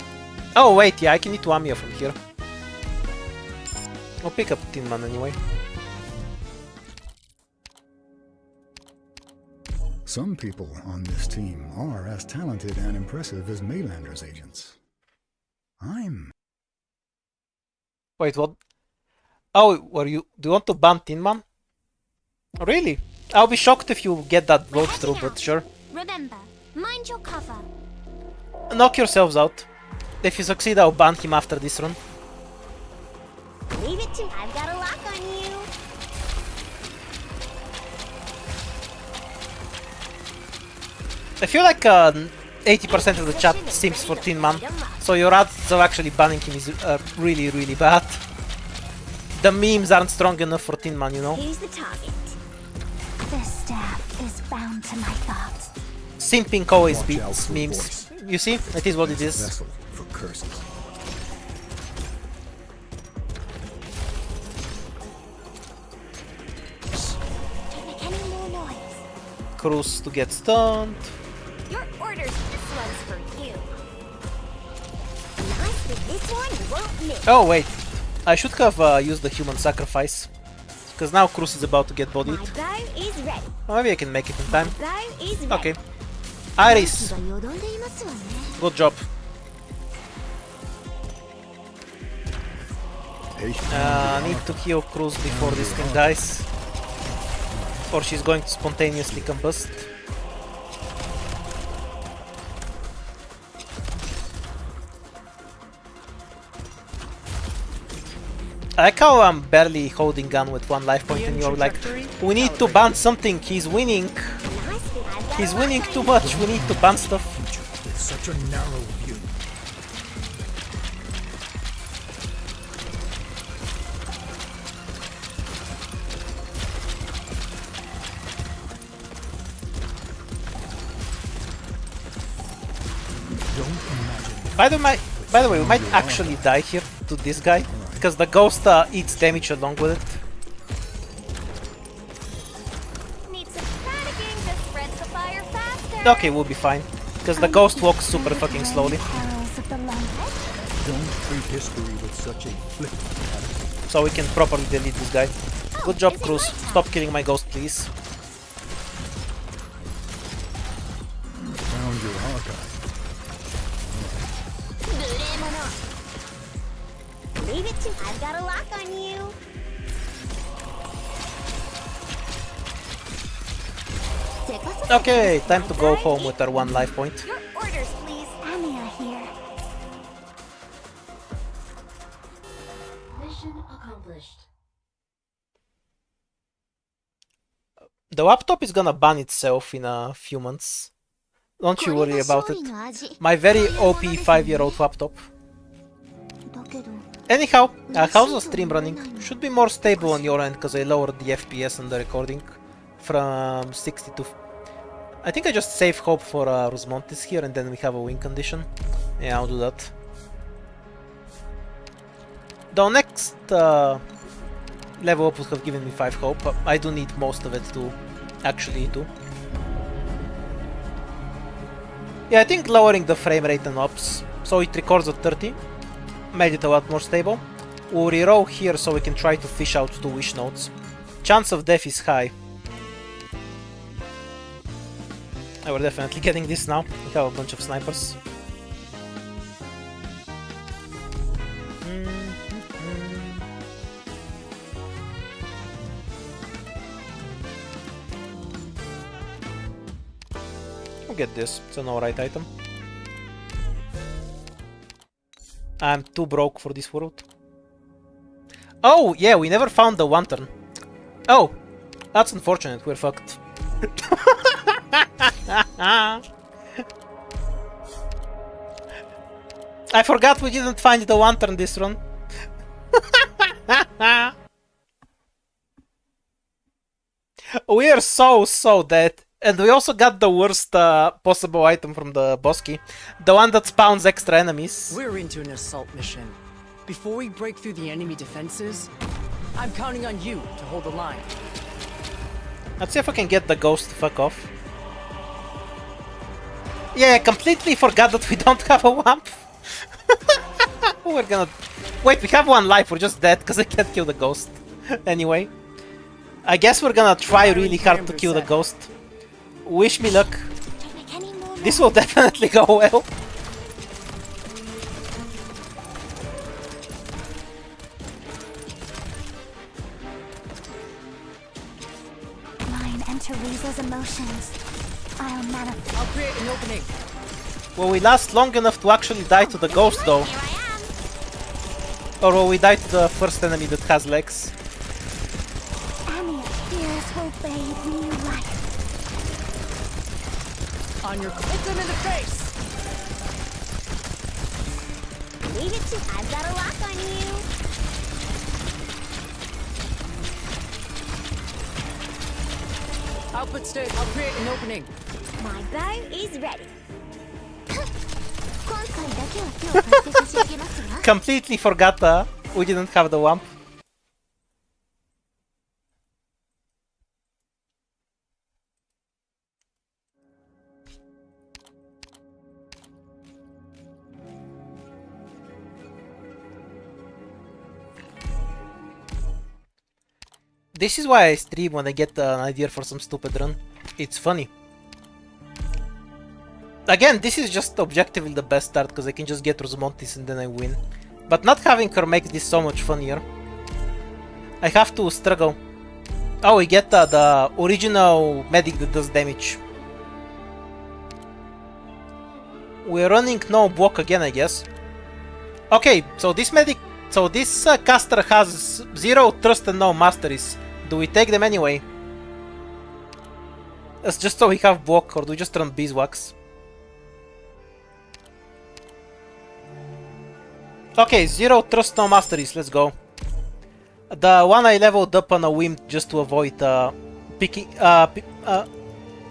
Oh wait, yeah, I can eat Wamia from here. I'll pick up Tin Man anyway. Some people on this team are as talented and impressive as Maylander's agents. Wait, what? Oh, do you want to ban Tin Man? Really? I'll be shocked if you get that road through, but sure. Remember, mind your cover. Knock yourselves out. If you succeed, I'll ban him after this run. Leave it to me. I've got a lock on you. I feel like 80% of the chat seems for Tin Man, so your odds of actually banning him is really, really bad. The memes aren't strong enough for Tin Man, you know? He's the target. The staff is bound to my thoughts. Simping always beats memes. You see? It is what it is. Vessel for curses. Don't make any more noise. Cruz to get stunned. Your orders. This one's for you. Nice with this one, you won't miss. Oh wait, I should have used the human sacrifice. Because now Cruz is about to get bodied. My bow is ready. Or maybe I can make it in time. Bow is ready. Okay. Iris, good job. Need to heal Cruz before this thing dies. Or she's going to spontaneously combust. I like how I'm barely holding gun with 1 life point and you're like, we need to ban something, he's winning. He's winning too much, we need to ban stuff. With such a narrow view. By the way, we might actually die here to this guy, because the ghost eats damage along with it. Need some panicking to spread the fire faster. Okay, we'll be fine, because the ghost walks super fucking slowly. Perils of the long Don't treat history with such a flippant attitude. So we can properly delete this guy. Good job, Cruz. Stop killing my ghost, please. Found your archive. Leave it to I've got a lock on you. Okay, time to go home with our 1 life point. Your orders, please. Amiya here. Mission accomplished. The laptop is gonna ban itself in a few months. Don't you worry about it. My very OP 5-year-old laptop. Anyhow, how's the stream running? Should be more stable on your end because I lowered the FPS on the recording from 60 to... I think I just save hope for Rosmontis here and then we have a win condition. Yeah, I'll do that. The next level up would have given me 5 hope, but I do need most of it to actually do. Yeah, I think lowering the frame rate and ops, so it records at 30, made it a lot more stable. We'll reroll here so we can try to fish out 2 wish notes. Chance of death is high. We're definitely getting this now. We have a bunch of snipers. We'll get this. It's an alright item. I'm too broke for this world. Oh, yeah, we never found the lantern. Oh, that's unfortunate. We're fucked. I forgot we didn't find the lantern this run. We are so dead. And we also got the worst possible item from the Bosky. The one that spawns extra enemies. We're into an assault mission. Before we break through the enemy defenses, I'm counting on you to hold the line. Let's see if I can get the ghost to fuck off. Yeah, I completely forgot that we don't have a wamp. We're gonna... Wait, we have 1 life, we're just dead because I can't kill the ghost. Anyway. I guess we're gonna try really hard to kill the ghost. Wish me luck. This will definitely go well. Mine enter Riza's emotions. I'll create an opening. Will we last long enough to actually die to the ghost though? Or will we die to the first enemy that has legs? Amiya's fears will bathe new life. On your... Hit them in the face! Leave it to I've got a lock on you. Output state. I'll create an opening. My bow is ready. Completely forgot we didn't have the wamp. This is why I stream when I get an idea for some stupid run. It's funny. Again, this is just objectively the best start because I can just get Rosmontis and then I win. But not having her makes this so much funnier. I have to struggle. Oh, we get the original medic that does damage. We're running no block again, I guess. Okay, so this medic... So this caster has 0 trust and no masteries. Do we take them anyway? That's just so we have block, or do we just run beeswax? Okay, 0 trust, no masteries, let's go. The one I leveled up on a whim just to avoid picking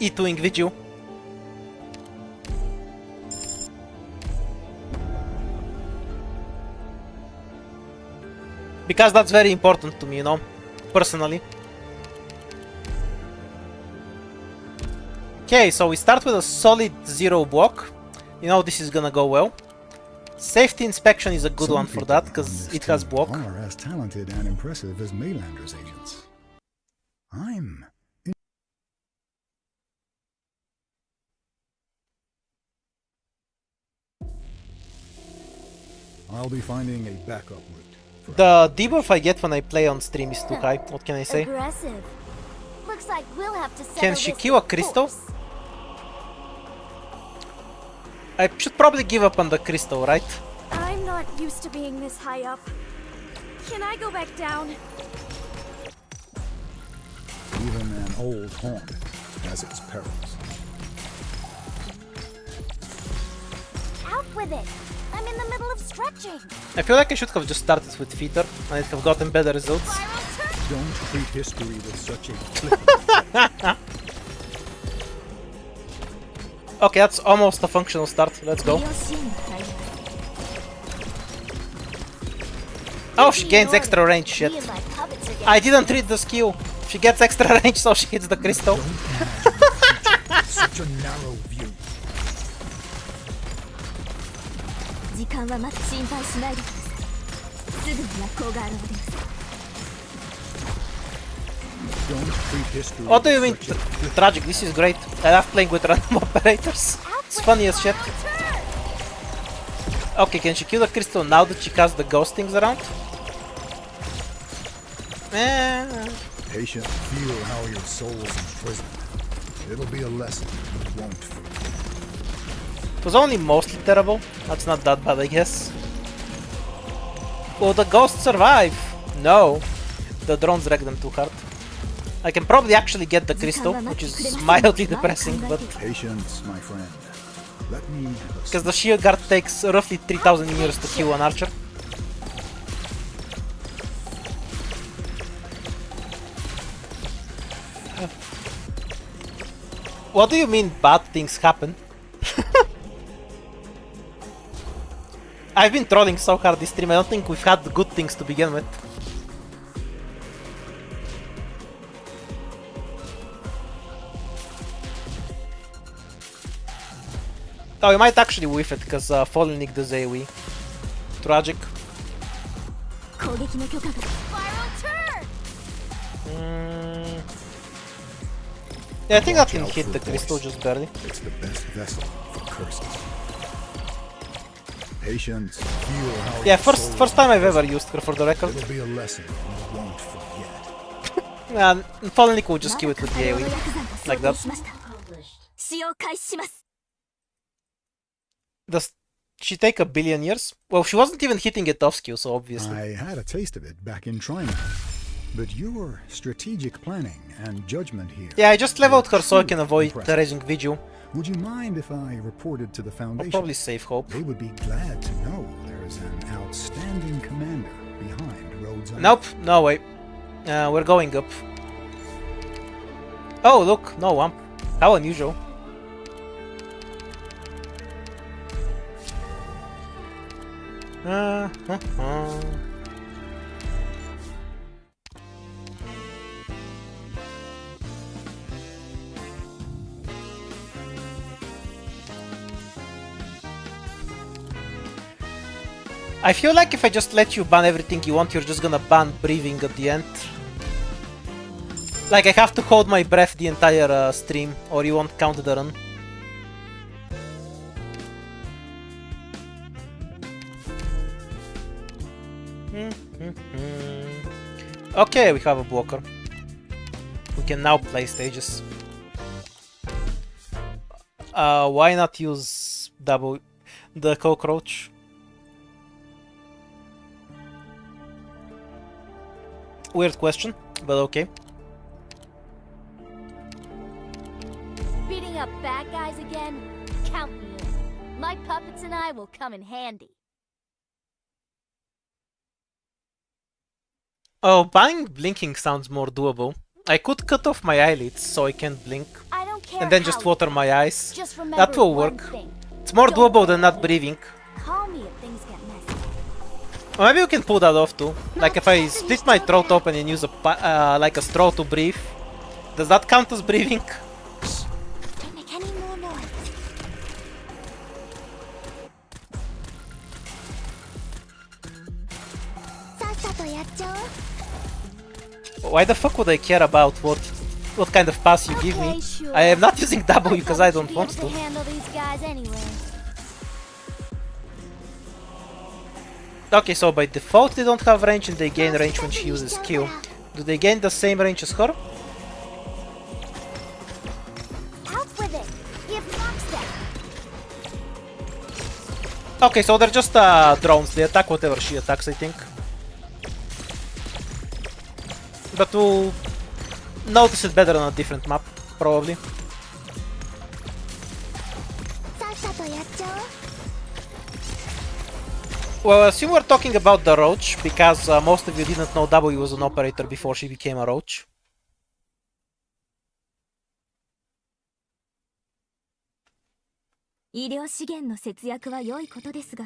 E2ing Vigil. Because that's very important to me, you know, personally. Okay, so we start with a solid 0 block. You know, this is gonna go well. Safety inspection is a good Some one for people that, on because this it has team block. are as talented and impressive as Maylander's agents. I'll be finding a backup route. The debuff I get when I play on stream is too high. What can I say? Aggressive. Looks like we'll have to settle Can she this kill a with crystal? force. I should probably give up on the crystal, right? I'm not used to being this high up. Can I go back down? Even an old haunt has its perils. Out with it! I'm in the middle of stretching. I feel like I should have just started with feeder and I'd have gotten better results. Spiral turn. Don't treat history with such a flippant. Okay, that's almost a functional start. Let's go. Oh, she gains extra range. Shit. Me and my puppets are getting I didn't read the skill. She gets extra range, so she hits the crystal. Such a narrow view. 時間は待つ心配しないでください。すぐに薬効が現れます。 Don't treat history What do you with mean? such a flippant Tragic, this is great. I love playing with random operators. It's funny as shit. Okay, can she kill the crystal now that she casts the ghost things around? Patient, feel how your soul's imprisoned. It'll be a lesson you won't forget. It was only mostly terrible. That's not that bad, I guess. Will the ghosts survive? No. The drones wreck them too hard. I can probably actually get the crystal, which is mildly depressing, but... Patience, my friend. Let me have a Because the shield guard takes roughly 3000 years to kill an archer. What do you mean bad things happen? I've been trolling so hard this stream, I don't think we've had good things to begin with. Oh, we might actually whiff it, because Fallen Nick does AoE. Tragic. 攻撃の許可が。Spiral turn. Yeah, I think that watch can out hit for the crystal voice. just barely. It's the best vessel for curses. Patience, feel how Yeah, your first soul time I've is ever used her for the record. It'll be a lesson you won't forget. And Fallen Nick will just kill it with the AoE. Like that. 使用開始します。 Does she take a billion years? Well, she wasn't even hitting it off skill, so obviously. I had a taste of it back in China. But your strategic planning and judgment here. Yeah, I just leveled her so I can truly avoid impressive. raising Vigil. Would you mind if I reported to the I'll Foundation? probably save Hope. They would be glad to know there's an outstanding commander behind Rhodes Island. Nope, no way. We're going up. Oh, look, no Wamp. How unusual. I feel like if I just let you ban everything you want, you're just gonna ban breathing at the end. Like I have to hold my breath the entire stream, or you won't count the run. Okay, we have a blocker. We can now play stages. Why not use the cockroach? Weird question, but okay. Beating up bad guys again? Count me in. My puppets and I will come in handy. Oh, banning blinking sounds more doable. I could cut off my eyelids so I can't blink, I don't care and then how just you water my eyes. Just remember That will one work. thing. It's more Don't doable than not overdo it. breathing. Call me if things get messy. Or maybe you can pull that off too. Like if I split my throat open and use like a straw to breathe, does that count as breathing? Don't make any more noise. やっちゃおう。 Why the fuck would I care about what kind of pass you give me? Okay, sure. I am not using W because I don't want To to. handle these guys anyway. Okay, so by default they don't have range and they gain range when she uses Q. Do they gain the same range as her? Out with it. It blocks them. Okay, so they're just drones. They attack whatever she attacks, I think. But we'll notice it better on a different map, probably. さっさとやっちゃおう。 Well, I assume we're talking about the Roach, because most of you didn't know W was an operator before she became a Roach. 医療資源の節約は良いことですが、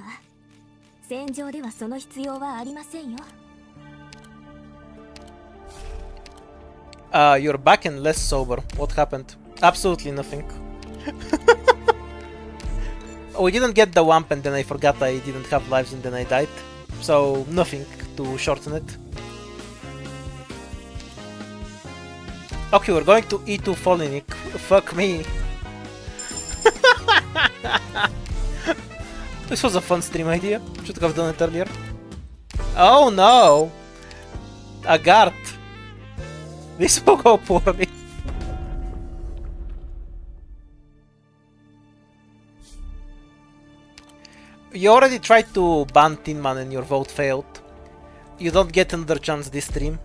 戦場ではその必要はありませんよ。 You're back and less sober. What happened? Absolutely nothing. We didn't get the wamp and then I forgot I didn't have lives and then I died. So, nothing to shorten it. Okay, we're going to E2 Folinic. Fuck me. This was a fun stream idea. Should have done it earlier. Oh no! A guard. This will go poorly. You already tried to ban Tin Man and your vote failed. You don't get another chance this stream.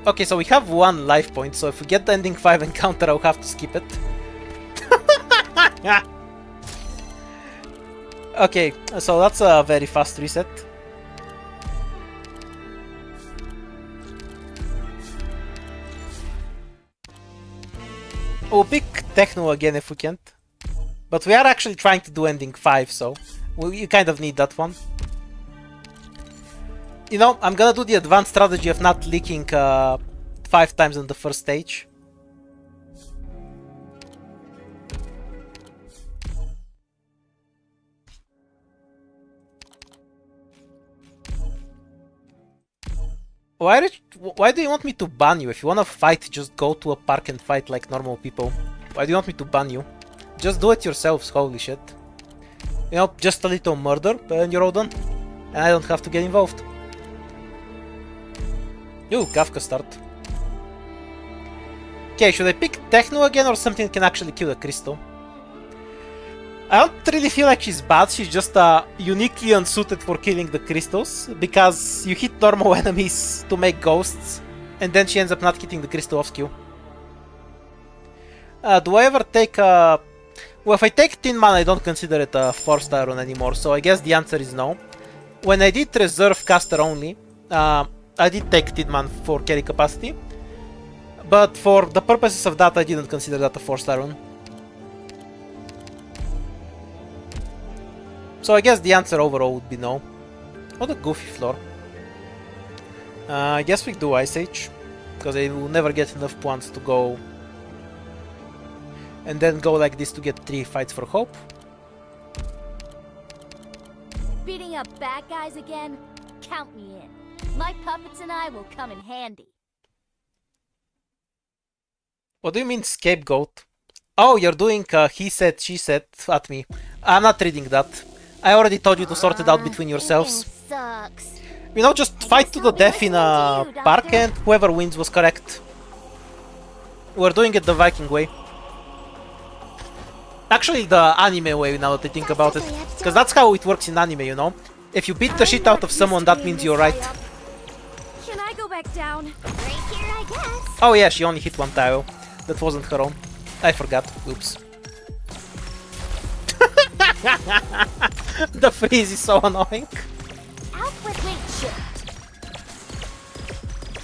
Okay, so we have 1 life point, so if we get the ending 5 encounter, I'll have to skip it. Okay, so that's a very fast reset. We'll pick Techno again if we can't. But we are actually trying to do ending 5, so you kind of need that one. You know, I'm gonna do the advanced strategy of not leaking 5 times in the first stage. Why do you want me to ban you? If you wanna fight, just go to a park and fight like normal people. Why do you want me to ban you? Just do it yourselves, holy shit. You know, just a little murder and you're all done. And I don't have to get involved. Ooh, Kafka start. Okay, should I pick Techno again or something that can actually kill a crystal? I don't really feel like she's bad, she's just uniquely unsuited for killing the crystals, because you hit normal enemies to make ghosts, and then she ends up not hitting the crystal off skew. Do I ever take well, if I take Tin Man, I don't consider it a Forced Iron anymore, so I guess the answer is no. When I did reserve caster only, I did take Tin Man for carry capacity, but for the purposes of that, I didn't consider that a Forced Iron. So I guess the answer overall would be no. What a goofy floor. I guess we do Ice Age, because I will never get enough points to go and then go like this to get 3 fights for hope. Beating up bad guys again? Count me in. My puppets and I will come in handy. What do you mean scapegoat? Oh, you're doing he said, she said at me. I'm not reading that. I already told you to sort it out between yourselves. Sucks. You know, just fight to the death in a park and whoever wins was correct. We're doing it the Viking way. Actually, the anime way now that I think about it. Because that's how it works in anime, you know? If you beat the shit out of someone, that means you're right. Can I go back down? Right here, I guess. Oh yeah, she only hit 1 tile. That wasn't her own. I forgot. Oops. The freeze is so annoying. Out with weight shift.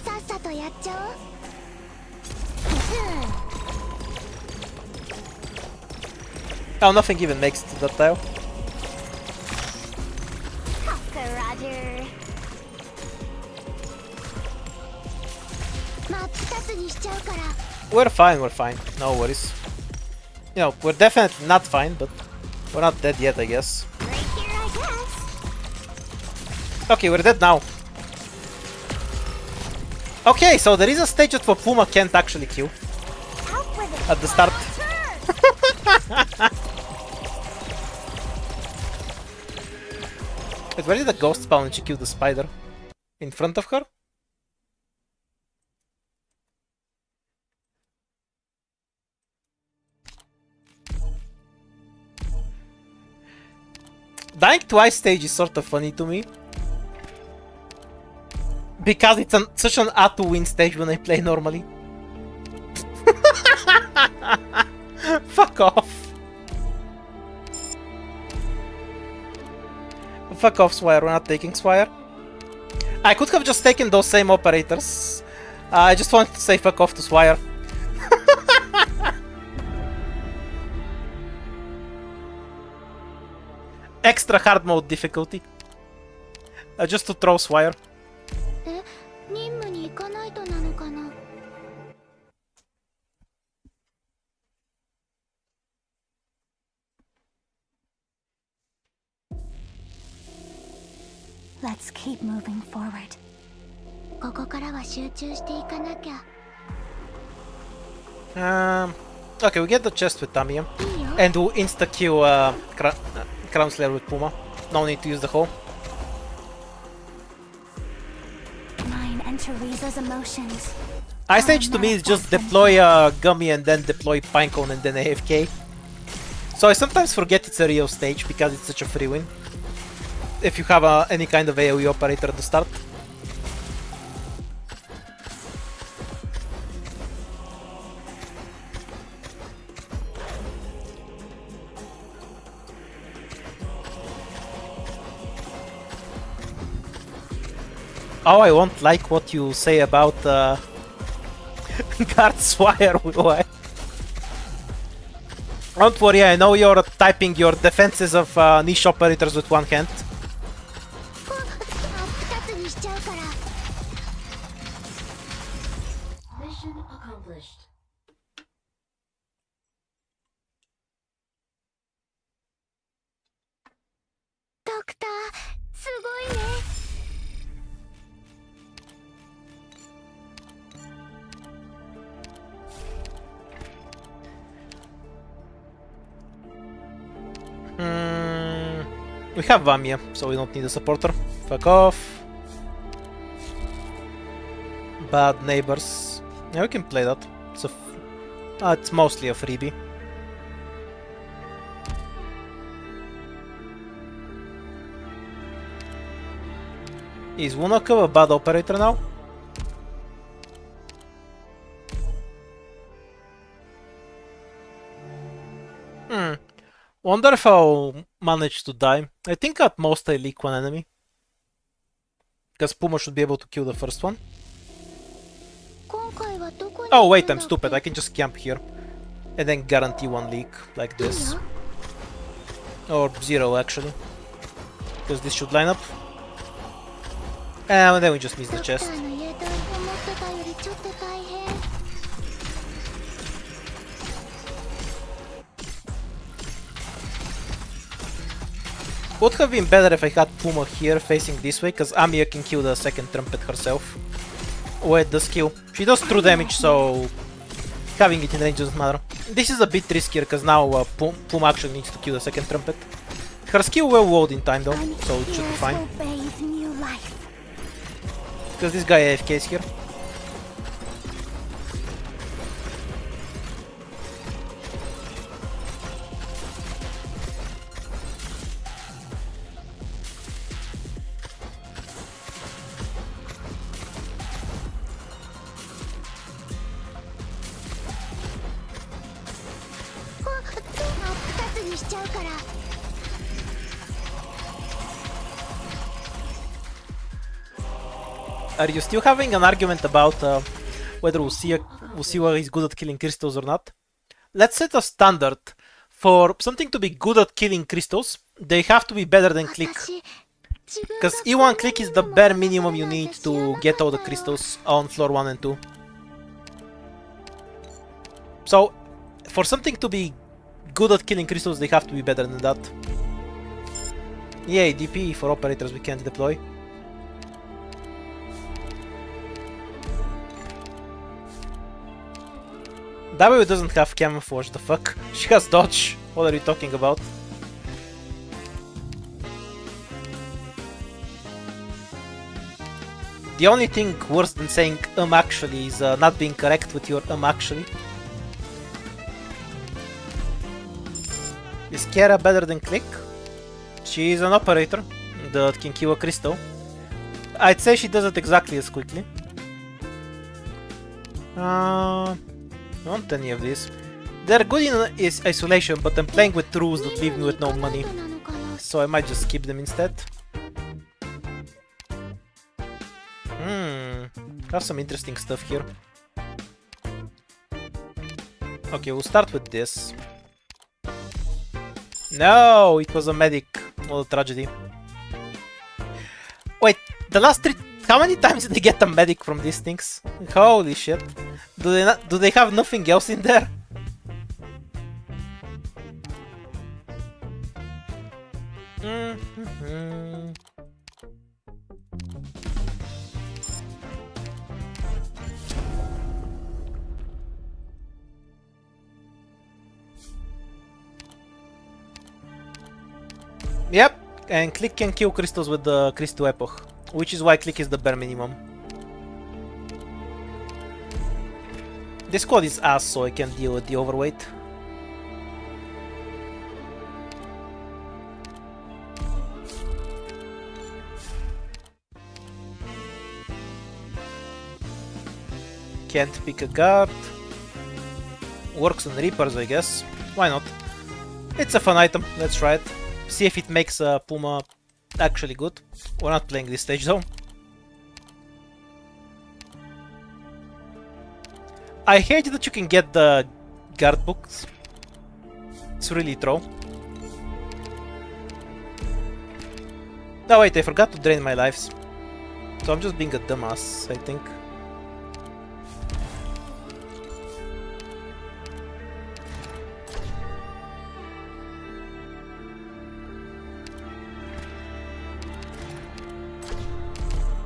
さっさとやっちゃおう。Oh, nothing even makes it to that tile. Roger. 真っ二つにしちゃうから。 We're fine, we're fine. No worries. You know, we're definitely not fine, but we're not dead yet, I guess. Right here, I guess. Okay, we're dead now. Okay, so there is a stage that Puma can't actually kill at the start. Wait, where did the ghost spawn when she killed the spider? In front of her? Dying twice stage is sort of funny to me. Because it's such an A to win stage when I play normally. Fuck off. Fuck off, Swire. We're not taking Swire. I could have just taken those same operators. I just wanted to say fuck off to Swire. Extra hard mode difficulty. Just to throw Swire. え、任務に行かないとなのかな。Let's keep moving forward. ここからは集中していかなきゃ。Okay, we get the chest with Tamiya. いいよ。 And we'll insta-kill Crown Slayer with Puma. No need to use the hole. Mine and Teresa's emotions. Ice Stage to me is just deploy Gummy and then deploy Pinecone and then AFK. So I sometimes forget it's a real stage because it's such a free win. If you have any kind of AoE operator at the start. Oh, I won't like what you say about Guard Swire. Why? Don't worry, I know you're typing your defenses of niche operators with one hand. 2つにしちゃうから。 Mission accomplished. ドクター、すごいね。 We have Vamia, so we don't need a supporter. Fuck off. Bad neighbors. Yeah, we can play that. It's mostly a freebie. Is Wunoko a bad operator now? Wonder if I'll manage to die. I think at most I leak one enemy. Because Puma should be able to kill the first one. 今回はどこに Oh wait, I'm stupid. I can just camp here. And then guarantee one leak, like いい this. よ。 Or 0 actually. Because this should line up. And then we just miss the ドクタ chest. ーの家と思ってたよりちょっと大変。 Would have been better if I had Puma here facing this way, because Amiya can kill the second trumpet herself. With the skill. She does true damage, so having it in range doesn't matter. This is a bit riskier, because now Puma actually needs to kill the second trumpet. Her skill will load in time though, so it should be fine. Bathe new life. Because this guy AFK is here. Are you still having an argument about whether Usiwa is good at killing crystals or not? Let's set a standard. For something to be good at killing crystals, they have to be better than click. Because E1 click is the bare minimum you need to get all the crystals on floor 1 and 2. So, for something to be good at killing crystals, they have to be better than that. Yay, DP for operators we can't deploy. W doesn't have camouflage, the fuck? She has dodge. What are you talking about? The only thing worse than saying actually is not being correct with your actually. Is Kiara better than Click? She is an operator that can kill a crystal. I'd say she does it exactly as quickly. Not any of these. They're good in isolation, but I'm playing with rules that leave me with no money. So I might just skip them instead. Have some interesting stuff here. Okay, we'll start with this. No, it was a medic. What a tragedy. Wait, the last 3... How many times did they get a medic from these things? Holy shit. Do they have nothing else in there? Yep, and Click can kill crystals with the Crystal Epoch, which is why Click is the bare minimum. This squad is ass, so I can deal with the overweight. Can't pick a guard. Works on Reapers, I guess. Why not? It's a fun item, let's try it. See if it makes Puma actually good. We're not playing this stage though. I hate that you can get the guard books. It's really troll. Oh wait, I forgot to drain my lives. So I'm just being a dumbass, I think.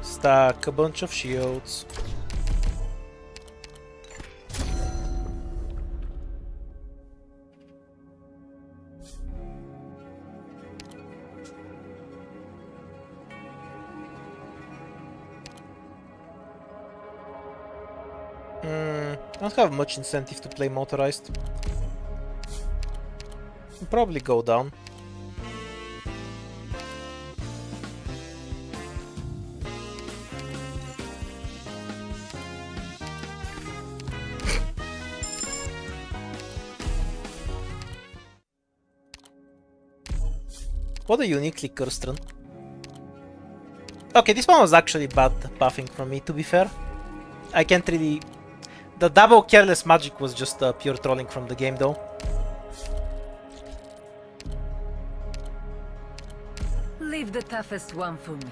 Stack a bunch of shields. I don't have much incentive to play motorized. I'll probably go down. What a uniquely cursed run. Okay, this one was actually bad buffing from me, to be fair. I can't really... The double careless magic was just pure trolling from the game, though. Leave the toughest one for me.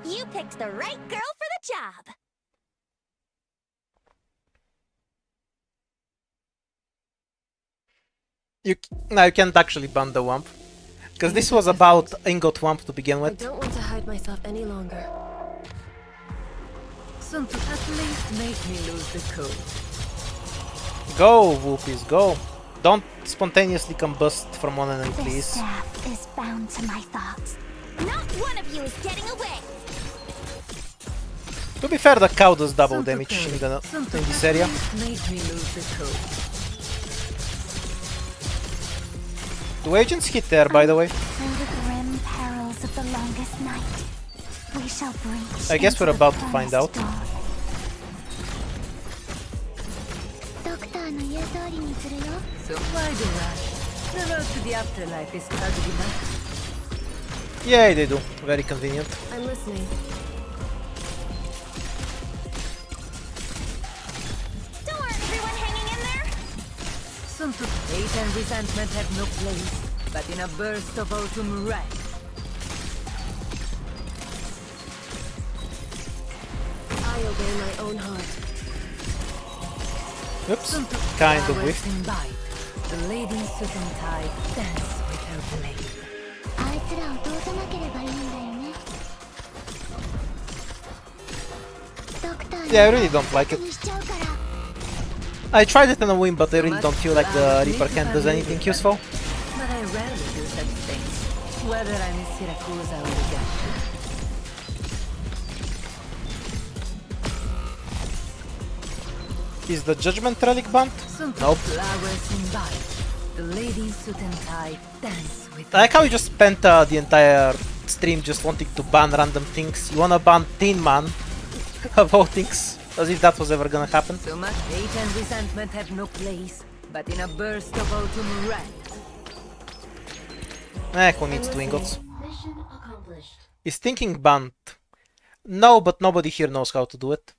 You picked the right girl for the job. No, you can't actually ban the Wamp. Because this was about Ingot Wamp to begin I with. don't want to hide myself any longer. Some to at least make me lose the code. Go, Whoopies, go. Don't spontaneously combust from one enemy, This please. staff is bound to my thoughts. Not one of you is getting away. To be fair, the cow does double Some to damage carry, in this area. Make me lose the code. Do agents hit there, by the way? Through the grim perils of the longest night, we shall breach. I guess we're into the about to find out. promised dawn. So why do rush? The road to the afterlife is crowded enough. Yeah, they do. Very convenient. I'm listening. Don't want everyone hanging in there. Some to hate and resentment have no place, but in a burst of autumn wrath. I obey my own heart. Oops, Some to kind of flowers whiffed. imbibe. The ladies suit and tie dance without blame. あいつらを通さなければいいんだよね。ドクター Yeah, I really don't like it. にしちゃうから。I tried it on a whim, but I really don't feel like the Reaper can't do anything useful. But I rarely do such things. Whether I'm in Siracusa or the Gap. Is the Judgment Relic banned? Nope. Flowers in bud. The lady suit and tie dance with I like how you just spent the entire stream just wanting to ban random things. You wanna ban Tin Man of all things, as if that was ever gonna happen. So much hate and resentment have no place, but in a burst of autumn wrath. Who needs two ingots? Mission accomplished. Is thinking banned? No, but nobody here knows how to do it.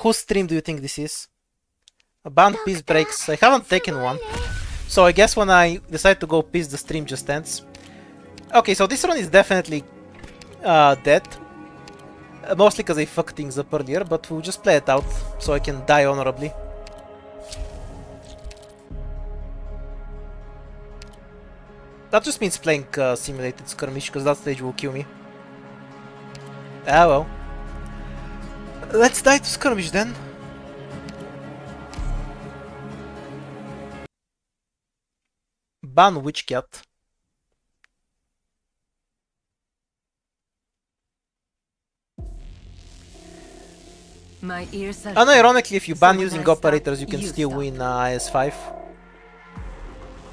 Whose stream do you think this is? A banned peace breaks. I haven't taken one. So I guess when I decide to go peace, the stream just ends. Okay, so this run is definitely dead. Mostly because I fucked things up earlier, but we'll just play it out so I can die honorably. That just means playing simulated skirmish, because that stage will kill me. Ah well. Let's die to skirmish then. Ban Witch Cat. My ears are Unironically, if you ban So using when I stop, operators, you can you still stop. win IS-5.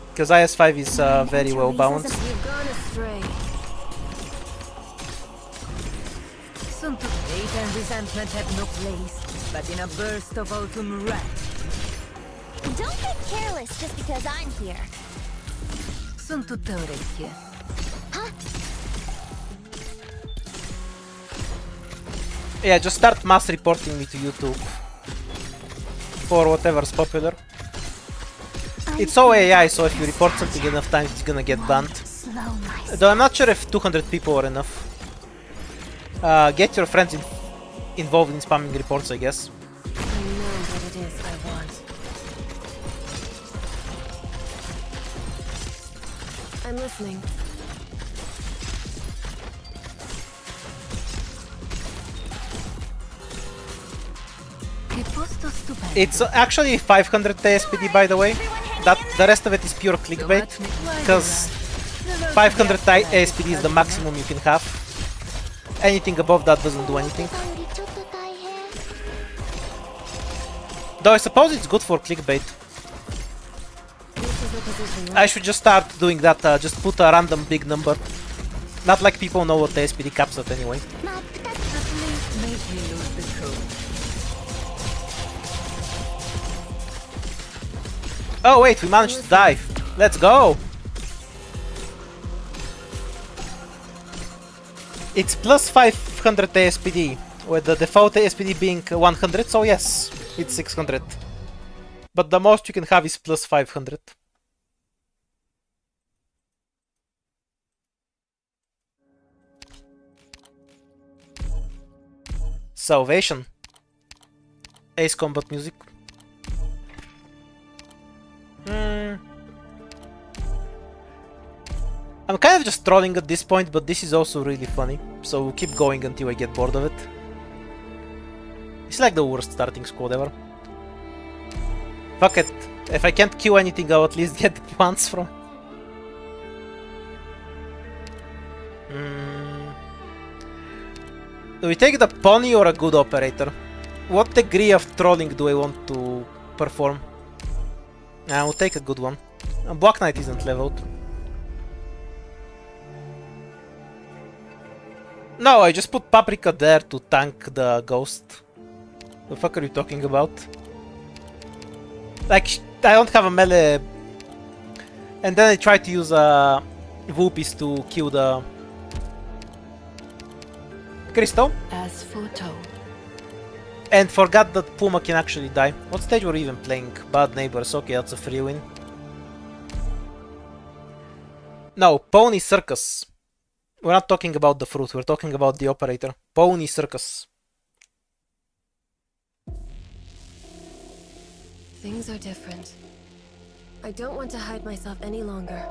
Because IS-5 is very well balanced. You've gone astray. Some to hate and resentment have no place, but in a burst of autumn wrath. Don't get careless just because I'm here. Sunt tutorecchie. Yeah, just start mass reporting me to YouTube. For whatever's popular. It's all AI, so if you report something enough times, it's gonna get banned. Slow myself. Though I'm not sure if 200 people are enough. Get your friends involved in spamming reports, I guess. I know what it is I want. I'm listening. Che posto stupendo. It's actually 500 ASPD, by the way. That the rest of it is pure clickbait, because 500 ASPD is the maximum you can have. Anything above that doesn't do anything. よりちょっと大変。 Though I suppose it's good for clickbait. This is the position. I should just start doing that, just put a random big number. Not like people know what the SPD caps at anyway. 真っ二つ。 At least make me lose the coat. Oh wait, we managed to dive. Let's go! It's plus 500 ASPD, with the default ASPD being 100, so yes, it's 600. But the most you can have is plus 500. Salvation. Ace Combat music. I'm kind of just trolling at this point, but this is also really funny, so we'll keep going until I get bored of it. It's like the worst starting squad ever. Fuck it. If I can't kill anything, I'll at least get points from. Do we take the pony or a good operator? What degree of trolling do I want to perform? I'll take a good one. Black Knight isn't leveled. No, I just put Paprika there to tank the ghost. The fuck are you talking about? Like, I don't have a melee. And then I try to use Whoopies to kill the Crystal. As foretold. And forgot that Puma can actually die. What stage were we even playing? Bad Neighbors. Okay, that's a free win. No, Pony Circus. We're not talking about the fruit, we're talking about the operator. Pony Circus. Things are different. I don't want to hide myself any longer.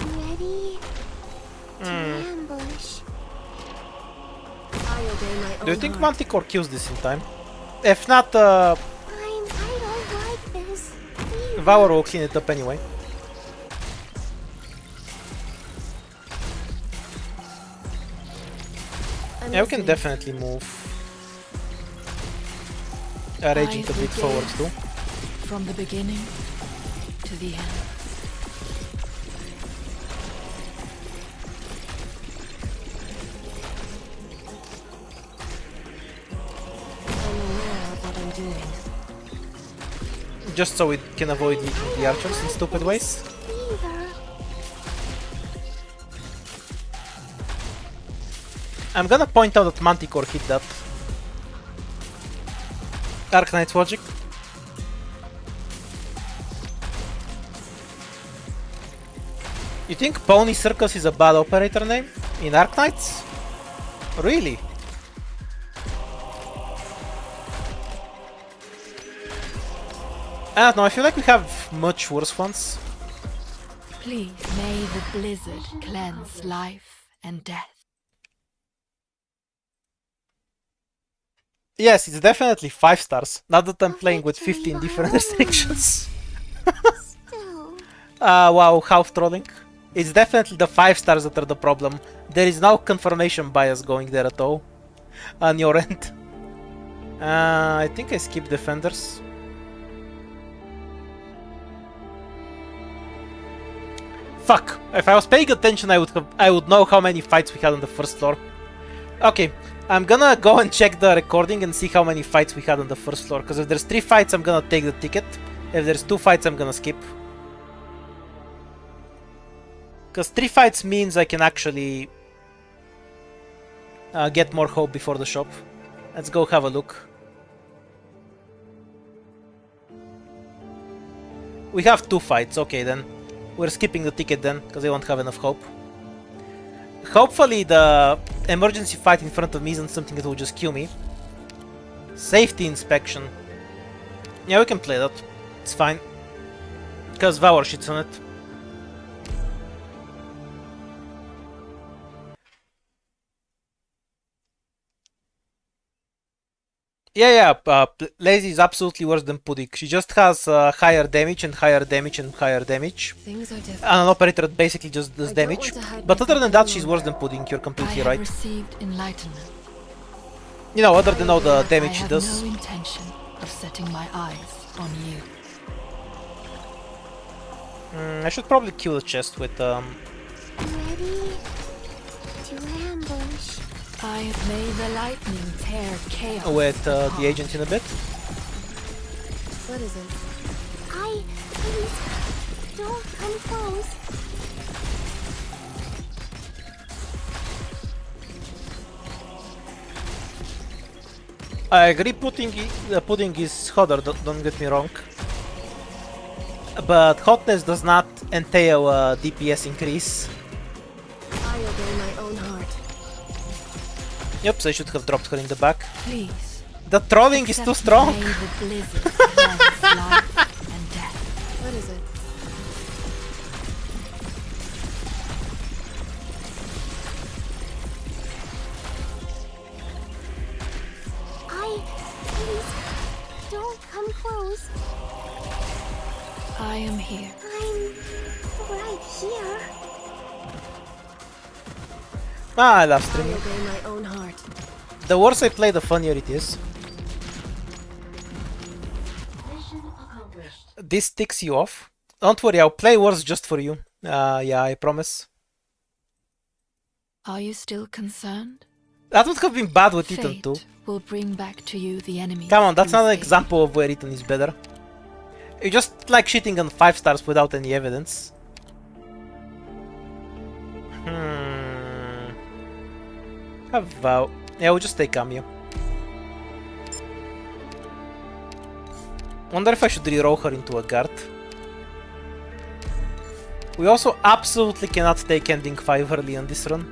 Ready to ambush. I obey my own Do you think heart. Manticore kills this in time? If not, I'm Valor will clean it up anyway. Yeah, we can definitely move our agent a bit forward too. From the beginning to the end. I'm aware of what I'm doing. Just so we can avoid leaking the archers in stupid ways. I'm gonna point out that Manticore hit that. Dark Knight's logic. You think Pony Circus is a bad operator name in Dark Knights? Really? I don't know, I feel like we have much worse ones. Please, may the blizzard cleanse life and death. Yes, it's definitely 5 stars, now that I'm playing with 15 different restrictions. Wow, half trolling. It's definitely the 5 stars that are the problem. There is no confirmation bias going there at all on your end. I think I skipped defenders. Fuck! If I was paying attention, I would know how many fights we had on the first floor. Okay, I'm gonna go and check the recording and see how many fights we had on the first floor. Because if there's 3 fights, I'm gonna take the ticket. If there's 2 fights, I'm gonna skip. Because 3 fights means I can actually get more hope before the shop. Let's go have a look. We have 2 fights, okay then. We're skipping the ticket then, because I won't have enough hope. Hopefully the emergency fight in front of me isn't something that will just kill me. Safety inspection. Yeah, we can play that. It's fine. Because Valor shits on it. Yeah, Lazy is absolutely worse than Pudik. She just has higher damage and higher damage and higher damage. Things are different. And an operator that basically just does damage. But other than that, she's worse than Pudding. You're completely I have right. received enlightenment. You know, other than all the damage she I does. have no intention of setting my eyes on you. I should probably kill the chest with Ready to ambush. I have made the lightning tear chaos. The agent in a bit. What is it? Please, don't come close. I agree, pudding is hotter, don't get me wrong. But hotness does not entail a DPS increase. I obey my own heart. Yep, so I should have dropped her in the back. Please. The trolling is too strong. May the blizzard cleanse life and death. What is it? Please, don't come close. I am here. I'm right here. I love I streaming. obey my own heart. The worse I play, the funnier it is. This ticks you off. Don't worry, I'll play worse just for you. Yeah, I promise. Are you still concerned? That would have been bad with Ethan too. Fate will bring back to you the enemy. Come on, that's not an example of where Ethan is better. You're just like shitting on 5 stars without any evidence. Yeah, we'll just take Cameo. Wonder if I should reroll her into a guard. We also absolutely cannot take ending 5 early on this run.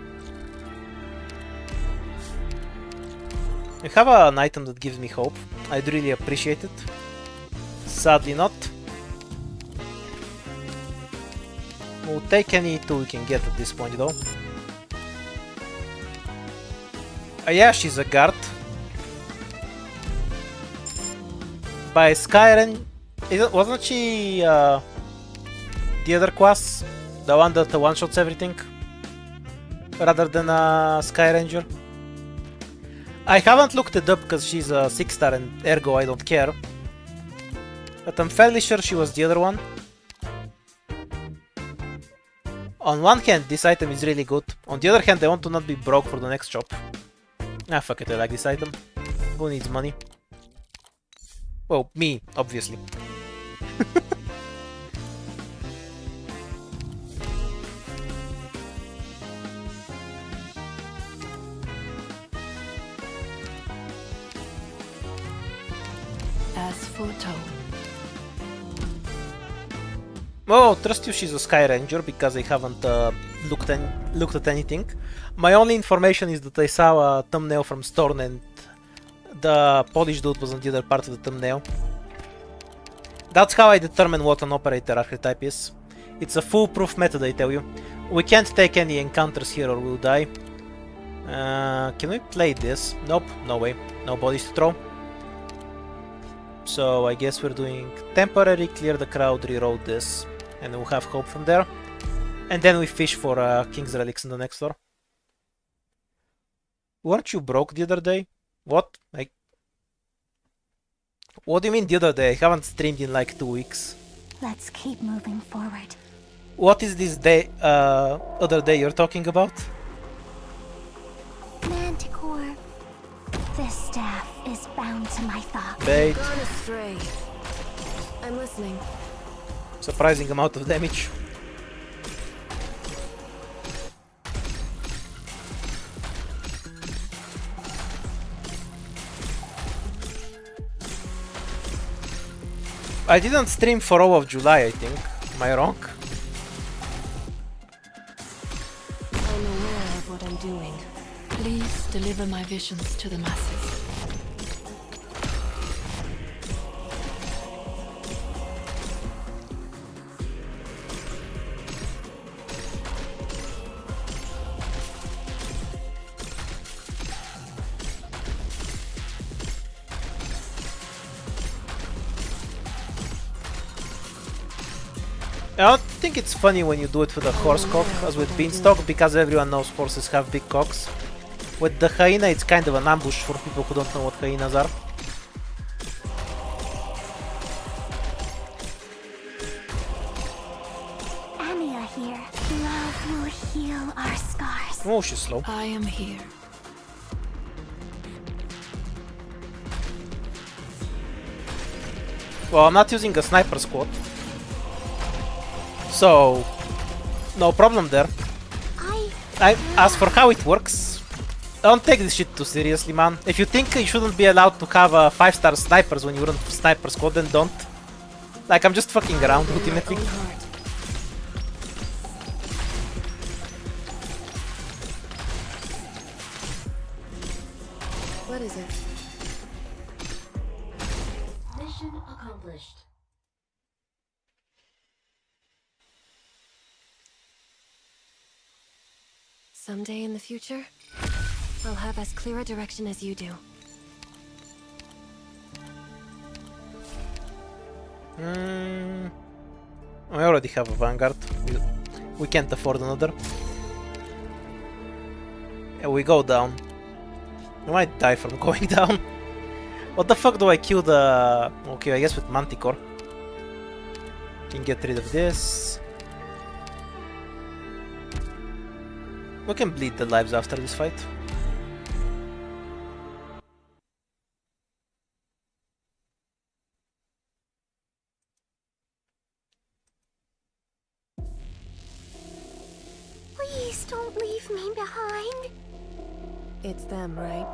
I have an item that gives me hope. I'd really appreciate it. Sadly not. We'll take any tool we can get at this point though. Yeah, she's a guard. By Skyrim, Wasn't she the other class? The one that one-shots everything? Rather than Sky Ranger? I haven't looked it up because she's a 6-star and ergo I don't care. But I'm fairly sure she was the other one. On one hand, this item is really good. On the other hand, I want to not be broke for the next shop. Ah, fuck it, I like this item. Who needs money? Well, me, obviously. As foretold. Oh, trust you, she's a Sky Ranger because I haven't looked at anything. My only information is that I saw a thumbnail from Storm and the Polish dude was on the other part of the thumbnail. That's how I determine what an operator archetype is. It's a foolproof method, I tell you. We can't take any encounters here or we'll die. Can we play this? Nope, no way. No bodies to throw. So I guess we're doing temporary, clear the crowd, reroll this, and we'll have hope from there. And then we fish for King's Relics in the next store. Weren't you broke the other day? What? What do you mean the other day? I haven't streamed in like 2 weeks. Let's keep moving forward. What is this day, other day you're talking about? Manticore. This staff is bound to my thoughts. Bait. Gone astray. I'm listening. Surprising amount of damage. I didn't stream for all of July, I think. Am I wrong? I'm aware of what I'm doing. Please deliver my visions to the masses. I don't think it's funny when you do it with a horse cock, as with Beanstalk, because everyone knows horses have big cocks. With the hyena, it's kind of an ambush for people who don't know what hyenas are. Anya here. Love will heal our scars. Oh, she's slow. I am here. Well, I'm not using a sniper squad. So, no problem there. As for how it works, don't take this shit too seriously, man. If you think you shouldn't be allowed to have 5-star snipers when you run sniper squad, then don't. Like, I'm just fucking around, ultimately. What is it? Mission accomplished. Someday in the future, I'll have as clear a direction as you do. I already have a Vanguard. We can't afford another. And we go down. I might die from going down. What the fuck do I kill the... Okay, I guess with Manticore. Can get rid of this. We can bleed the lives after this fight. Please don't leave me behind. It's them, right?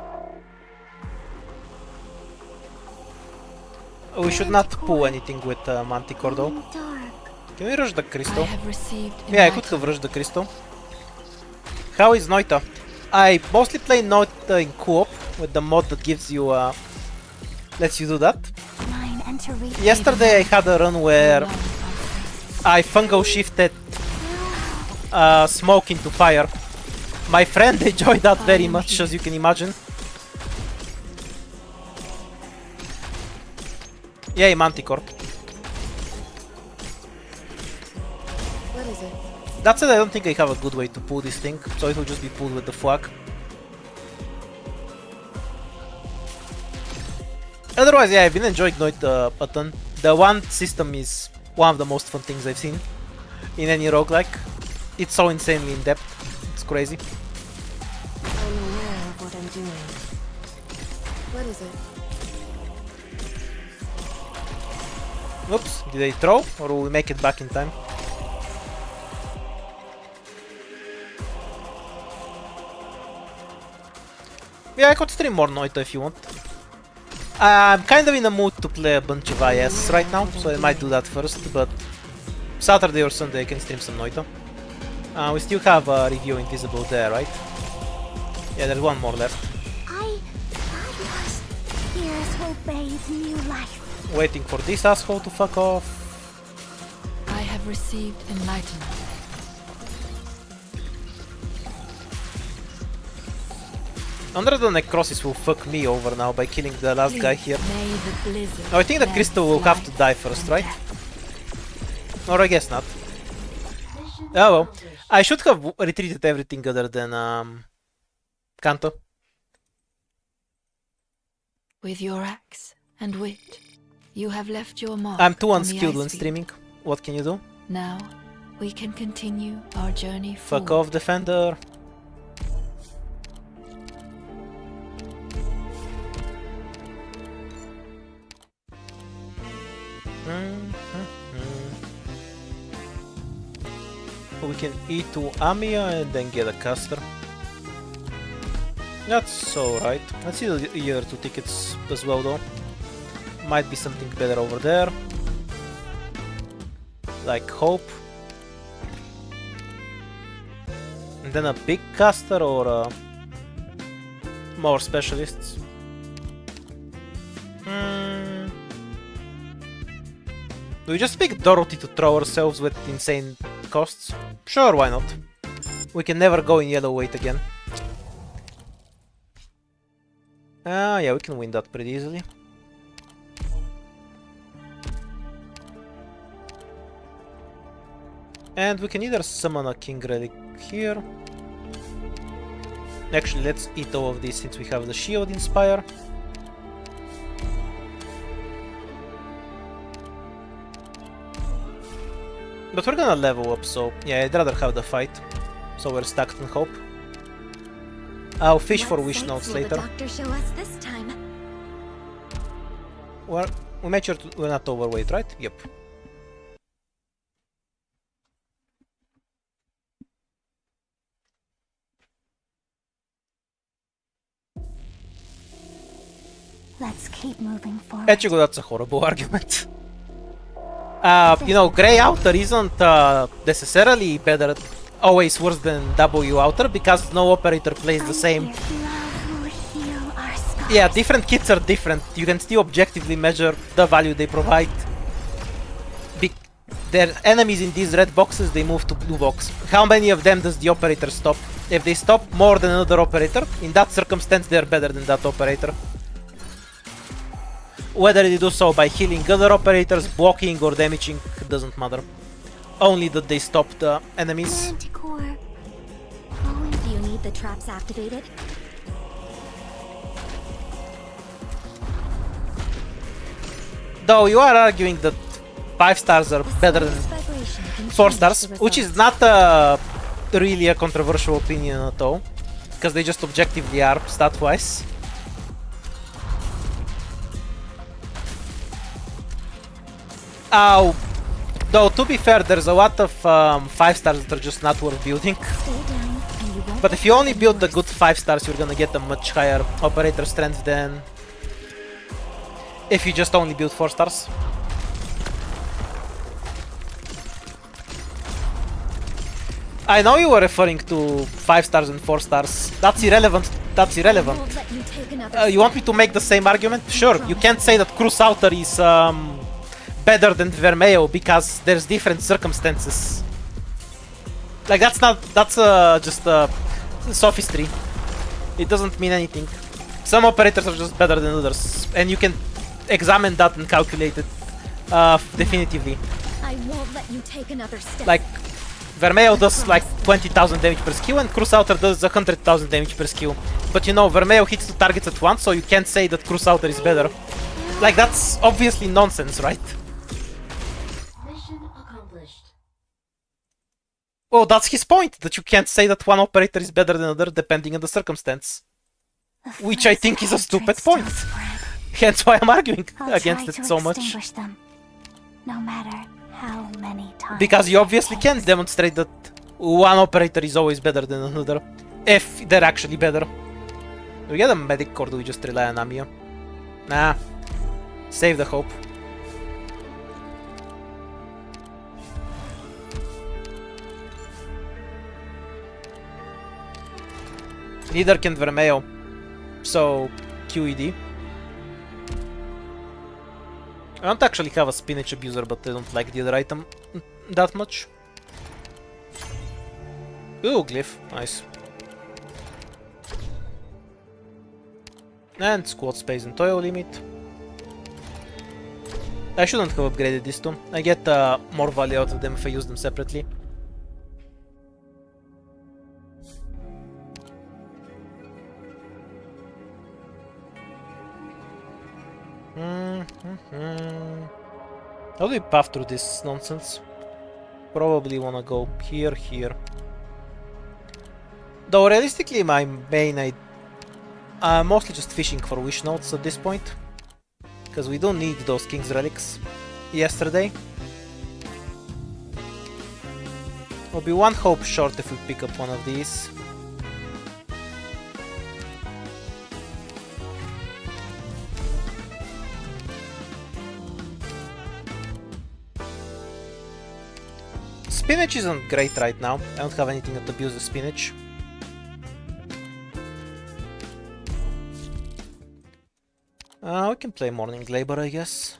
We should not pull anything with Manticore though. Dark. Can we rush the I crystal? have received Yeah, I could have rushed the crystal. How is Noita? I mostly play Noita in co-op with the mod that gives you lets you do that. Mine enter Yesterday I had a run where I fungo shifted smoke into fire. My friend enjoyed that very much, as you can imagine. Yay, Manticore. That said, I don't think I have a good way to pull this thing, so it will just be pulled with the flag. Otherwise, yeah, I've been enjoying Noit a ton. The one system is one of the most fun things I've seen in any roguelike. It's so insanely in depth. It's crazy. I'm aware of what I'm doing. What is it? Oops, did I throw? Or will we make it back in time? Yeah, I could stream more Noita if you want. I'm kind of in a mood to play a bunch of IS right now, so I might do that first, but Saturday or Sunday I can stream some Noita. We still have a review Invisible there, right? Yeah, there's one more left. I was. Years will bathe new life. Waiting for this asshole to fuck off. I have received enlightenment. Under the Necrosis will fuck me over now by killing the last guy here. May the blizzard No, I think the bless Crystal will have to life die first, and right? death. Or I guess not. Oh well. I should have retreated everything other than Kanto. With your axe and wit, you have left your mark. I'm too on the unskilled ice when field. streaming. What can you do? Now we can continue our journey Fuck forward. off, Defender. We can E2 Amiya and then get a caster. That's alright. Let's see the other two tickets as well though. Might be something better over there. Like Hope. And then a big caster or more specialists. Do we just pick Dorothy to throw ourselves with insane costs? Sure, why not? We can never go in yellow weight again. Yeah, we can win that pretty easily. And we can either summon a King Relic here. Actually, let's eat all of these since we have the Shield Inspire. But we're gonna level up, so yeah, I'd rather have the fight. So we're stacked in hope. I'll fish for wish notes later. Doctor show us this time. We made sure we're not overweight, right? Yep. Let's keep moving forward. Actually, that's a horrible argument. You know, Grey Outer isn't necessarily better, always worse than W Outer, because no operator plays the same. Yeah, different kits are different. You can still objectively measure the value they provide. Their enemies in these red boxes, they move to blue box. How many of them does the operator stop? If they stop more than another operator, in that circumstance they're better than that operator. Whether they do so by healing other operators, blocking or damaging, doesn't matter. Only that they stop the enemies. Manticore. Oh, do you need the traps activated? Though you are arguing that 5 stars are better than 4 stars, which is not really a controversial opinion at all, because they just objectively are, stat-wise. Though, to be fair, there's a lot of 5 stars that are just not worth building. But if you only build the good 5 stars, you're gonna get a much higher operator strength than if you just only build 4 stars. I know you were referring to 5 stars and 4 stars. That's irrelevant. That's irrelevant. You want me to make the same argument? Sure. You can't say that Cruz Outer is better than Vermeo because there's different circumstances. Like that's just sophistry. It doesn't mean anything. Some operators are just better than others, and you can examine that and calculate it definitively. I won't let you take another step. Like Vermeo does like 20,000 damage per skill and Crusader does 100,000 damage per skill. But you know, Vermeo hits the targets at once, so you can't say that Crusader is better. Like, that's obviously nonsense, right? Mission accomplished. Well, that's his point, that you can't say that one operator is better than another depending on the circumstance. Which I think is a stupid point. Hence why I'm arguing against it so much. Them, no matter how many times. Because you obviously can't demonstrate that one operator is always better than another. If they're actually better. Do we get a medic or do we just rely on Amio? Nah. Save the hope. Neither can Vermeo. So, QED. I don't actually have a spinach abuser, but I don't like the other item that much. Ooh, glyph. Nice. And squad space and toil limit. I shouldn't have upgraded these two. I get more value out of them if I use them separately. How do we path through this nonsense? Probably wanna go here, here. Though realistically, my main I'm mostly just fishing for wish notes at this point, because we don't need those King's relics yesterday. We'll be one hope short if we pick up one of these. Spinach isn't great right now. I don't have anything that abuses spinach. We can play Morning Labor, I guess.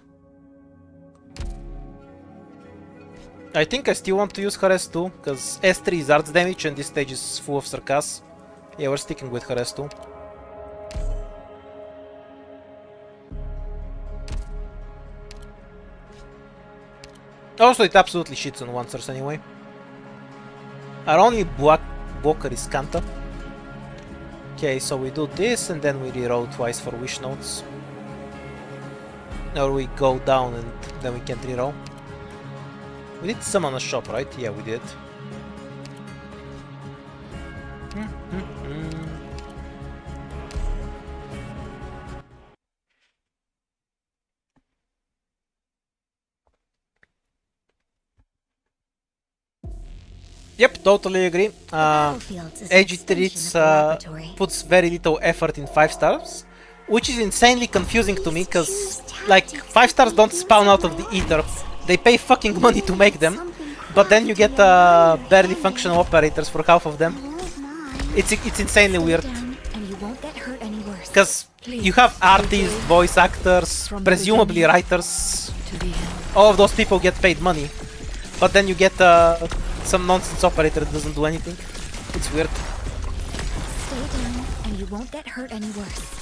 I think I still want to use Harass 2, because S3 is arts damage and this stage is full of Sarkaz. Yeah, we're sticking with Harass 2. Also, it absolutely shits on Wancers anyway. Our only blocker is Kanta. Okay, so we do this and then we reroll twice for wish notes. Or we go down and then we can't reroll. We did summon a shop, right? Yeah, we did. Yep, totally agree. AG3 puts very little effort in 5 stars, which is insanely confusing to me, because like 5 stars don't spawn out of the ether. They pay fucking money to make them, but then you get barely functional operators for half of them. It's insanely weird. Because you have artists, voice actors, presumably writers. All of those people get paid money, but then you get some nonsense operator that doesn't do anything. It's weird. Stay down and you won't get hurt any worse.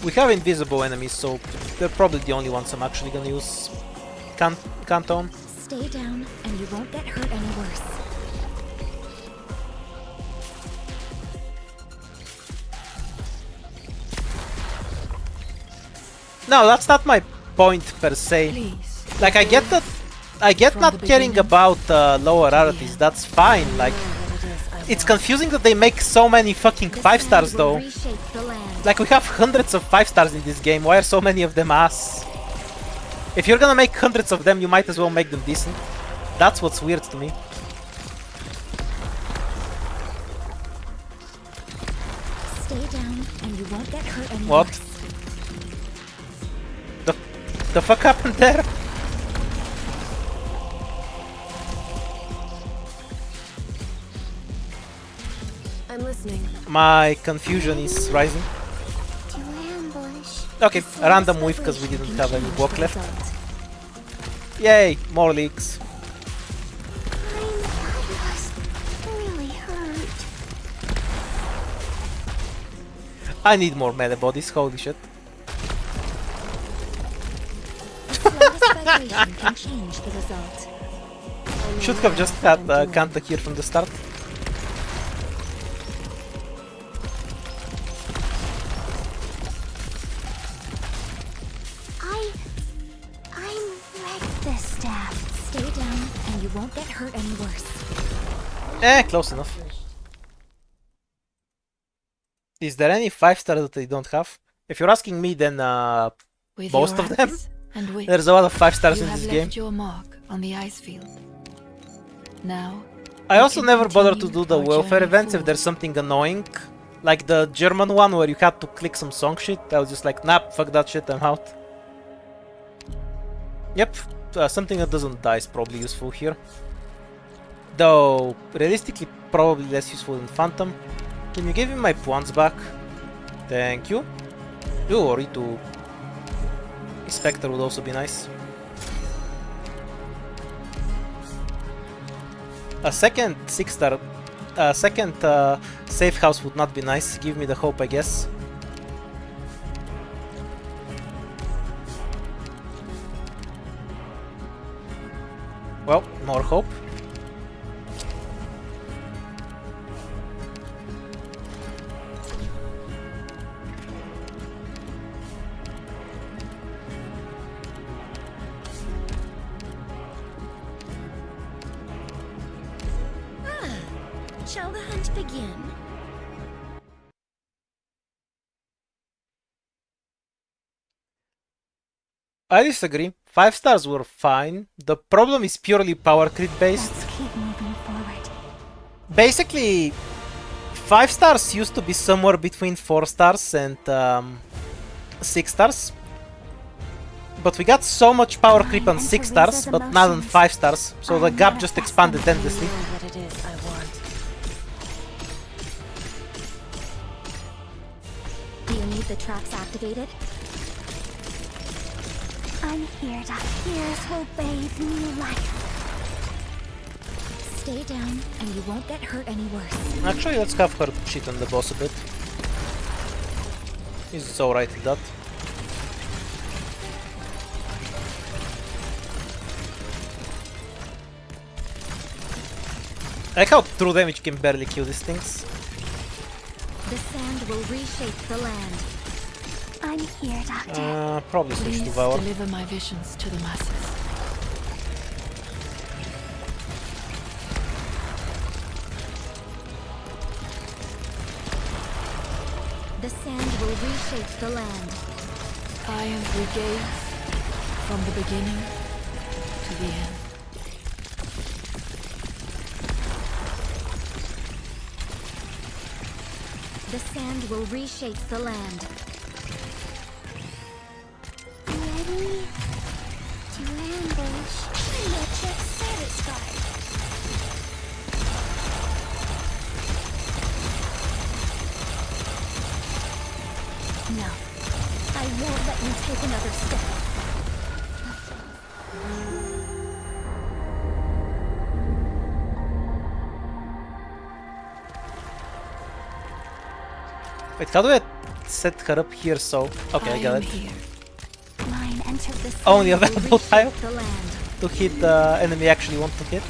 We have invisible enemies, so they're probably the only ones I'm actually gonna use Canton. Stay down and you won't get hurt any worse. No, that's not my point per se. Please. Like, I get not caring about lower rarities, that's fine. Like, it's confusing that they make so many fucking 5 stars though. Like, we have hundreds of 5 stars in this game, why are so many of them ass? If you're gonna make hundreds of them, you might as well make them decent. That's what's weird to me. Stay down and you won't get hurt any What? worse. The fuck happened there? I'm listening. My confusion is rising. To ambush. Okay, a random whiff because we didn't have any block left. Yay, more leaks. I was really hurt. I need more meta bodies, holy shit. Slow vibration can change the result. Should have just had Kanta here from the start. I'm like this staff. Stay down and you won't get hurt any worse. Close enough. Is there any 5-star that they don't have? If you're asking me, then With most your of them. axe and wit, There's a lot of 5-stars you in have this left game. your mark on the ice field. Now, I you also can never bother to continue do the our welfare journey events if forward. there's something annoying. Like the German one where you had to click some song shit. I was just like, nah, fuck that shit, I'm out. Yep, something that doesn't die is probably useful here. Though, realistically, probably less useful in Phantom. Can you give me my points back? Thank you. Ooh, or to Spectre would also be nice. A second 6-star, a second safe house would not be nice. Give me the hope, I guess. Well, more hope. Shall the hunt begin? I disagree. 5-stars were fine. The problem is purely power creep based. Let's keep moving forward. Basically, 5-stars used to be somewhere between 4-stars and 6-stars. But we got so much power creep on 6-stars, but not on 5-stars, so the gap just expanded endlessly. What it is I want. Do you need the traps activated? I'm here to. Tears will bathe new life. Stay down and you won't get hurt any worse. Actually, let's have her cheat on the boss a bit. He's alright with that. I like how true damage can barely kill these things. The sand will reshape the land. I'm here, Doctor. Probably switch to Please Valor. deliver my visions to the masses. The sand will reshape the land. I am regained from the beginning to the end. The sand will reshape the land. Ready to ambush. I'm not yet satisfied. No, I won't let you take another step. Wait, how do I set her up here so... Okay, I got am it. here. Mine entered the sand Only will available reshape tile the land. to hit the enemy actually want to hit.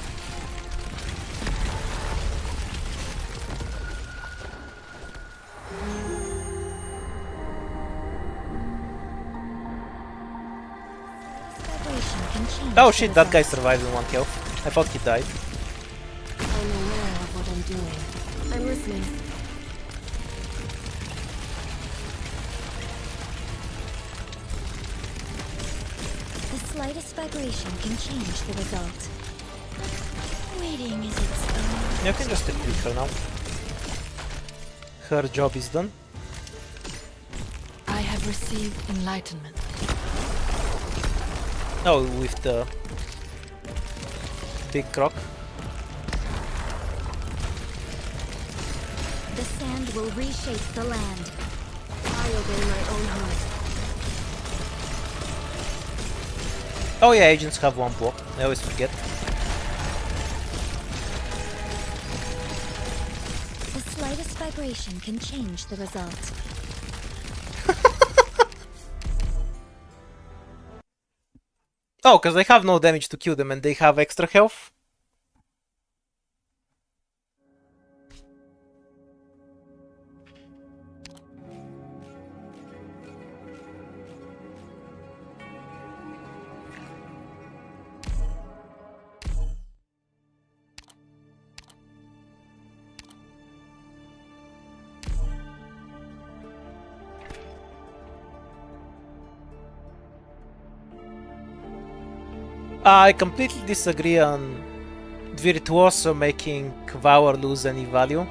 Vibration can change Oh the shit, that guy result. survived in 1 health. I thought he died. I'm aware of what I'm doing. I'm listening. The slightest vibration can change the result. Waiting is its own. You can just defeat her now. Her job is done. I have received enlightenment. Oh, with the big croc. The sand will reshape the land. I obey my own heart. Oh yeah, agents have 1 block. I always forget. The slightest vibration can change the result. Oh, because they have no damage to kill them and they have extra health. I completely disagree on Virtuoso making Valor lose any value.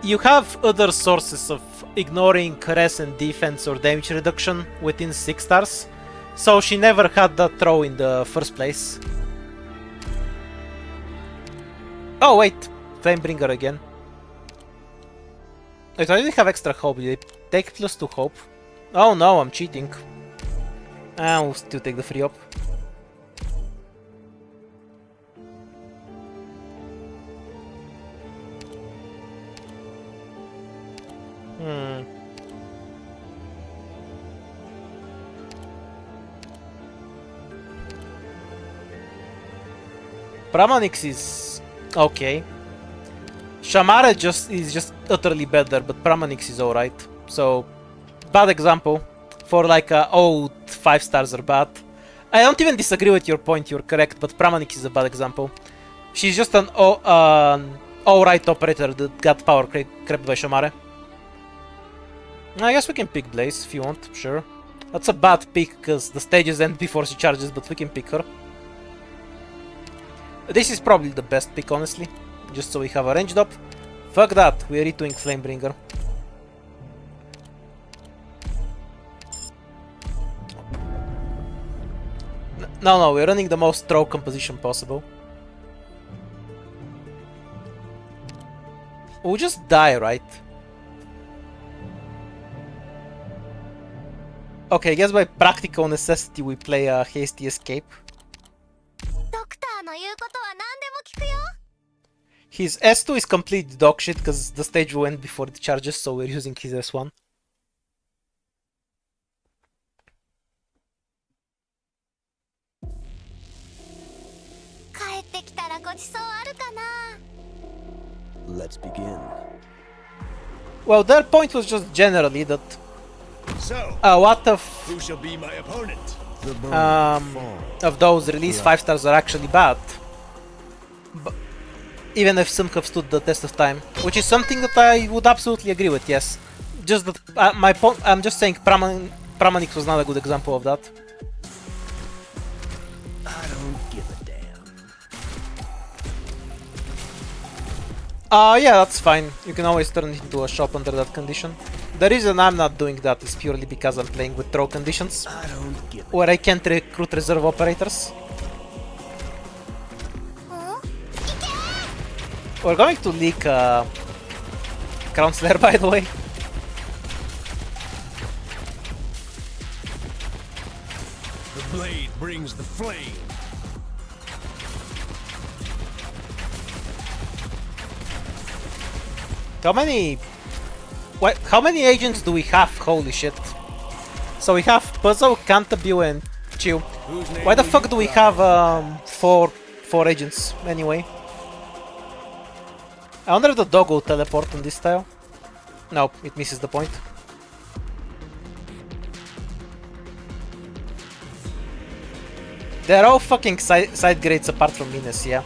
You have other sources of ignoring res and defense or damage reduction within 6 stars, so she never had that throw in the first place. Oh wait, Flamebringer again. Wait, I didn't have extra hope. Did I take +2 hope? Oh no, I'm cheating. I'll still take the free up. Pramanix is okay. Shamara is just utterly better, but Pramanix is alright. So, bad example. For like oh, 5 stars are bad. I don't even disagree with your point, you're correct, but Pramanix is a bad example. She's just an alright operator that got power crept by Shamare. I guess we can pick Blaze if you want, sure. That's a bad pick because the stages end before she charges, but we can pick her. This is probably the best pick, honestly. Just so we have a ranged up. Fuck that, we're retooling Flamebringer. No, we're running the most throw composition possible. We'll just die, right? Okay, I guess by practical necessity we play a hasty escape. His S2 is complete dog shit because the stage will end before it charges, so we're using his S1. Let's begin. Well, their point was just generally that what if Who shall be my opponent? of those release 5 stars are actually bad, even if some have stood the test of time, which is something that I would absolutely agree with. Yes, just that I'm just saying Pramanix was not a good example of that. I don't give a damn. Yeah, that's fine. You can always turn it into a shop under that condition. The reason I'm not doing that is purely because I'm playing with throw conditions, where I can't recruit reserve operators. We're going to leak Crown Slayer, by the way. The blade brings the flame. How many agents do we have? Holy shit. So we have Puzzle, Cantabile, and Chill. Why the fuck do we have four agents anyway? I wonder if the dog will teleport on this tile. Nope, it misses the point. They're all fucking side grades apart from Minas, yeah.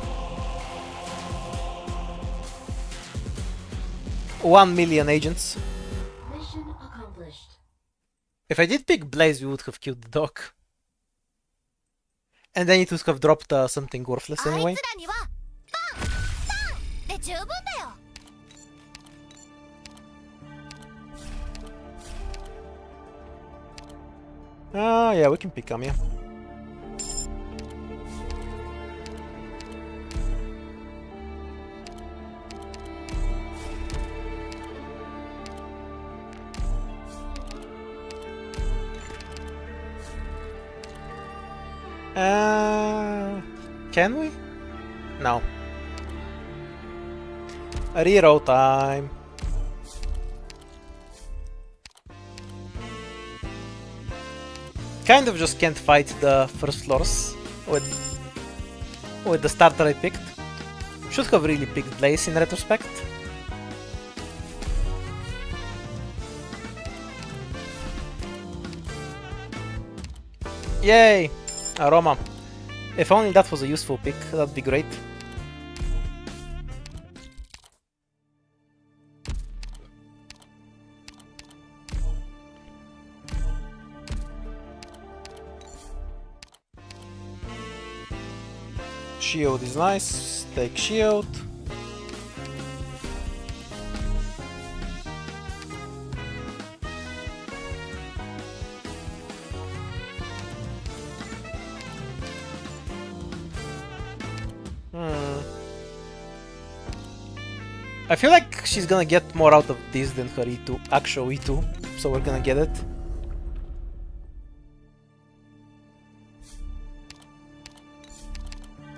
1 million agents. Mission accomplished. If I did pick Blaze, we would have killed the dog. And then it would have dropped something worthless anyway. Yeah, we can pick Kamiya. Can we? No. Reroll time. kind of just can't fight the first floors with the starter I picked. Should have really picked Blaze in retrospect. Yay! Aroma. If only that was a useful pick, that'd be great. Shield is nice. Take shield. I feel like she's gonna get more out of this than her E2, actual E2, so we're gonna get it.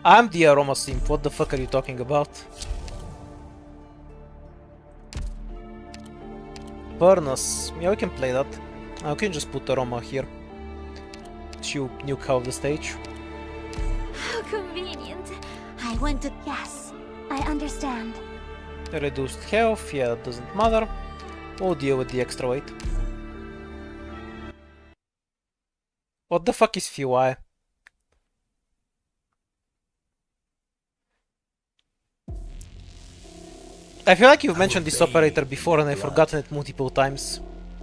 I'm the Aroma Simp, what the fuck are you talking about? Furnace, yeah, we can play that. I can just put Aroma here. She'll nuke half the stage. How convenient. I want to guess. I understand. Reduced health, yeah, it doesn't matter. We'll deal with the extra weight. What the fuck is FUI? I feel like you've mentioned this operator before and I've forgotten it multiple times.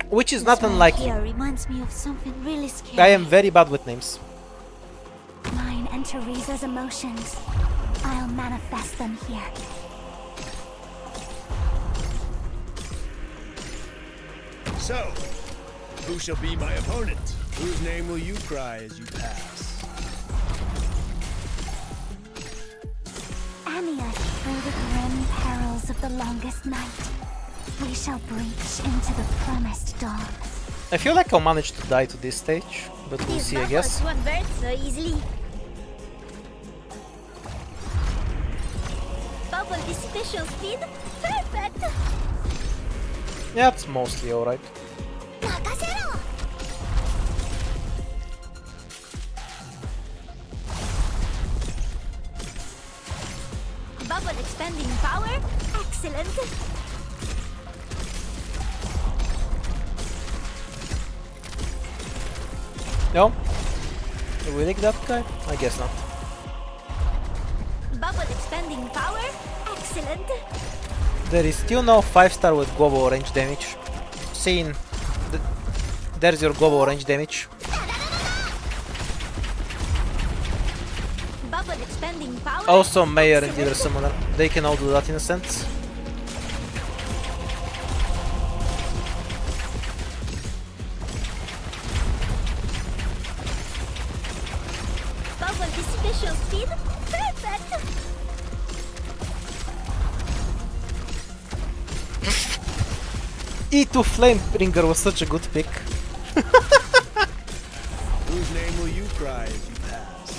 Which is not unlike you. Reminds me of something really scary. I am very bad with names. Mine and Teresa's emotions. I'll manifest them here. So, who shall be my opponent? Whose name will you cry as you pass? Anya, through the grim perils of the longest night, we shall breach into the promised dawn. I feel like I'll manage to die to this stage, but we'll see, I guess. Won't burn so easily. Bubble special speed, perfect. Yeah, it's mostly alright. Bubble expanding power, excellent. No? Do we like that guy? I guess not. Bubble expanding power, excellent. There is still no 5-star with global range damage. Scene. There's your global range damage. Bubble expanding power. Also Mayor and Dealer Summoner. They can all do that in a sense. Bubble special speed, perfect. E2 Flamebringer was such a good pick. Whose name will you cry as you pass?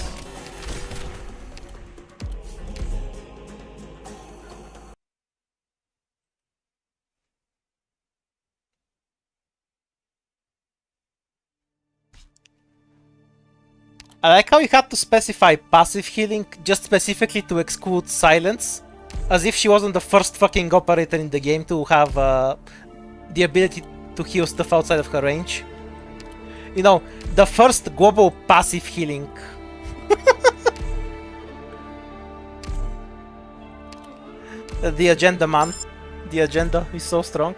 I like how you had to specify passive healing just specifically to exclude silence. As if she wasn't the first fucking operator in the game to have the ability to heal stuff outside of her range. You know, the first global passive healing. The agenda, man. The agenda is so strong.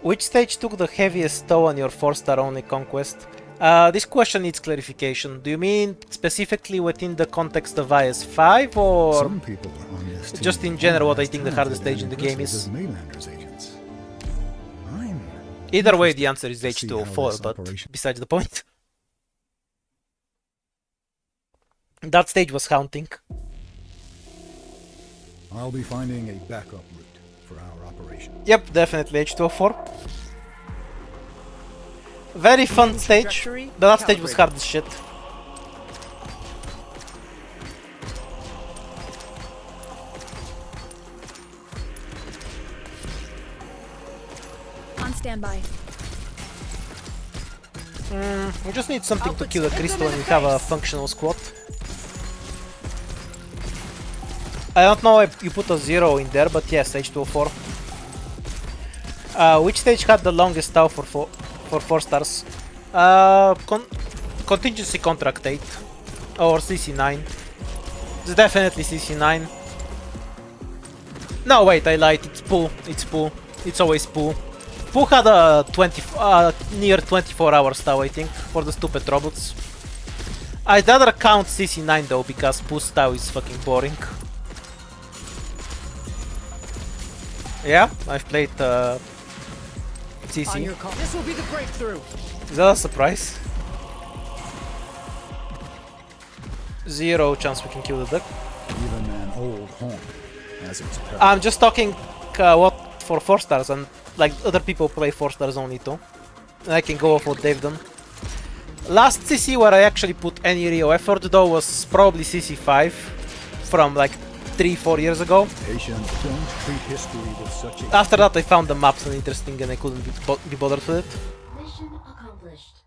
Which stage took the heaviest toll on your 4-star only conquest? This question needs clarification. Do you mean specifically within the context of IS-5 or Some people on this team just in general what I as think the hardest talented stage in the and game is? impressive as Mainlanders agents? I'm Either way, the answer is to see how H204, this but operation- besides the point. That stage was haunting. I'll be finding a backup route for our operation. Yep, definitely H204. Very fun stage. The last stage was hard as shit. standby. We just need something to kill the crystal and we have a functional squad. I don't know if you put a 0 in there, but yes, H204. Which stage had the longest stall for 4 stars? Contingency Contract 8 or CC9. It's definitely CC9. No, wait, I lied. It's Pooh. It's Pooh. It's always Pooh. Pooh had a near 24-hour stall, I think, for the stupid robots. I'd rather count CC9 though, because Pooh's style is fucking boring. Yeah, I've played CC. On your call. This will be the breakthrough. Is that a surprise? 0 chance we can kill the duck. Even an old home has its perils. I'm just talking what for 4 stars, and like other people play 4 stars only too. And I can go off what they've done. Last CC where I actually put any real effort though was probably CC5 from like 3-4 years ago. Patient, don't treat history with such a... After that I found the maps uninteresting and I couldn't be bothered with it. Mission accomplished.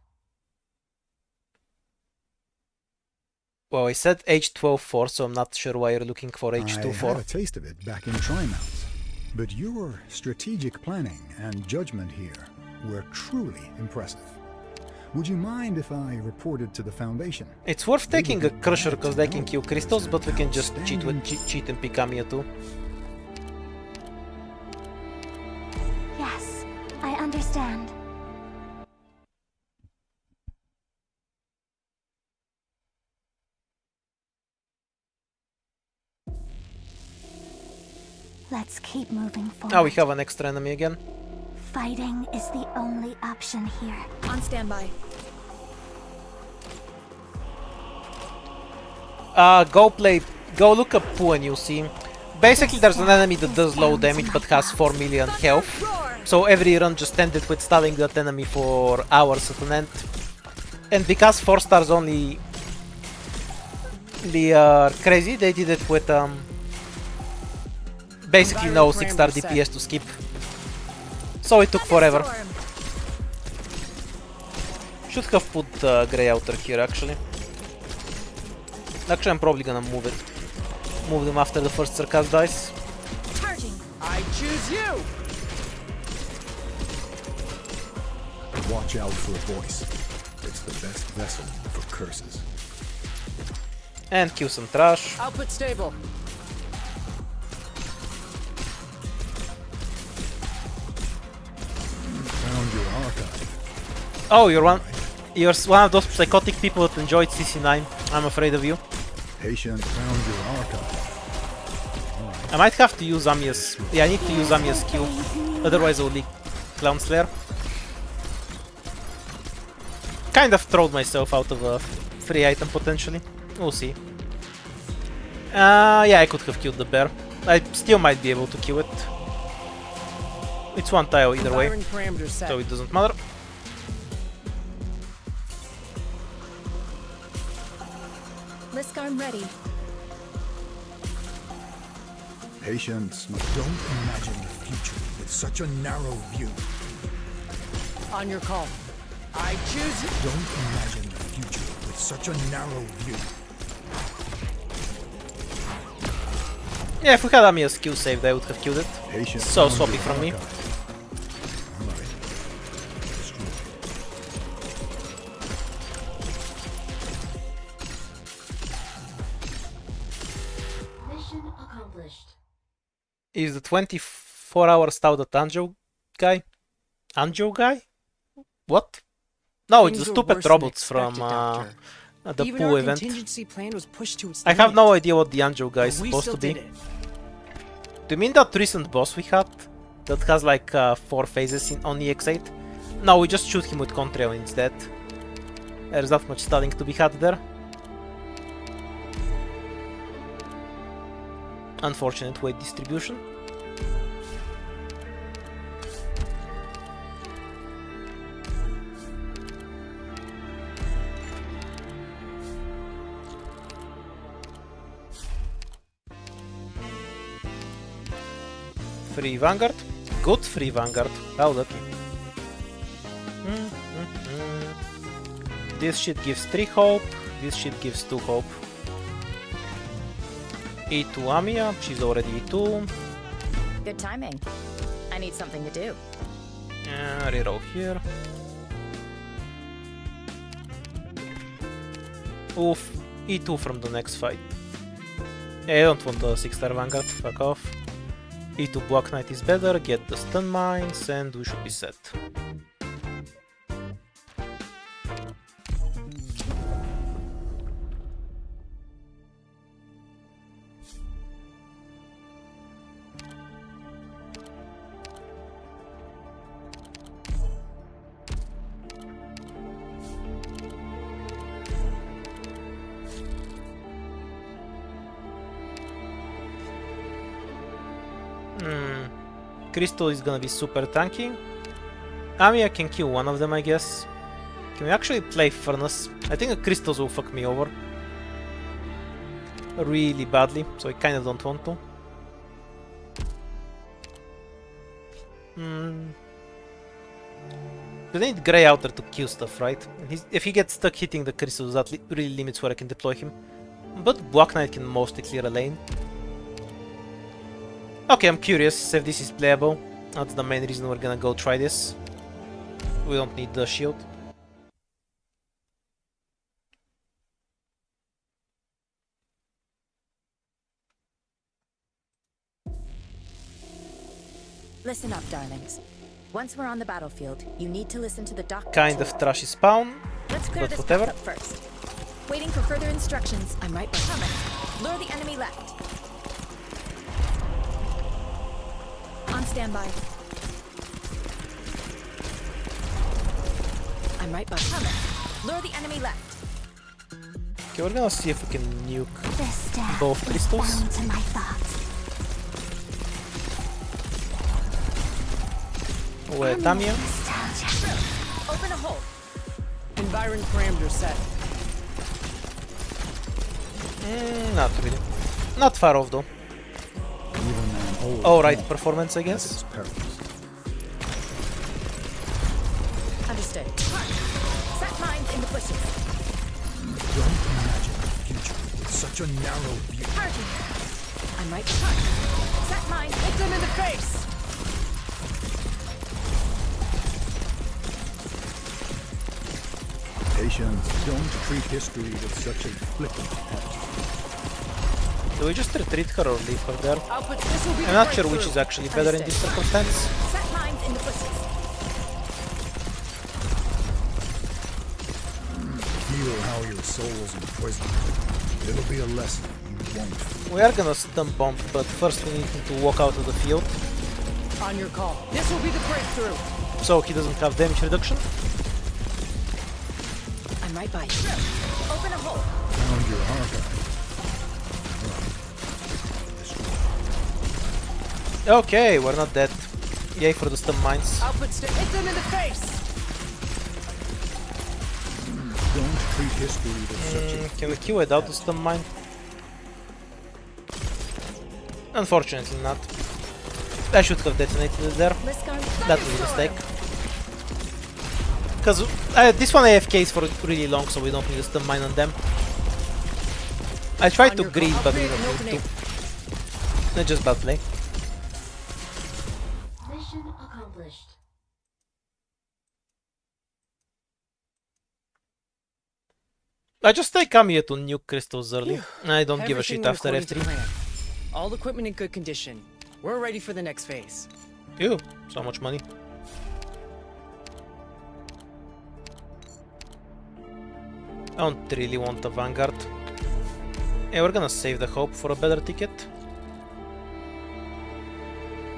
Well, I said H12-4, so I'm not sure why you're looking for I had a H24. taste of it back in Trimount. But your strategic planning and judgment here were truly impressive. Would you mind if I reported to the Foundation? It's worth taking a Crusher because they can kill crystals, but we can just cheat and pick Amiya too. Yes, I understand. Let's keep moving forward. Now we have an extra enemy again. Fighting is the only option here. On standby. Go look up Pooh and you'll see. Basically there's an enemy that does low damage but has 4 million health. So every run just ended with stalling that enemy for hours at an end. And because 4 stars only are crazy, they did it with basically no 6-star DPS to skip. So it took forever. Should have put Grey Outer here actually. Actually I'm probably gonna move it. Move them after the first Circus dies. Charging. I choose you. Watch out for a voice. It's the best vessel for curses. And kill some trash. Output stable. Found your archive. Oh, you're one of those psychotic people that enjoyed CC9. I'm afraid of you. Patient found your archive. I might have to use Amiya's... Yeah, I need to use Amiya's Q. Otherwise I will leak Clown Slayer. Kind of throwed myself out of a free item potentially. We'll see. Yeah, I could have killed the bear. I still might be able to kill it. It's one tile either way, Firing parameters set. so it doesn't matter. Lisk arm ready. Patience, don't imagine the future with such a narrow view. On your call. I choose you. Don't imagine the future with such a narrow view. Yeah, if we had Amiya's skill saved, I would have killed it. Patience So found swappy your from me. archive. Alright. Destroy. Mission accomplished. Is the 24-hour stout the Anjo guy? Anjo guy? What? No, it's the Things were stupid worse than robots from expected, Doctor. the Even Pooh our event. contingency plan was pushed to its I have limit, no idea what the Anjo guy is but we supposed still to be. did it. Do you mean that recent boss we had? That has like 4 phases on EX8? No, we just shoot him with Contrail instead. There's not much stalling to be had there. Unfortunate weight distribution. Free Vanguard. Good free Vanguard. How lucky. This shit gives 3 hope, this shit gives 2 hope. E2 Amiya, she's already E2. Good timing. I need something to do. Reroll here. Oof, E2 from the next fight. Yeah, I don't want the 6-star Vanguard, fuck off. E2 Black Knight is better, get the stun mines, and we should be set. Crystal is gonna be super tanky. Amiya can kill one of them, I guess. Can we actually play Furnace? I think the crystals will fuck me over really badly, so I kind of don't want to. We need Grey out there to kill stuff, right? If he gets stuck hitting the crystals, that really limits where I can deploy him. But Black Knight can mostly clear a lane. Okay, I'm curious if this is playable. That's the main reason we're gonna go try this. We don't need the shield. Listen up, darlings. Once we're on the battlefield, you need to listen to the doctor. Kind of trashy spawn, Let's clear but this whatever. path up first. Waiting for further instructions. I'm right behind. Lure the enemy left. On standby. I'm right behind. Lure the enemy left. Okay, we're gonna see if we can nuke The staff both crystals. bound to my thoughts. With Amiya. Open a hole. Environ parameter set. Not really. Not far off though. Even an old Alright monk performance, I has guess. its perils. Understood. Set mines in the bushes. Don't imagine the future with such a narrow view. Target. I'm right behind. Set mines. Hit them in the face! Patience, don't treat history with such a flippant attitude. Do we just retreat her or leave her there? Output, this will be I'm the not sure which is breakthrough. actually better in this circumstance. Set mines in the bushes. Feel how your soul's imprisoned. It'll be a lesson you won't forget. We are gonna stun bomb, but first we need him to walk out of the field, On your call. This will be the breakthrough. so he doesn't have damage reduction. I'm right by you. Open a hole. Found your archive. Okay, we're not dead. Yay for the stun mines. Output, hit them in the face! Don't treat history with such a Can we kill without the stun mine? Unfortunately not. I should have detonated it there. That was a mistake. Because this one AFKs for really long, so we don't need a stun mine on them. I tried to greed, but we don't need to. Not just bad play. Mission accomplished. I just take Amiya to nuke crystals early. I don't give a shit Everything after went according to F3. plan. All equipment in good condition. We're ready for the next phase. Ew, so much money. I don't really want a Vanguard. Yeah, we're gonna save the hope for a better ticket.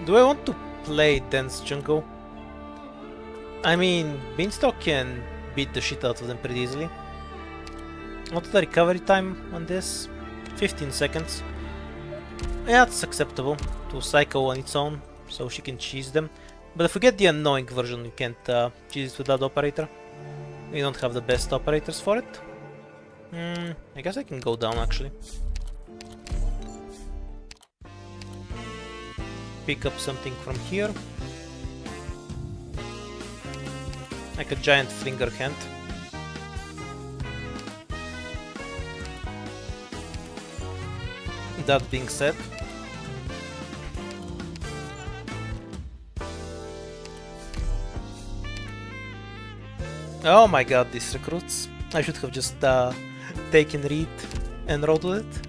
Do I want to play Dense Jungle? I mean, Beanstalk can beat the shit out of them pretty easily. What's the recovery time on this? 15 seconds. Yeah, it's acceptable to Psycho on its own, so she can cheese them. But if we get the annoying version, you can't cheese it without operator. We don't have the best operators for it. I guess I can go down actually. Pick up something from here. Like a giant finger hand. That being said, oh my god, these recruits. I should have just taken Reed and rode with it.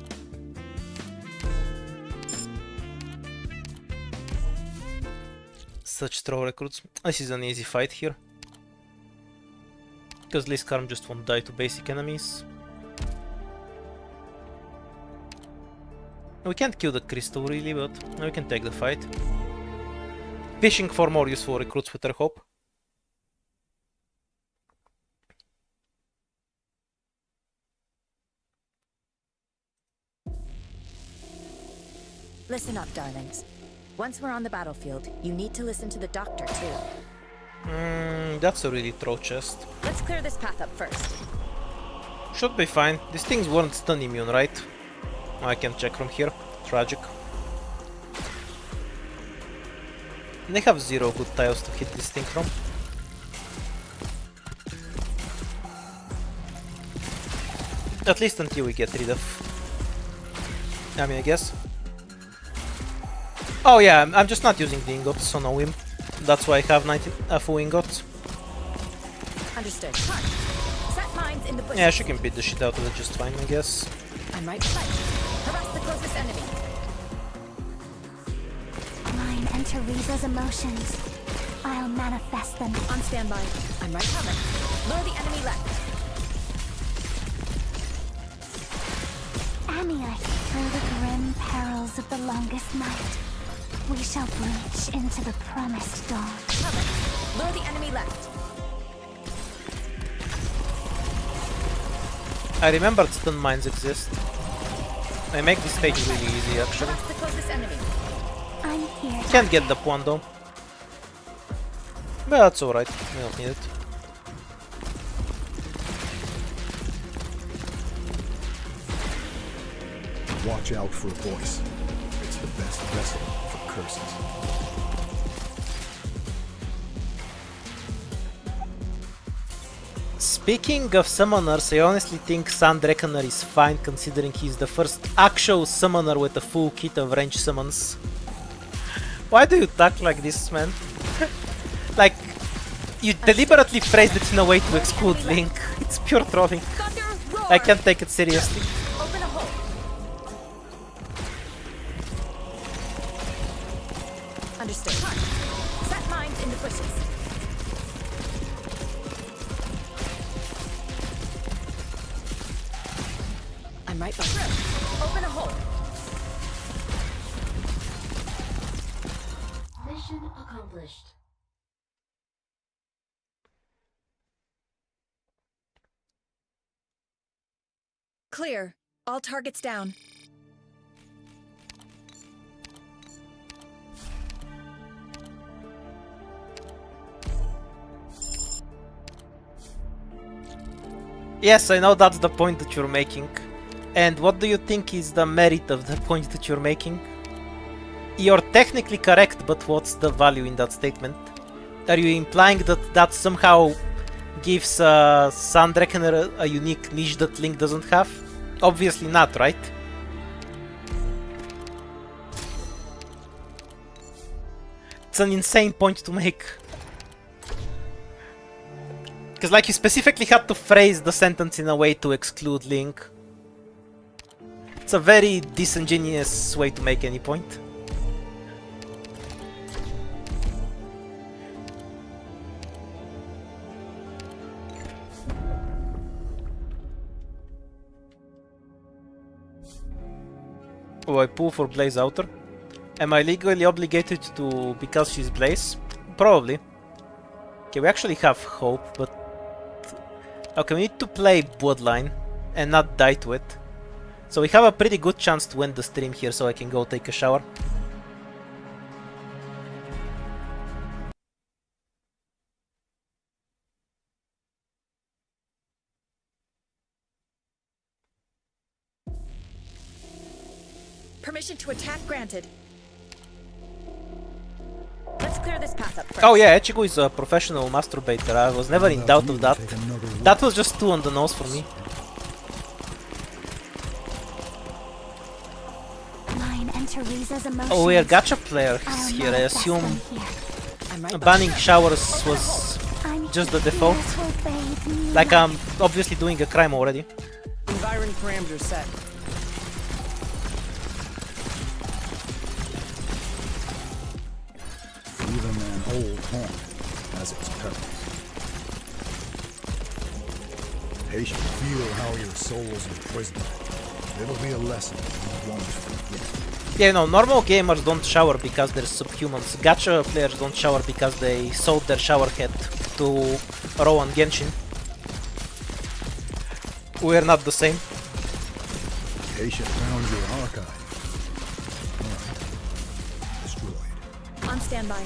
Such throw recruits. This is an easy fight here. Because Liskarm just won't die to basic enemies. We can't kill the crystal really, but we can take the fight. Fishing for more useful recruits with their hope. Listen up, darlings. Once we're on the battlefield, you need to listen to the doctor, too. That's a really throw chest. Let's clear this path up first. Should be fine. These things weren't stun immune, right? I can check from here. Tragic. They have 0 good tiles to hit this thing from. At least until we get rid of... I guess. Oh yeah, I'm just not using the ingots, so no whim. That's why I have 19 full ingots. Understood. Set mines in the bushes. Yeah, she can beat the shit out of it just fine, I guess. I'm right behind you. Harass the closest enemy. Mine enter Riza's emotions. I'll manifest them. On standby. I'm right covered. Lure the enemy left. Amia, through the grim perils of the longest night, we shall breach into the promised dawn. Covered. Lure the enemy left. I remembered stun mines exist. They make this stage really easy, actually. Harass the closest enemy. I'm here. Can't get the point though. But that's alright, we don't need it. Watch out for a voice. It's the best vessel for curses. Speaking of summoners, I honestly think Sand Reckoner is fine considering he's the first actual summoner with a full kit of range summons. Why do you talk like this, man? Like, you deliberately phrased it in a way to exclude Link. It's pure trolling. I can't take it seriously. Open a hole. Understood. Set mines in the bushes. I'm right by through. Open a hole. Mission accomplished. Clear. All targets down. Yes, I know that's the point that you're making. And what do you think is the merit of the point that you're making? You're technically correct, but what's the value in that statement? Are you implying that that somehow gives Sand Reckoner a unique niche that Link doesn't have? Obviously not, right? It's an insane point to make. Because like you specifically had to phrase the sentence in a way to exclude Link. It's a very disingenuous way to make any point. Oh, I pull for Blaze Outer. Am I legally obligated to because she's Blaze? Probably. Okay, we actually have hope, but... Okay, we need to play Bloodline and not die to it. So we have a pretty good chance to end the stream here so I can go take a shower. Permission to attack granted. Let's clear this path up first. Oh yeah, Echigo is a professional masturbator. I was never in doubt of that. That was just too on the nose for me. Riza's emotions. Oh, we are gacha players I'll here. I manifest assume them here. I'm right banning showers was I'm just the default. tears will bathe new Like life. I'm obviously doing a crime already. Environ parameters set. Even an old haunt has its perils. Patient, feel how your soul's imprisoned. It'll be a lesson you won't forget. Yeah, you know, normal gamers don't shower because they're subhumans. Gacha players don't shower because they sold their shower head to Rowan Genshin. We're not the same. Patient found your archive. Destroyed. On standby.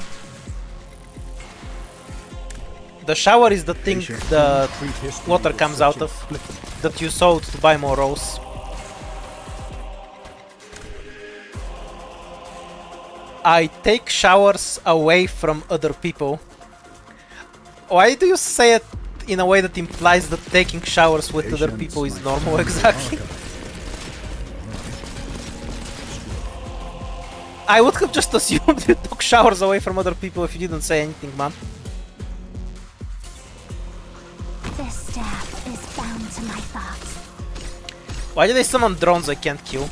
The shower is the thing Patient, the treat history water with comes such out of affliction. that you sold to buy more rose. I take showers away from other people. Why do you say it in a way that implies that taking showers with other Patience, people is my normal friend, exactly? archive. I would have just assumed you took showers away from other people if you didn't say anything, man. This staff is bound to my thoughts. Why did I summon drones I can't kill?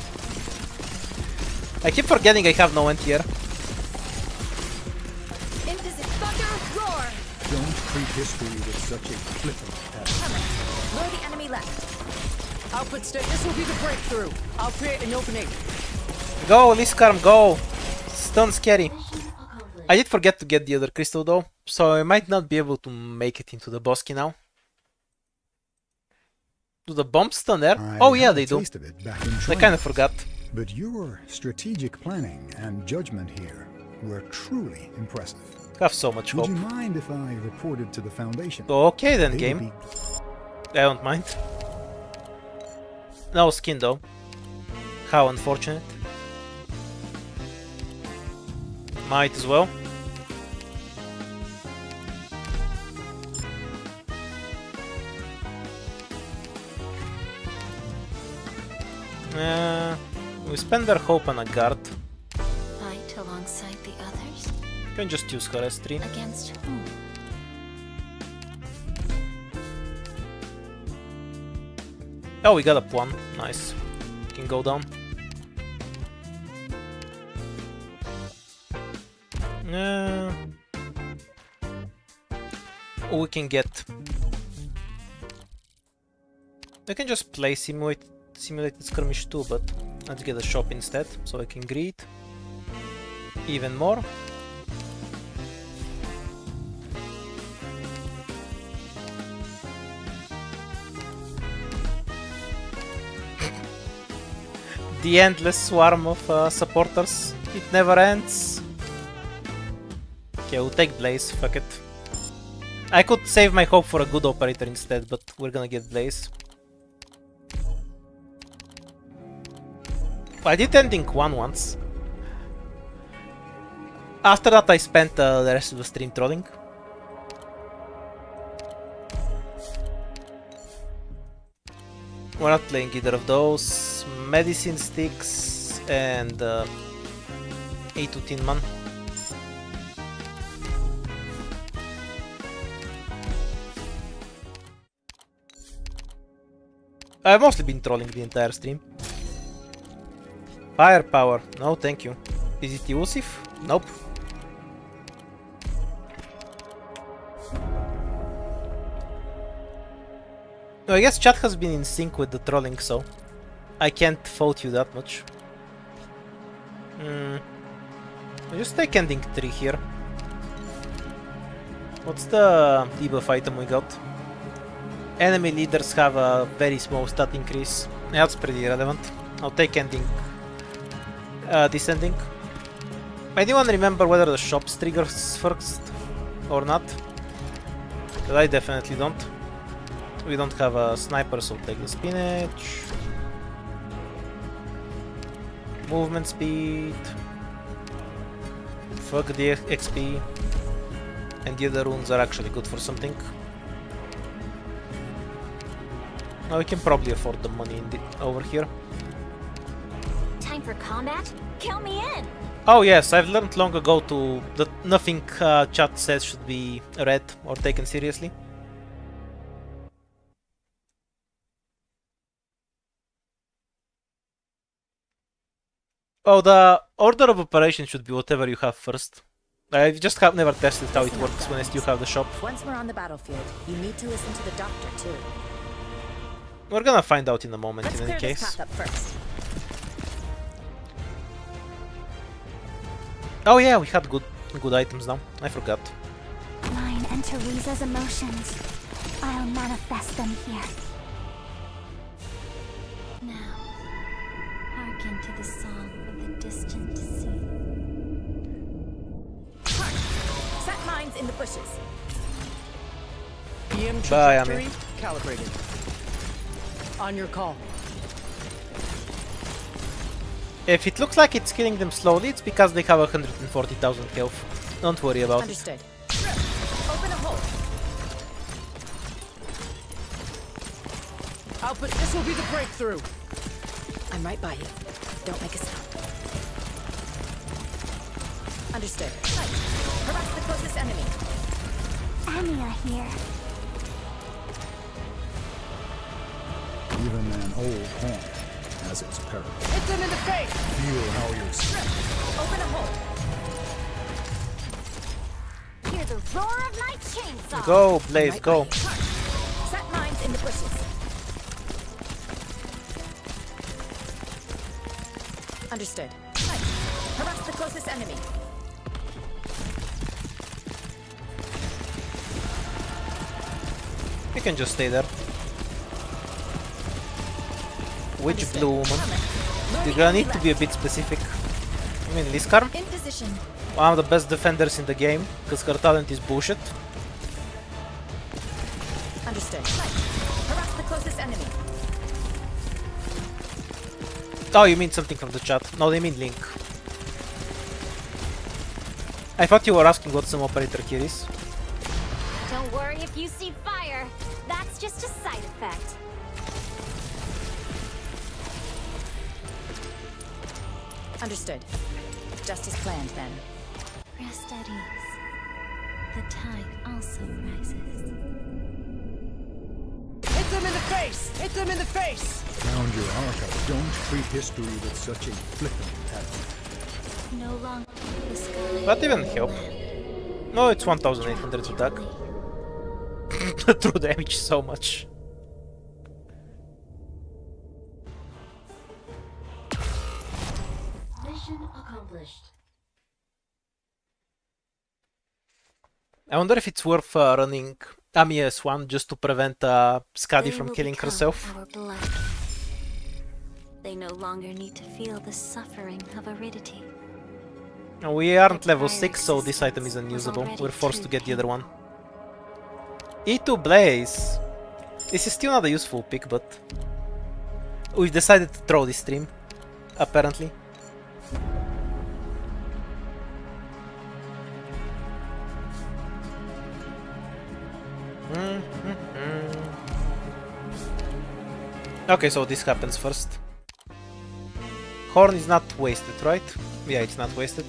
I keep forgetting I have no end here. Don't treat history with such a flippant attitude. Where the enemy left? Output state. This will be the breakthrough. I'll create an opening. Go, Liskarm, go! Stun scary. I did forget to get the other crystal though, so I might not be able to make it into the bosky now. Do the bombs stun there? I Oh yeah, had a they do. taste of it back in I Triumph. kinda forgot. But your strategic planning and judgment here were truly impressive. Have so much Would hope. you mind if I reported to the Foundation? Okay then, They would game. be- I don't mind. No skin though. How unfortunate. Might as well. We spend our hope on a guard. Fight alongside the others? Can just use her S3. Against whom? Oh, we got up one. Nice. Can go down. We can get. I can just play simulated skirmish too, but let's get a shop instead, so I can greed even more. The endless swarm of supporters. It never ends. Okay, we'll take Blaze, fuck it. I could save my hope for a good operator instead, but we're gonna get Blaze. I did ending 1 once. After that I spent the rest of the stream trolling. We're not playing either of those. Medicine sticks and 8 to 10 man. I've mostly been trolling the entire stream. Firepower. No, thank you. Is it elusive? Nope. No, I guess chat has been in sync with the trolling, so I can't fault you that much. I'll just take ending 3 here. What's the debuff item we got? Enemy leaders have a very small stat increase. Yeah, that's pretty irrelevant. I'll take ending. Descending. Anyone remember whether the shops triggers first or not? But I definitely don't. We don't have a sniper, so take the spinach. Movement speed. Fuck the XP. And the other runes are actually good for something. Now we can probably afford the money in over here. Time for combat? Count me in! Oh yes, I've learned long ago that nothing chat says should be read or taken seriously. Oh, the order of operations should be whatever you have first. I just have never tested how it works when I still have the shop. Once we're on the battlefield, you need to listen to the doctor too. We're gonna find out in a moment. Let's in any clear this case. path up first. Oh yeah, we had good items now. I forgot. Mine and Teresa's emotions. I'll manifest them here. Now, hearken to the song of the distant sea. Set mines in the bushes. EM Bye, trajectory calibrated. On your call. If it looks like it's killing them slowly, it's because they have 140,000 health. Don't worry about it. Understood. Open a hole. Output, this will be the breakthrough. I'm right by you. Don't make a sound. Understood. Right. Harass the closest enemy. Anya here. Even an old horn has its peril. Hit them in the face! Feel how you're Open a hole. Hear the roar of my chainsaw! Go, Blaze, Right go. by you. Set mines in the bushes. Understood. Right. Harass the closest enemy. You can just stay there. Which Understood. blue woman? Coming. You're gonna need to be a bit specific. I mean, Liskarm? In position. One of the best defenders in the game, because her talent is bullshit. Understood. Right. Harass the closest enemy. Oh, you mean something from the chat. No, they mean Link. I thought you were asking what some operator here is. Don't worry if you see fire. That's just a side effect. Understood. Just as planned, then. Rest at ease. The tide also rises. Hit them in the face! Hit them in the face! Found your archive. Don't treat history with such a flippant attitude. No longer the sky. That even help. No, it's 1800 attack. True damage so much. Mission accomplished. I wonder if it's worth running Amiya S1 just to prevent Skadi They from will killing become herself. our blood. They no longer need to feel the suffering of aridity. We aren't level 6, so this item is unusable. We're forced to get the other one. E2 Blaze! This is still not a useful pick, but we've decided to throw this stream, apparently. Okay, so this happens first. Horn is not wasted, right? Yeah, it's not wasted.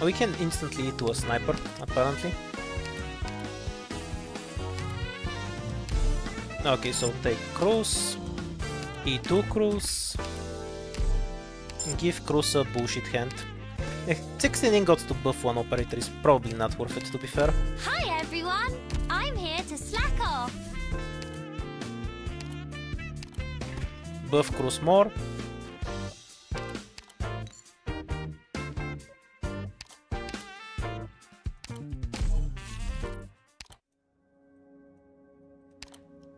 We can instantly E to a sniper, apparently. Okay, so take Cruz, E2 Cruz, give Cruz a bullshit hand. 16 ingots to buff one operator is probably not worth it, to be fair. Hi everyone! I'm here to slack off. Buff Cruz more.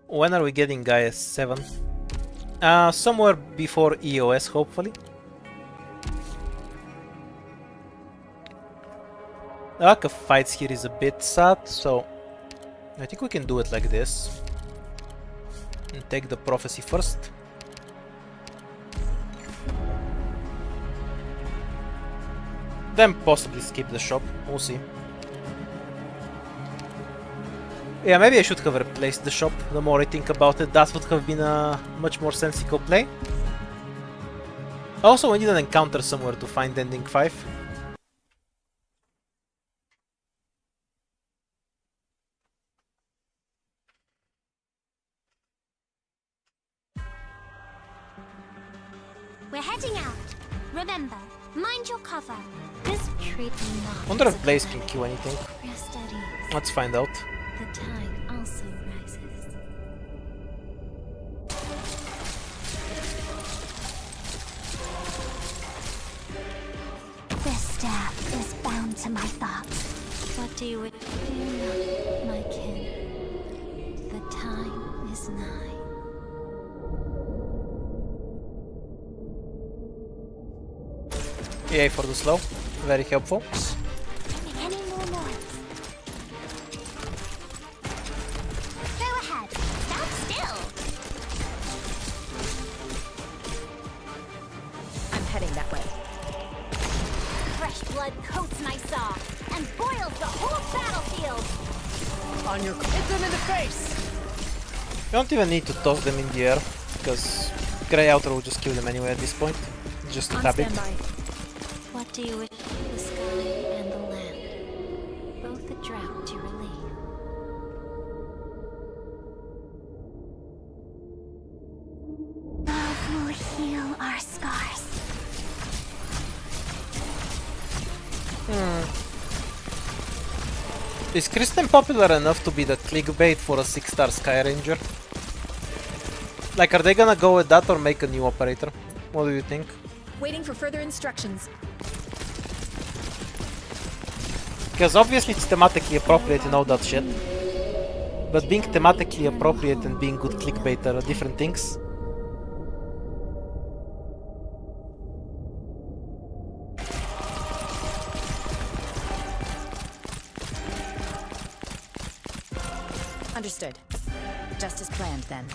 When are we getting Gaia 7? Somewhere before EOS, hopefully. The lack of fights here is a bit sad, so I think we can do it like this. And take the prophecy first. Then possibly skip the shop, we'll see. Yeah, maybe I should have replaced the shop. The more I think about it, that would have been a much more sensible play. Also, I need an encounter somewhere to find ending 5. We're heading out. Remember, mind your cover. This treat me not. Wonder if Blaze can kill anything. Rest at ease. Let's find out. The tide also rises. This staff is bound to my thoughts. What do you wish? Fear not, my kin. The time is nigh. EA for the slow. Very helpful. Any more noise? Go ahead. Stand still. I'm heading that way. Fresh blood coats my saw and boils the whole battlefield. On your hit them in the face. You don't even need to toss them in the air, because Grey Outer will just kill them anyway at this point. Just On tap it. standby. What do you wish? The sky and the land. Both a drought to relieve. Love will heal our scars. Is Kristen popular enough to be the clickbait for a 6-star Sky Ranger? Like, are they gonna go with that or make a new operator? What do you think? Waiting for further instructions. Because obviously it's thematically appropriate and all that shit. But being thematically appropriate and being good clickbait are different things. Understood. Just as planned, then.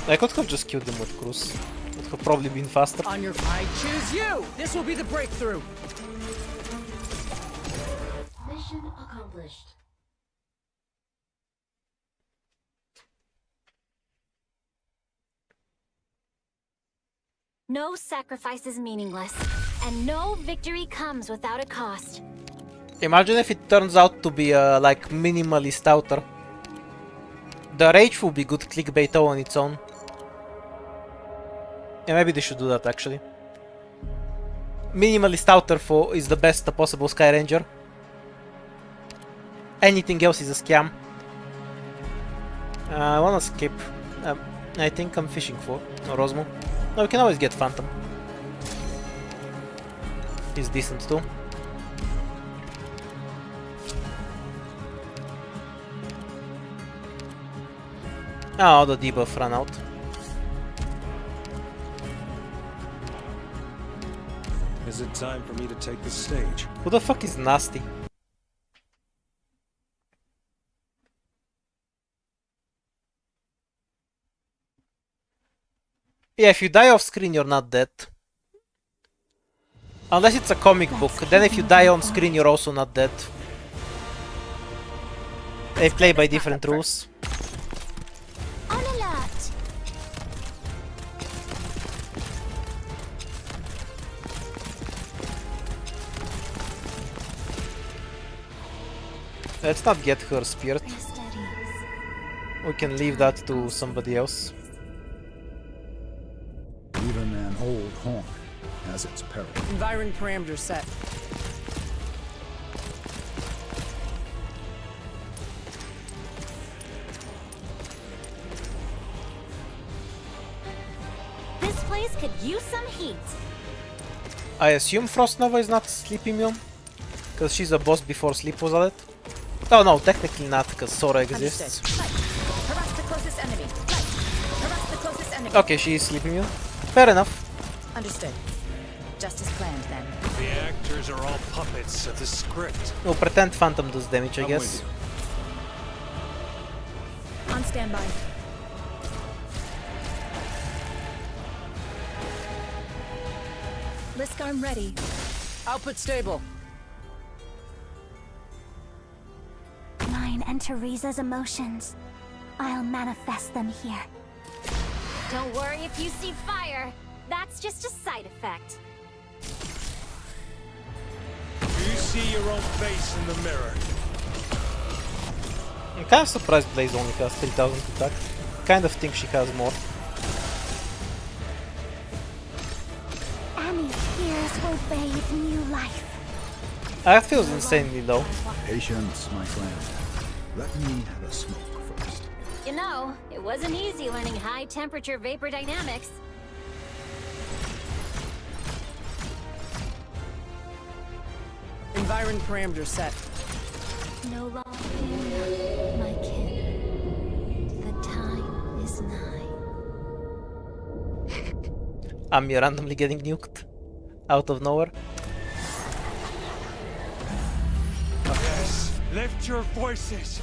I could have just killed them with Cruz. Would have probably been faster. On your I choose you! This will be the breakthrough! Mission accomplished. No sacrifice is meaningless, and no victory comes without a cost. Imagine if it turns out to be a like minimalist outer. The rage will be good clickbait on its own. Yeah, maybe they should do that actually. Minimalist outer is the best possible Sky Ranger. Anything else is a scam. I wanna skip. I think I'm fishing for Rosmo. No, we can always get Phantom. He's decent too. Oh, the debuff ran out. Is it time for me to take the stage? Who the fuck is Nasty? Yeah, if you die off screen, you're not dead. Unless it's a comic book. Then if you die on screen, you're also not dead. They play by different rules. On alert! Let's not get her speared. Rest at ease. We can leave that to somebody else. Even an old haunt has its peril. Environ parameters set. This place could use some heat. I assume Frost Nova is not sleep immune? Because she's a boss before sleep was added? Oh no, technically not, because Sora exists. Harass the closest enemy. Harass the closest enemy. Okay, she is sleep immune. Fair enough. Understood. Just as planned, then. The actors are all puppets of the script. We'll pretend Phantom does damage, I I'm guess. with you. On standby. Lisk arm ready. Output stable. mine and Teresa's emotions. I'll manifest them here. Don't worry if you see fire. That's just a side effect. You see your own face in the mirror. I'm kind of surprised Blaze only has 3000 attack. Kind of think she has more. Any tears will bathe new life. That feels insanely low. Patience, my friend. Let me have a smoke first. You know, it wasn't easy learning high-temperature vapor dynamics. Environ parameters set. No longer my kin. The time is nigh. I'm randomly getting nuked. Out of nowhere. Yes, lift your voices.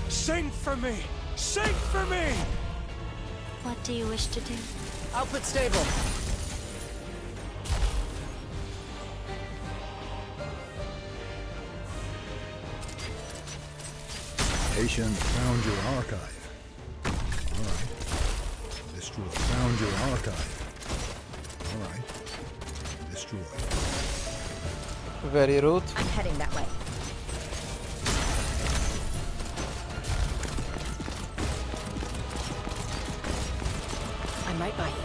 Sing for me. Sing for me. What do you wish to do? Output stable. Patient found your archive. Alright. Destroy. Found your archive. Alright. Destroy. Very rude. I'm heading that way. I'm right by you.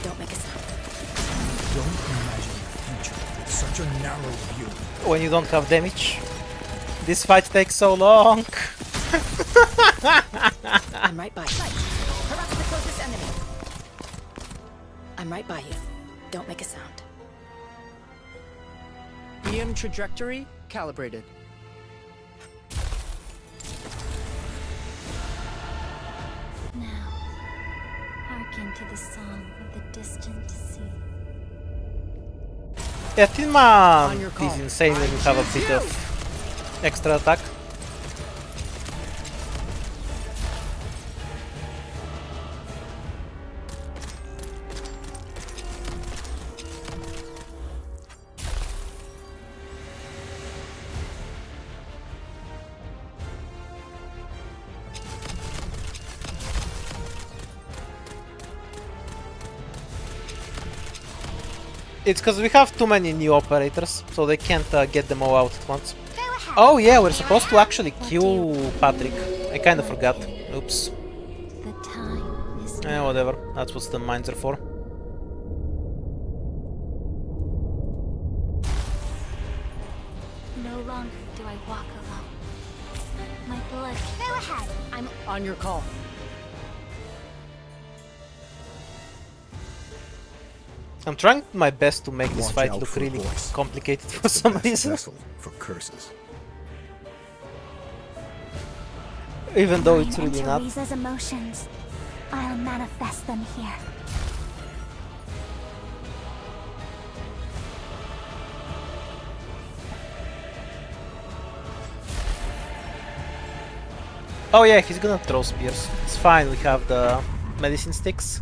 Don't make a sound. Don't imagine the future with such a narrow view. When you don't have damage. This fight takes so long. I'm right by you. Harass the closest enemy. I'm right by you. Don't make a sound. EM trajectory calibrated. Now, hearken to the song of the distant sea. Yeah, Tinman is insane when you have a bit of extra attack. It's because we have too many new operators, so they can't get them all out at once. Oh yeah, we're supposed to actually kill Patrick. I kind of forgot. Oops. The time is Whatever. That's what the mines are for. no longer do I walk alone. My blood. Go ahead. I'm on your call. I'm trying my best to make this Watch fight out look for really voice. complicated for It's the some best reason. vessel for curses. Even though Mine it's and really not. Teresa's emotions. I'll manifest them here. Oh yeah, he's gonna throw spears. It's fine, we have the medicine sticks.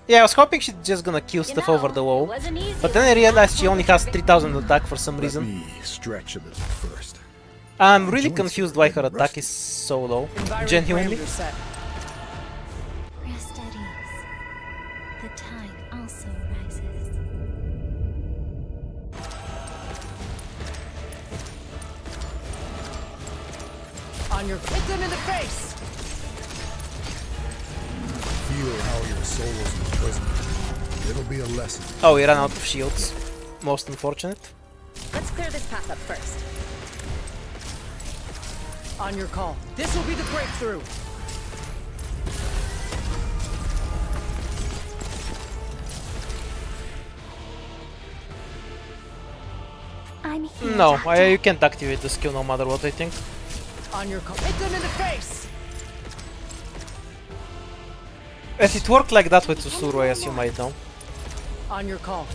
Yeah, I was hoping she's just gonna kill stuff over the wall. But then I realized she only has 3000 attack for some Let reason. me stretch a little first. I'm really confused why her attack is so low. Environ Genuinely. parameters set. Rest at ease. The tide also rises. On your hit them in the face. Feel how your soul is imprisoned. It'll be a lesson. Oh, we ran out of shields. Most unfortunate. Let's clear this path up first. On your call. This will be the breakthrough. I'm here. No, Doctor. you can't activate the skill no matter what, I think. On your call. Hit them in the face. As it worked like that with Susuru, as you might know. On your call.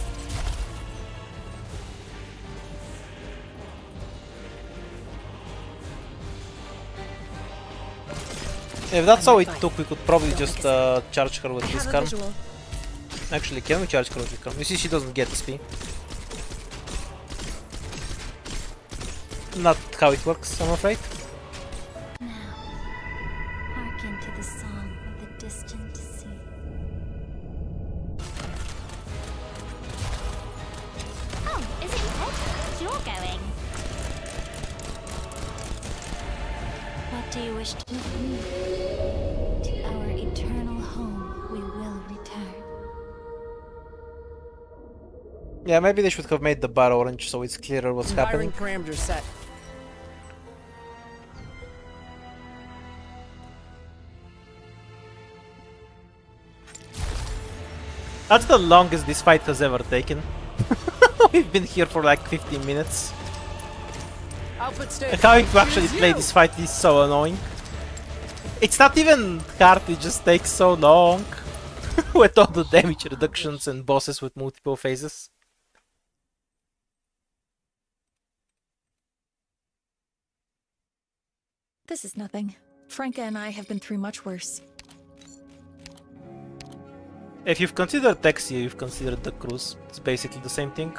If that's how it took, we could probably just charge her with this card. Visual. Actually, can we charge her with this card? You see, she doesn't get SP. Not how it works, I'm afraid. Now, hearken to the song of the distant sea. Oh, is it red? You're going. What do you wish to do? To our eternal home we will return. Yeah, maybe they should have made the bar orange so it's clearer what's happening. Firing parameters set. That's the longest this fight has ever taken. We've been here for like 15 minutes. Output state. And having to actually play this fight is so annoying. It's not even hard, it just takes so long. With all the damage reductions and bosses with multiple phases. This is nothing. Franca and I have been through much worse. If you've considered Texia, you've considered the cruise. It's basically the same thing.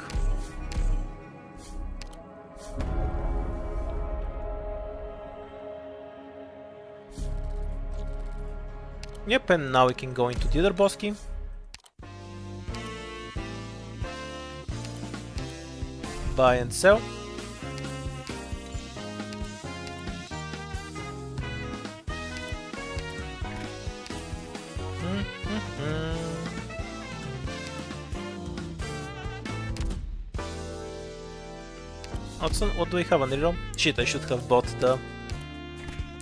Yep, and now we can go into the other boss key. Buy and sell. What do we have on the reroll? Shit, I should have bought the...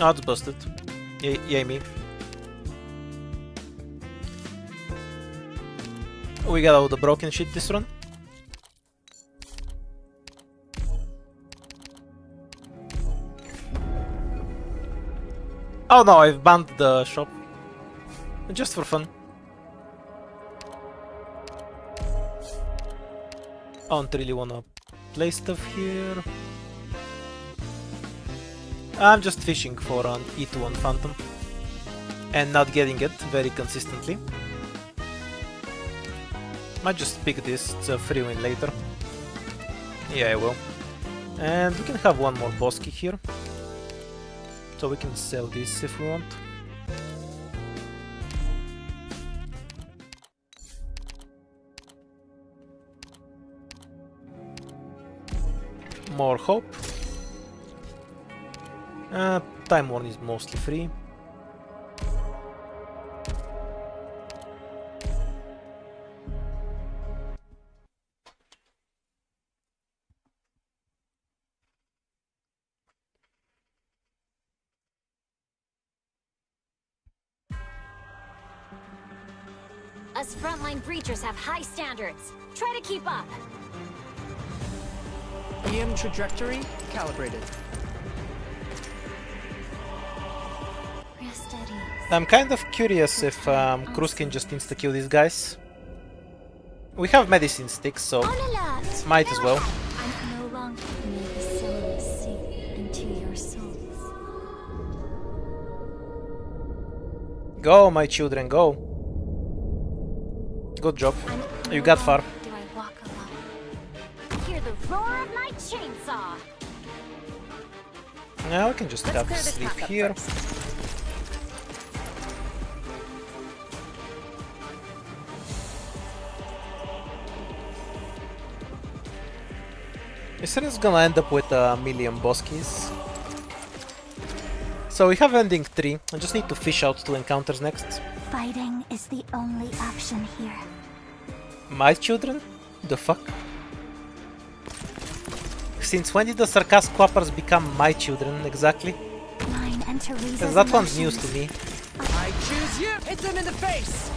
Oh, it's busted. Yay me. We got all the broken shit this run. Oh no, I've banned the shop. Just for fun. I don't really wanna play stuff here. I'm just fishing for an E2 on Phantom. And not getting it very consistently. Might just pick this, it's a free win later. Yeah, I will. And we can have one more boss key here. So we can sell this if we want. More hope. Time Worn is mostly free. Us frontline breachers have high standards. Try to keep up. EM trajectory calibrated. Rest at ease. I'm kind of curious if Cruz can just insta-kill these guys. We have medicine sticks, so On alert! might as well. I'm no longer may the soul seep into your souls. Go, my children, go. Good job. You got far. Do I walk alone? Hear the roar of my chainsaw. Now we can just Let's have clear this sleep path up here. first. This is gonna end up with a million boss keys. So we have ending 3. I just need to fish out 2 encounters next. Fighting is the only option here. My children? The fuck? Since when did the Sarkas Quappers become my children, exactly? Mine and Teresa's Because that one's news emotions. to me. I choose you! Hit them in the face!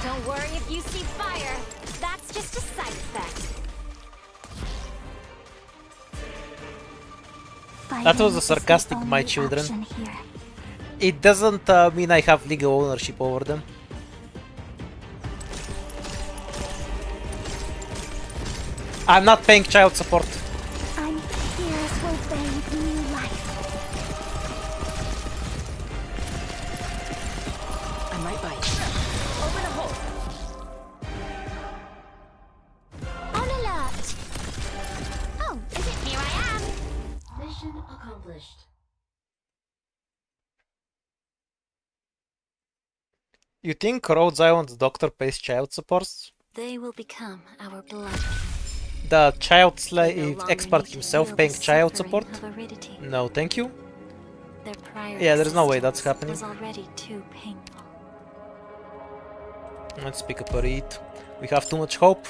Don't worry if you see fire. That's just a side effect. That was Fighting a is sarcastic the my only children. option here. It doesn't mean I have legal ownership over them. I'm not paying child support. And tears will bathe new life. I'm right by you. Open a hole. You think Rhode Island's doctor pays child supports? They will become our blood. The child They no slave longer expert need to himself feel paying the child suffering support? of aridity. No, thank you. Their prior Yeah, there's no way existence that's happening. was already too painful. Let's pick up a read. We have too much hope.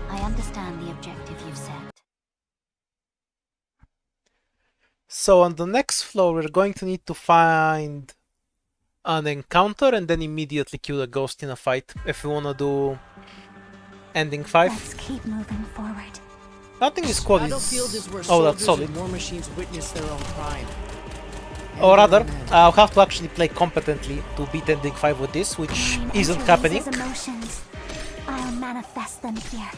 I understand the objective you've set. So on the next floor, we're going to need to find an encounter and then immediately kill a ghost in a fight if we want to do ending 5. Let's keep moving forward. Nothing is squad Battlefield is where Oh, that's soldiers solid. and war machines witness their own crime. Or rather, I'll have to actually play competently to beat ending 5 with this, which isn't happening. Emotions. I'll manifest them here.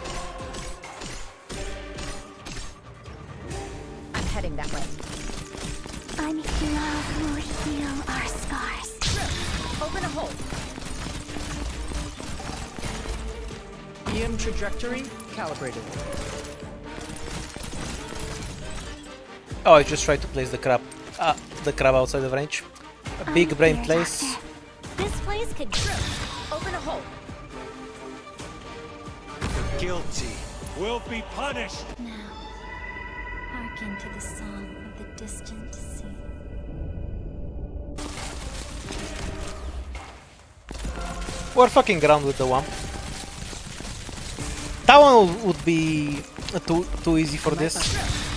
I'm heading that way. I'm love will heal our scars. Open a hole. EM trajectory calibrated. Oh, I just tried to place the crab outside of range. A big brain place. This place could Open a hole. The guilty will be punished. now. Hearken to the song of the distant sea. We're fucking around with the one. That one would be too easy for this,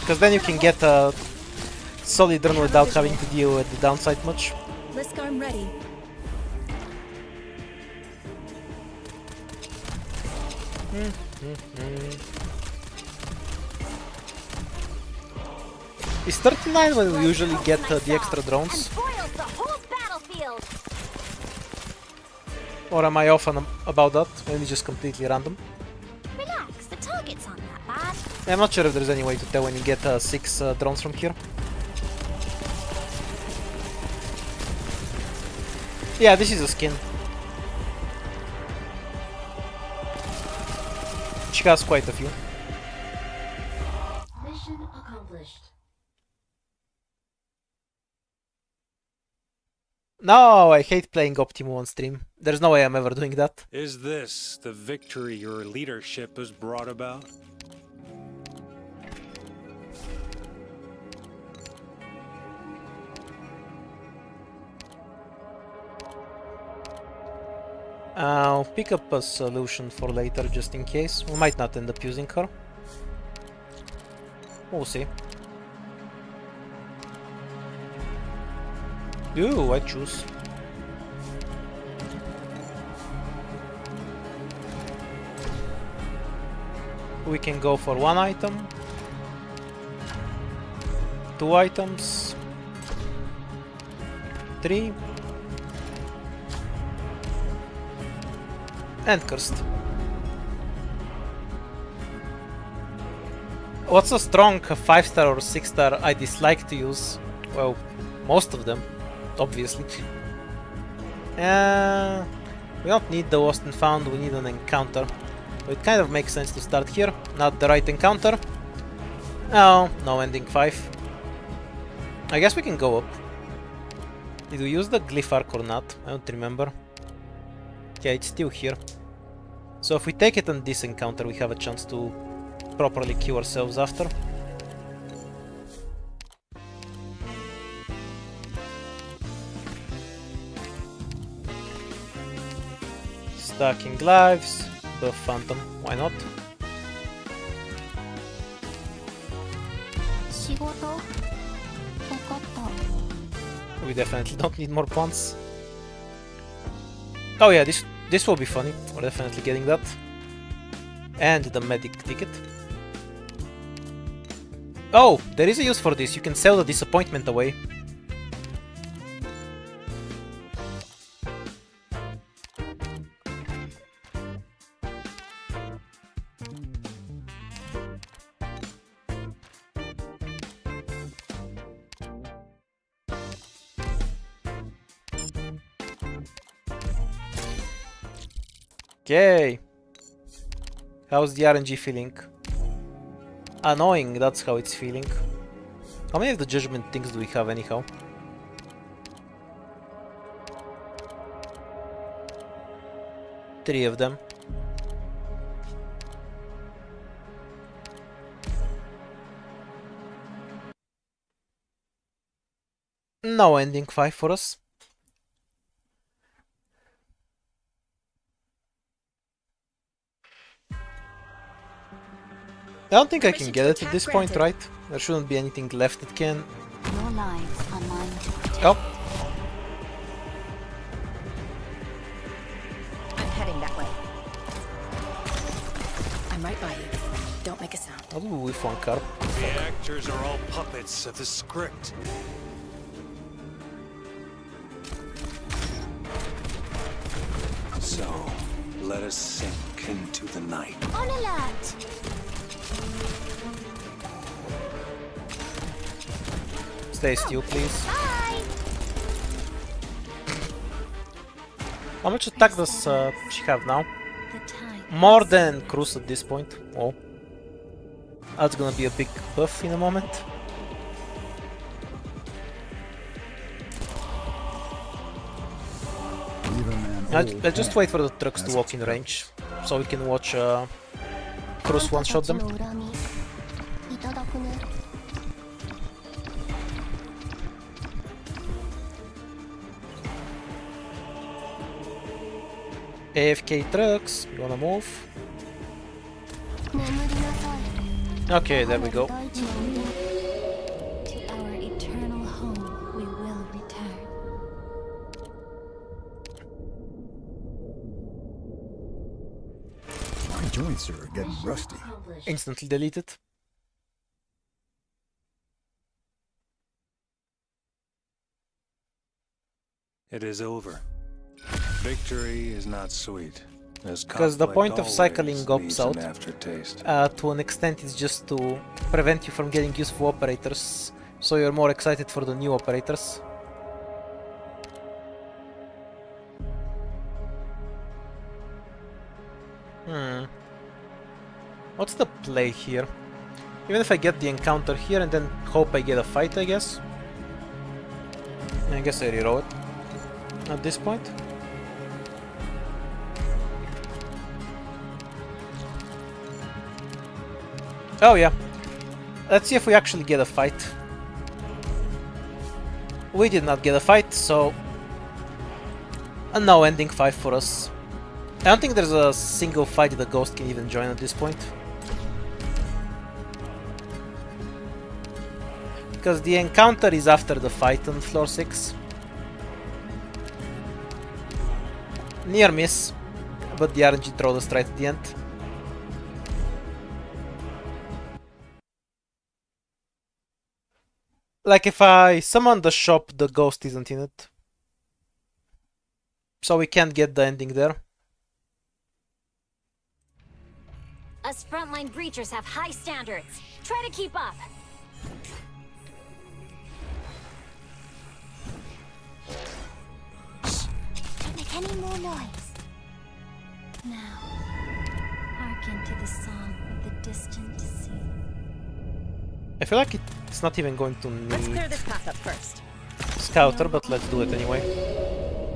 because then you can get a solid run without having to deal with the downside much. Lisk arm ready. Is 39 when we usually get the extra drones? Boils the whole battlefield. Or am I off on about that? Maybe just completely random. Relax, the target's aren't that bad. I'm not sure if there's any way to tell when you get 6 drones from here. Yeah, this is a skin. She has quite a few. Mission accomplished. No, I hate playing Optimo on stream. There's no way I'm ever doing that. Is this the victory your leadership has brought about? I'll pick up a solution for later just in case. We might not end up using her. We'll see. Ooh, I choose. We can go for 1 item, 2 items, 3, and cursed. What's a strong 5-star or 6-star I dislike to use? Well, most of them, obviously. We don't need the lost and found, we need an encounter. So it kind of makes sense to start here, not the right encounter. Oh, no ending 5. I guess we can go up. Did we use the glyph arc or not? I don't remember. Yeah, it's still here. So if we take it on this encounter, we have a chance to properly kill ourselves after. Stacking lives, buff phantom, why not? We definitely don't need more pawns. Oh yeah, this will be funny. We're definitely getting that. And the medic ticket. Oh, there is a use for this. You can sell the disappointment away. Okay. How's the RNG feeling? Annoying, that's how it's feeling. How many of the judgment things do we have anyhow? Three of them. No ending 5 for us. I don't think I can get it at this point, right? There shouldn't be anything left that can. Your lives are mine to protect. Oh, I'm heading that way. I'm right by you. Don't make a sound. how do we whiff one carp? The actors are all puppets of the script. So, let us sink into the night. On alert! Stay still, please. Bye! How much attack does she have now? The time. More than Cruz at this point. Oh. That's gonna be a big buff in a moment. Even an old I'll just hat wait for the trucks to has walk its in purpose. range, so we can watch Cruz one-shot them. あんたたちの恨みいただくね。 AFK trucks, you wanna move? 眠りなさい。 Okay, there we go. 大地の腕 To our eternal home, we will return. My joints are getting rusty. Instantly deleted. It is over. Victory is not sweet. Because the point of cycling ops out, aftertaste. to an extent, is just to prevent you from getting useful operators, so you're more excited for the new operators. What's the play here? Even if I get the encounter here and then hope I get a fight, I guess? I guess I reroll it at this point. Oh yeah. Let's see if we actually get a fight. We did not get a fight, so... a no ending 5 for us. I don't think there's a single fight the ghost can even join at this point. Because the encounter is after the fight on floor 6. Near miss, but the RNG throw us right at the end. Like if I summon the shop, the ghost isn't in it. So we can't get the ending there. Us frontline breachers have high standards. Try to keep up. Don't make any more noise. Now, hearken to the song of the distant sea. I feel like it's not even going to Let's clear need this path up first. Scouter, but let's do it anyway.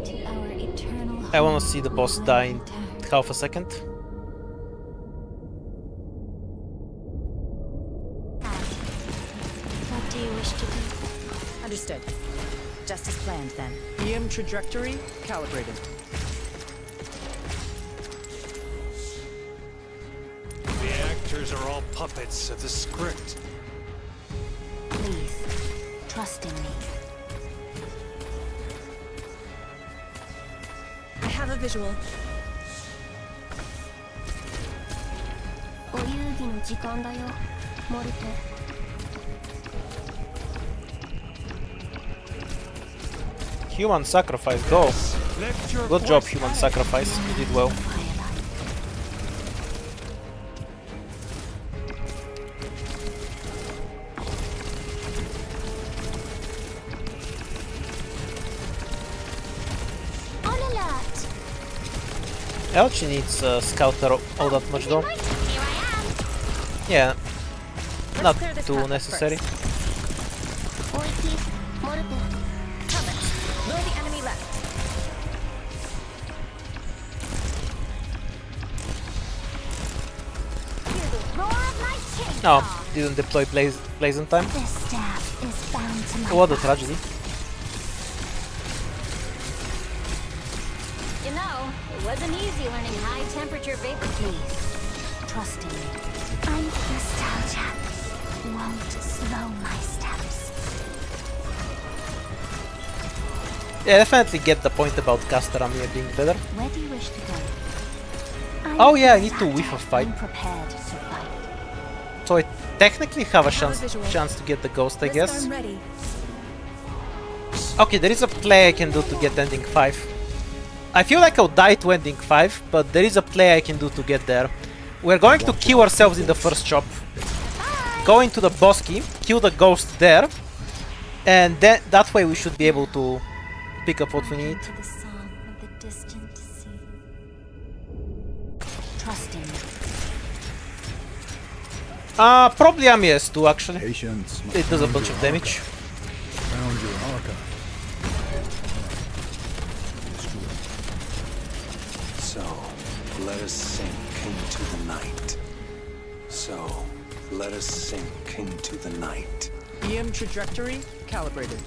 To our eternal I wanna home, see the we boss will die in return. half a second. What do you wish to do? Understood. Just as planned, then. EM trajectory calibrated. The actors are all puppets of the script. Please, trust in me. I have a visual. お遊戯の時間だよ、モルテ。 Human sacrifice, go! Good job, human sacrifice. You did well. On alert! Elchi needs a scouter all that much though. Yeah, not too necessary. Lure the enemy left. Hear the roar of my chainsaw. Oh, didn't deploy blaze in time. This staff is bound to my What a tragedy. You know, it wasn't easy learning high temperature vapor. Please, trust in me. I'm nostalgia. Won't slow my steps. Yeah, definitely get the point about Castaramir being better. Where do you wish to go? Oh yeah, I need to whiff a fight. I'm prepared to fight. So I technically have a chance to get the ghost, I guess. I'm ready. Okay, there is a play I can do to get ending 5. I feel like I'll die to ending 5, but there is a play I can do to get there. We're going to kill ourselves in the first chop. Go into the bosky, kill the ghost there, and then that way we should be able to pick up what we need. To the song of the distant sea. Trust in me. Probably Amias too, actually. Patience. It does a bunch of damage. Found your archive. So, let us sink into the night. So, let us sink into the night. EM trajectory calibrated.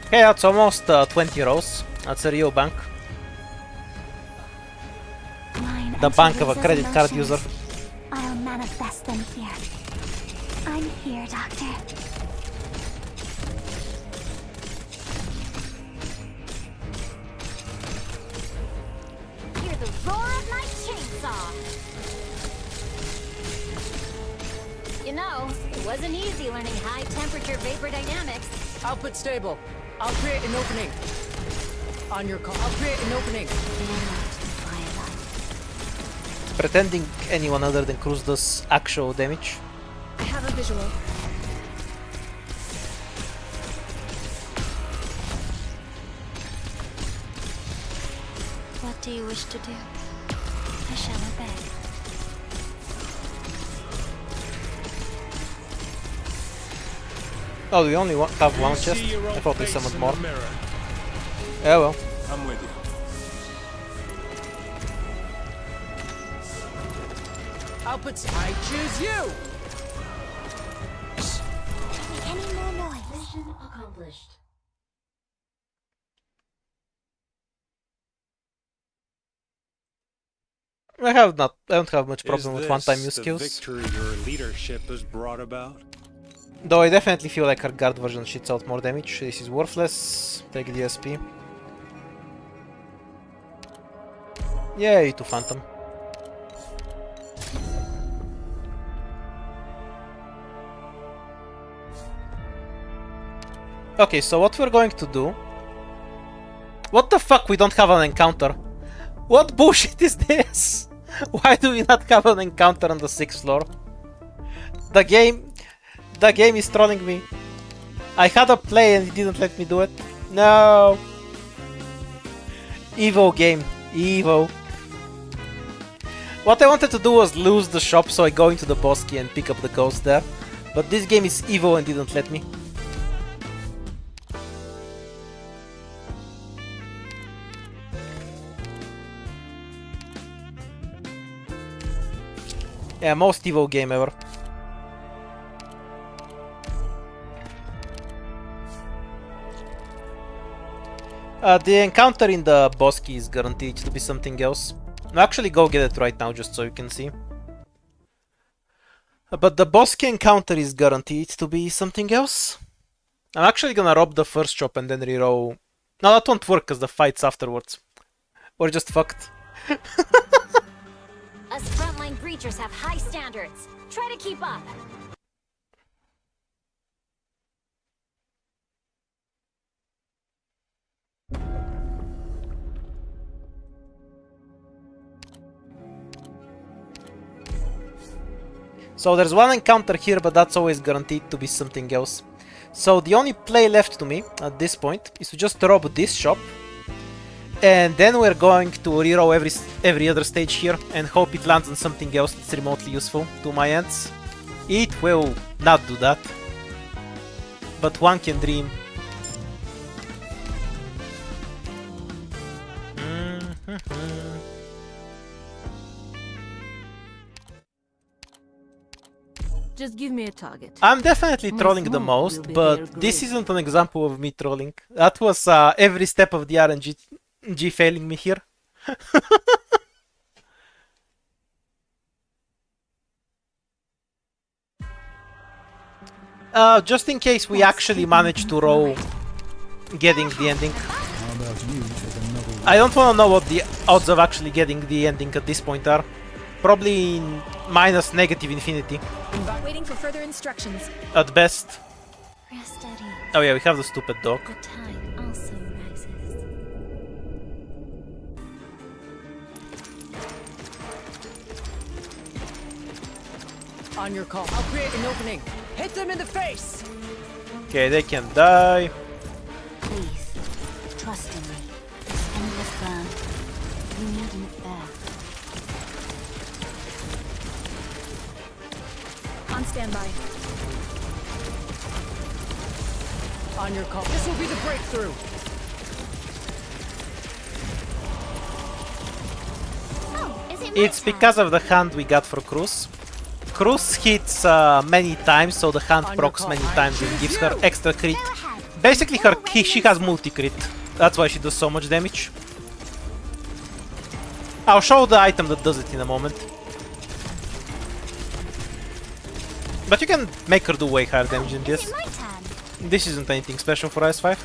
Okay, that's almost 20 rows. That's a real bank. Mine The and bank of a Teresa's credit card emotions. user. I'll manifest them here. I'm here, Doctor. Hear the roar of my chainsaw. You know, it wasn't easy learning high temperature vapor dynamics. Output stable. I'll create an opening. On your call, I'll create an opening. Pretending anyone other than Cruz does actual damage. I have a visual. What do you wish to do? I shall obey. Oh, do we only have one chest? I thought we summoned more. Yeah, well. I'm with you. Outputs, I choose you! Any more noise? Mission accomplished. I don't have much problem with one-time use the skills. victory your leadership has brought about? Though I definitely feel like our guard version shits out more damage. This is worthless. Take the SP. Yay to Phantom. Okay, so what we're going to do... What the fuck, we don't have an encounter? What bullshit is this? Why do we not have an encounter on the 6th floor? The game is trolling me. I had a play and it didn't let me do it. No. Evo game. Evo. What I wanted to do was lose the shop so I go into the bosky and pick up the ghost there. But this game is Evo and didn't let me. Yeah, most Evo game ever. The encounter in the bosky is guaranteed to be something else. I'll actually go get it right now just so you can see. But the bosky encounter is guaranteed to be something else. I'm actually gonna rob the first shop and then reroll. No, that won't work because the fight's afterwards. We're just fucked. Us frontline breachers have high standards. Try to keep up. So there's one encounter here, but that's always guaranteed to be something else. So the only play left to me at this point is to just rob this shop. And then we're going to reroll every other stage here and hope it lands on something else that's remotely useful to my ends. It will not do that. But one can dream. Just give me a target. I'm definitely trolling the move most, will be but their this grave. isn't an example of me trolling. That was every step of the RNG failing me here. Just in case we actually manage to roll getting the ending. How about you take another I don't want to know what the odds of actually getting the ending at this point are. Probably minus negative infinity Waiting for further instructions. at best. Rest at ease. Oh yeah, we have the stupid dog. The tide also rises. On your call. I'll create an opening. Hit them in the face! Okay, they can die. Please, trust in me. This endless burn. You needn't bear. On standby. On your call. This will be the breakthrough. Oh, is it my It's turn? because of the hand we got for Cruz. Cruz hits many times, so the hand procs many times and gives her extra crit. Go ahead. Basically, she has multi-crit. That's why she does so much damage. I'll show the item that does it in a moment. But you can make her do way higher damage than Is this. it my turn? This isn't anything special for S5.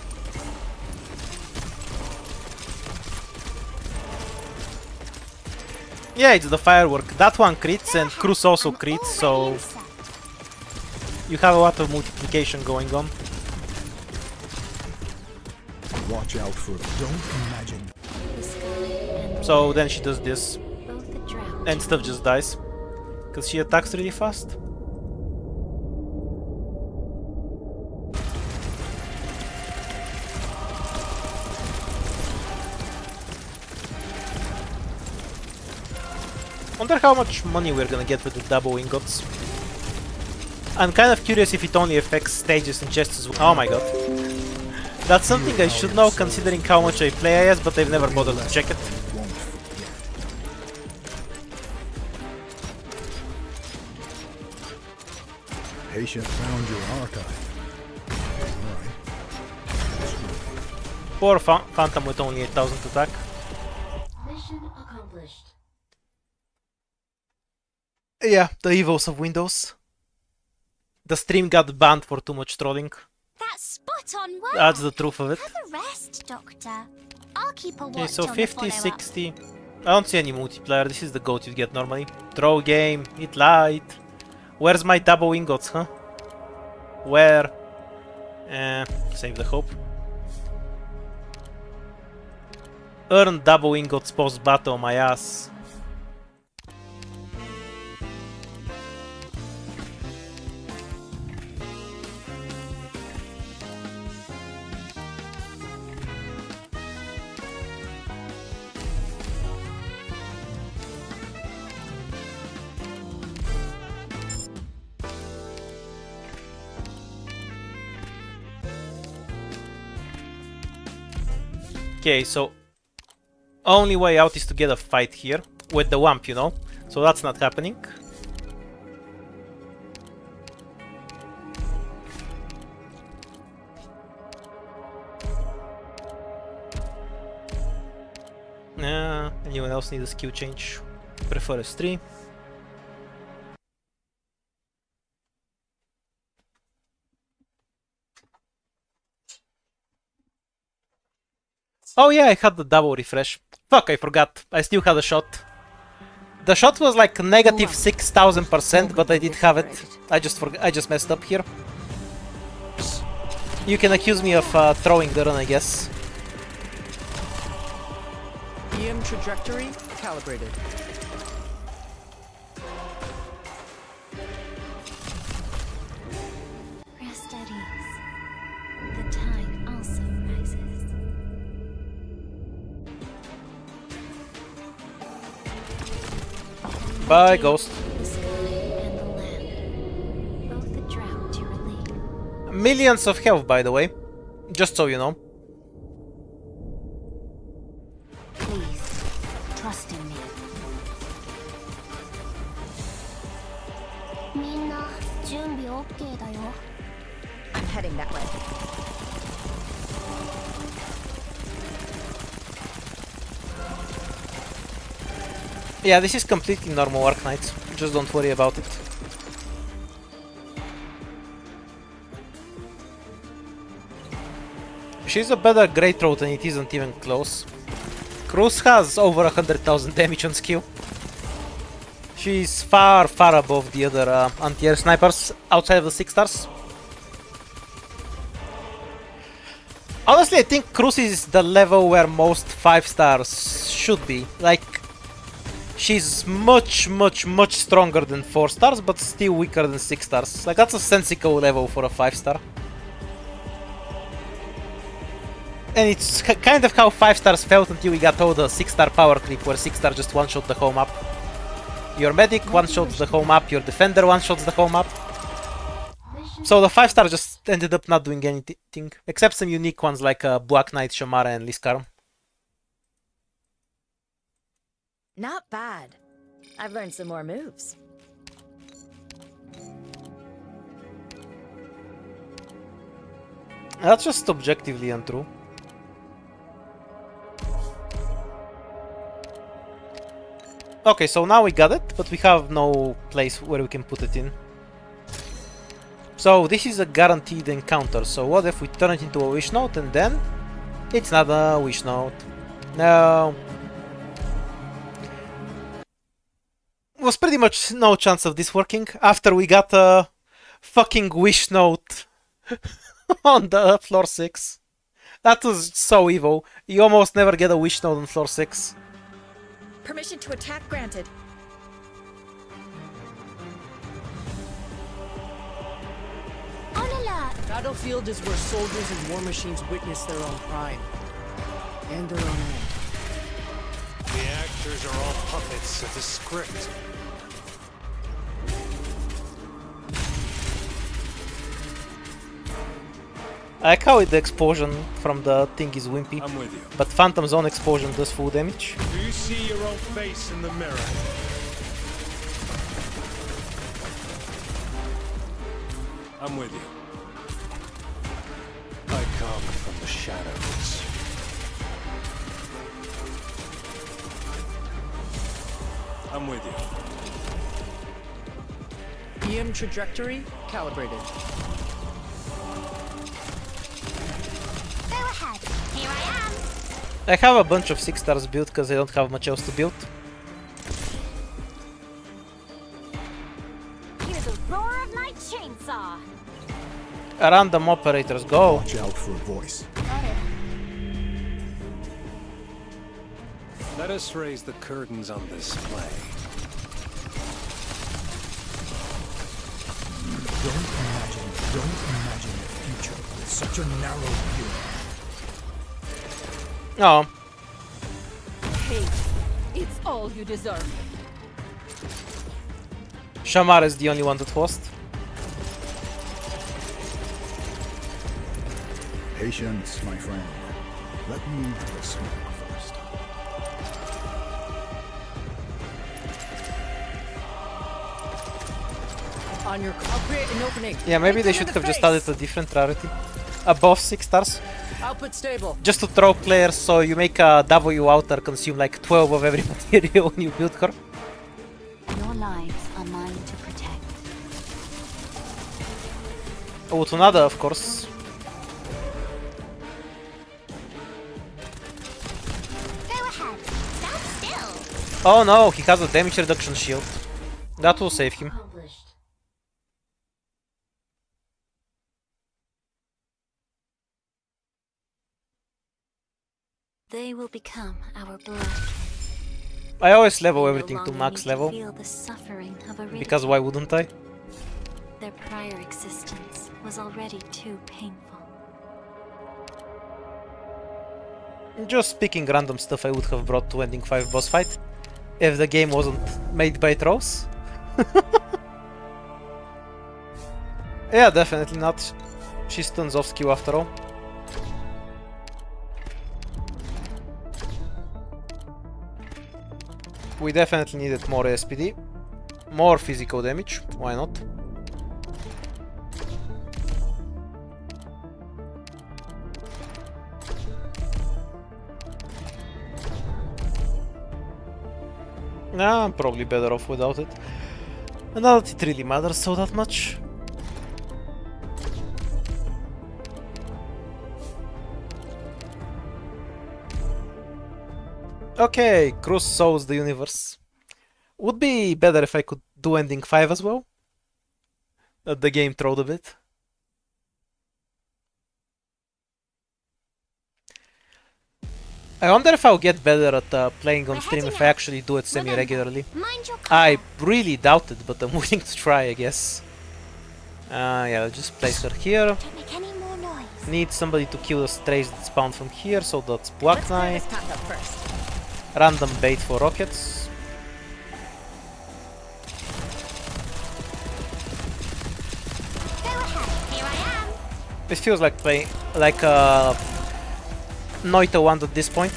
Yeah, it's the firework. That one crits and Cruz also crits, so you have a lot of multiplication going on. watch out for it. Don't imagine. The sky and So then she does this, both a drought. and stuff just dies. Because she attacks really fast. Wonder how much money we're gonna get with the double ingots. I'm kind of curious if it only affects stages and chests as well. Oh my god. That's something I should know considering how much I play AS, but I've never bothered to check it. Won't forget. Patient found your archive. Alright. Poor Phantom with only 8000 attack. Mission accomplished. Yeah, the evils of Windows. The stream got banned for too much trolling. That's spot on work. That's the truth of it. Have a rest, Doctor. I'll keep a watch Okay, so on the 50, follow-up. 60. I don't see any multiplayer. This is the goat you get normally. Throw game, hit light. Where's my double ingots, huh? Where? Save the hope. Earn double ingots post battle, my ass. Okay, so only way out is to get a fight here with the Wamp, you know? So that's not happening. Anyone else need a skill change? Prefer S3. Oh yeah, I had the double refresh. Fuck, I forgot. I still had a shot. The shot was like negative 6000%, but I did have it. I just messed up here. You can accuse me of throwing the run, I guess. EM trajectory calibrated. Bye, Ghost. The sky and the land, both a drought to relieve. Millions of health, by the way. Just so you know. Please, trust in me. みんな準備 OK だよ。 I'm heading that way. Yeah, this is completely normal Arc Knight. Just don't worry about it. She's a better Great Throat and it isn't even close. Cruz has over 100,000 damage on skill. She's far, far above the other anti-air snipers outside of the 6 stars. Honestly, I think Cruz is the level where most 5 stars should be. Like, she's much stronger than 4 stars, but still weaker than 6 stars. Like, that's a sensical level for a 5 star. And it's kind of how 5 stars felt until we got all the 6 star power creep, where 6 star just one-shot the whole map. Your medic one-shots the whole map, your defender one-shots the whole map. So the 5 star just ended up not doing anything, except some unique ones like Black Knight, Shamara, and Liskar. Not bad. I've learned some more moves. That's just objectively untrue. Okay, so now we got it, but we have no place where we can put it in. So this is a guaranteed encounter, so what if we turn it into a wish note and then it's not a wish note? No. Was pretty much no chance of this working after we got a fucking wish note on the floor 6. That was so evil. You almost never get a wish note on floor 6. Permission to attack granted. Battlefield is where soldiers and war machines witness their own prime. And their own end. The actors are all puppets of the script. I like how the explosion from the thing is wimpy, I'm with you. but Phantom Zone explosion does full damage. Do you see your own face in the mirror? I'm with you. I come from the shadows. I'm with you. EM trajectory calibrated. Go ahead. Here I am. I have a bunch of 6 stars built because I don't have much else to build. Hear the roar of my chainsaw. Random operators, go! Watch out for a voice. Let us raise the curtains on display. Don't imagine the future with such a narrow view. Oh, Hate. It's all you deserve. Shamar is the only one that lost. Patience, my friend. Let me have a smoke first. On your I'll create an opening. Yeah, maybe Hit they them should in have the just face. added a different rarity. Above 6 stars. Output stable. Just to throw players so you make a W outer consume like 12 of every material when you build her. Your lives are mine to protect. Oh, Tunada, of course. Go ahead. Stand still. Oh no, he has a damage reduction shield. That will save him. They will become our blood. I always level They no everything to longer max need to level, feel the suffering of a because why wouldn't I? Their prior existence was already too painful. Just picking random stuff I would have brought to ending 5 boss fight. if the game wasn't made by trolls. Yeah, definitely not. She's tons of skill after all. We definitely needed more SPD. More physical damage, why not? Nah, I'm probably better off without it. And not that it really matters so that much. Okay, Cruz solves the universe. Would be better if I could do ending 5 as well. The game trolled a bit. I wonder if I'll get better at playing on stream if I actually do it semi-regularly. I really doubt it, but I'm willing to try, I guess. Yeah, I'll just place her here. Need somebody to kill the strays that spawn from here, so that's Black Knight. Random bait for rockets. It feels like playing like Noita 1 at this point.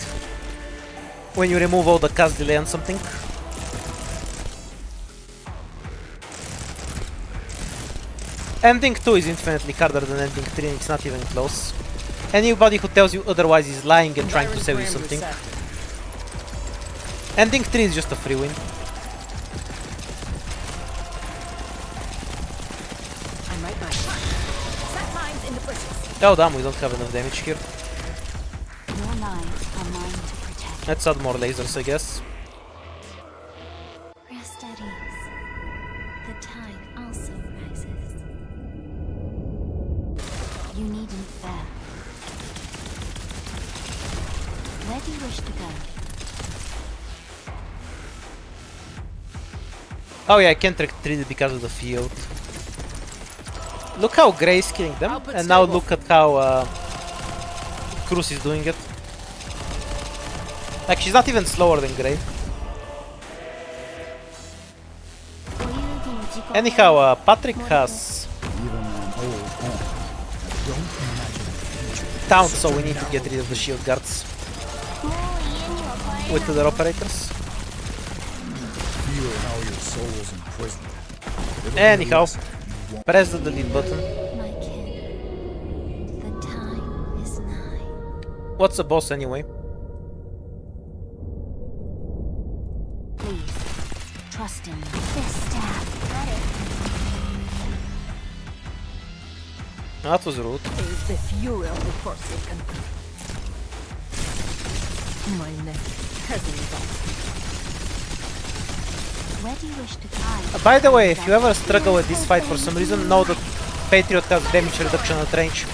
When you remove all the cast delay and something. Ending 2 is infinitely harder than ending 3 and it's not even close. Anybody who tells you otherwise is lying and trying to sell you something. Ending 3 is just a free win. I'm right by you. Set mines in the bushes. Oh damn, we don't have enough damage here. Your lives are mine to protect. Let's add more lasers, I guess. Rest at ease. The tide also rises. You needn't fear. Where do you wish to go? Oh yeah, I can't retreat it because of the field. Look how Grey is killing them, and now look at how Cruz is doing it. Like, she's not even slower than Grey. Anyhow, Patrick has taunt, so we need to get rid of the shield guards with the operators. Anyhow, press the delete button. My kin, the time is nigh. What's a boss anyway? Please, trust in me. This staff, ready. That was rude. Is the fury of the Forsaken. My neck has been. Where do you wish to hide? By the way, if you ever struggle with this fight for some reason, know that Patriot has damage reduction at range.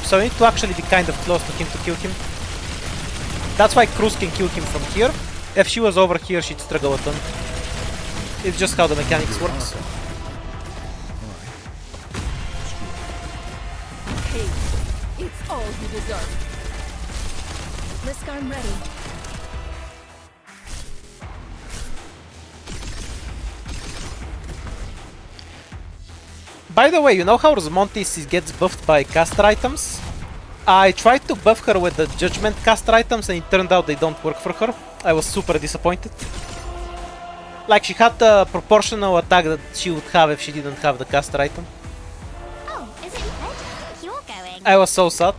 So you need to actually be kind of close to him to kill him. That's why Cruz can kill him from here. If she was over here, she'd struggle a ton. It's just how the mechanics works. Hey, it's all you deserve. Lisk, I'm ready. By the way, you know how Rosmontis gets buffed by caster items? I tried to buff her with the Judgment caster items and it turned out they don't work for her. I was super disappointed. Like, she had the proportional attack that she would have if she didn't have the caster item. Oh, is it red? You're going. I was so sad.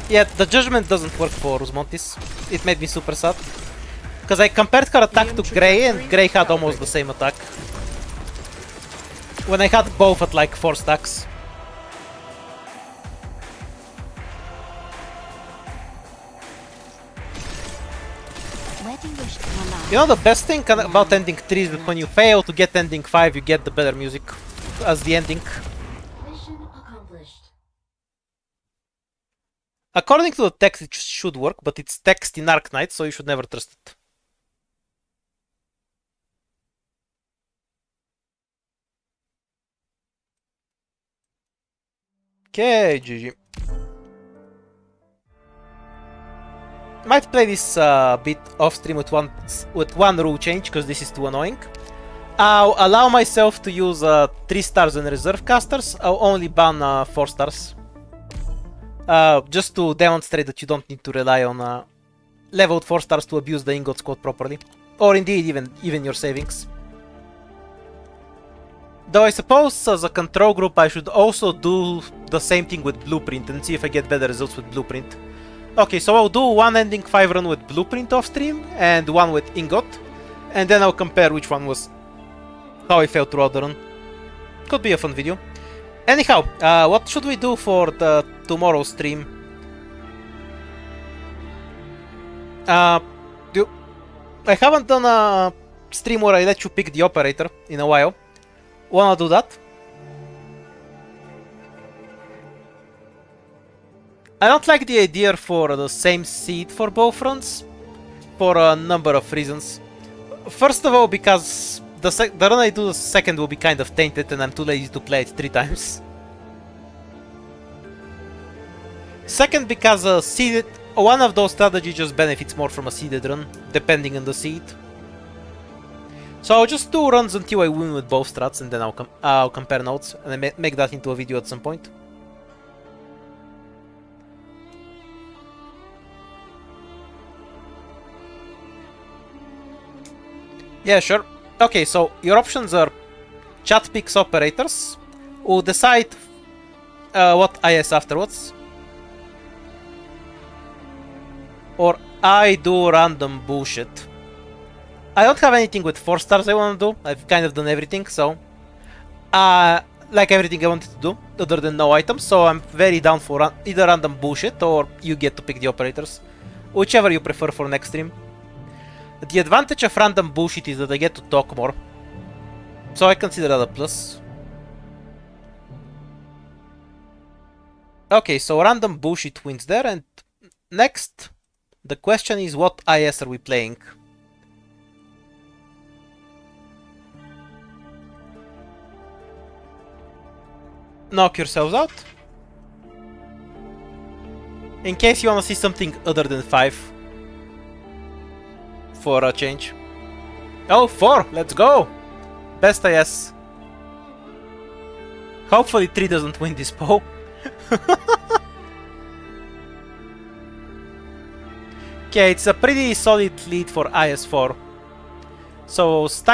Yeah, the Judgment doesn't work for Rosmontis. It made me super sad. Because I compared her attack to Grey and Grey had almost the same attack. When I had both at like 4 stacks. Where do you wish to align? You know the best thing about ending 3 is that when you fail to get ending 5, you get the better music as the ending. Mission accomplished. According to the text, it should work, but it's text in Arknight, so you should never trust it. Okay, GG. Might play this bit off stream with one rule change, because this is too annoying. I'll allow myself to use 3 stars and reserve casters. I'll only ban 4 stars. Just to demonstrate that you don't need to rely on leveled 4 stars to abuse the ingots code properly. Or indeed even your savings. Though I suppose as a control group I should also do the same thing with Blueprint and see if I get better results with Blueprint. Okay, so I'll do one ending 5 run with Blueprint off stream and one with Ingot. And then I'll compare which one was how I felt throughout the run. Could be a fun video. Anyhow, what should we do for the tomorrow stream? I haven't done a stream where I let you pick the operator in a while. Wanna do that? I don't like the idea for the same seed for both runs, for a number of reasons. First of all, because the run I do the second will be kind of tainted and I'm too lazy to play it 3 times. Second, because one of those strategies just benefits more from a seeded run, depending on the seed. So I'll just do runs until I win with both strats, and then I'll compare notes and make that into a video at some point. Yeah, sure. Okay, so your options are chat picks operators. We'll decide what IS afterwards. Or I do random bullshit. I don't have anything with 4 stars I want to do. I've kind of done everything, so... like everything I wanted to do, other than no items, so I'm very down for either random bullshit or you get to pick the operators. Whichever you prefer for next stream. The advantage of random bullshit is that I get to talk more. So I consider that a plus. Okay, so random bullshit wins there, and next, the question is what IS are we playing? Knock yourselves out. In case you want to see something other than 5. For a change. Oh, 4! Let's go! Best IS. Hopefully 3 doesn't win this poll. Okay, it's a pretty solid lead for IS4. So stack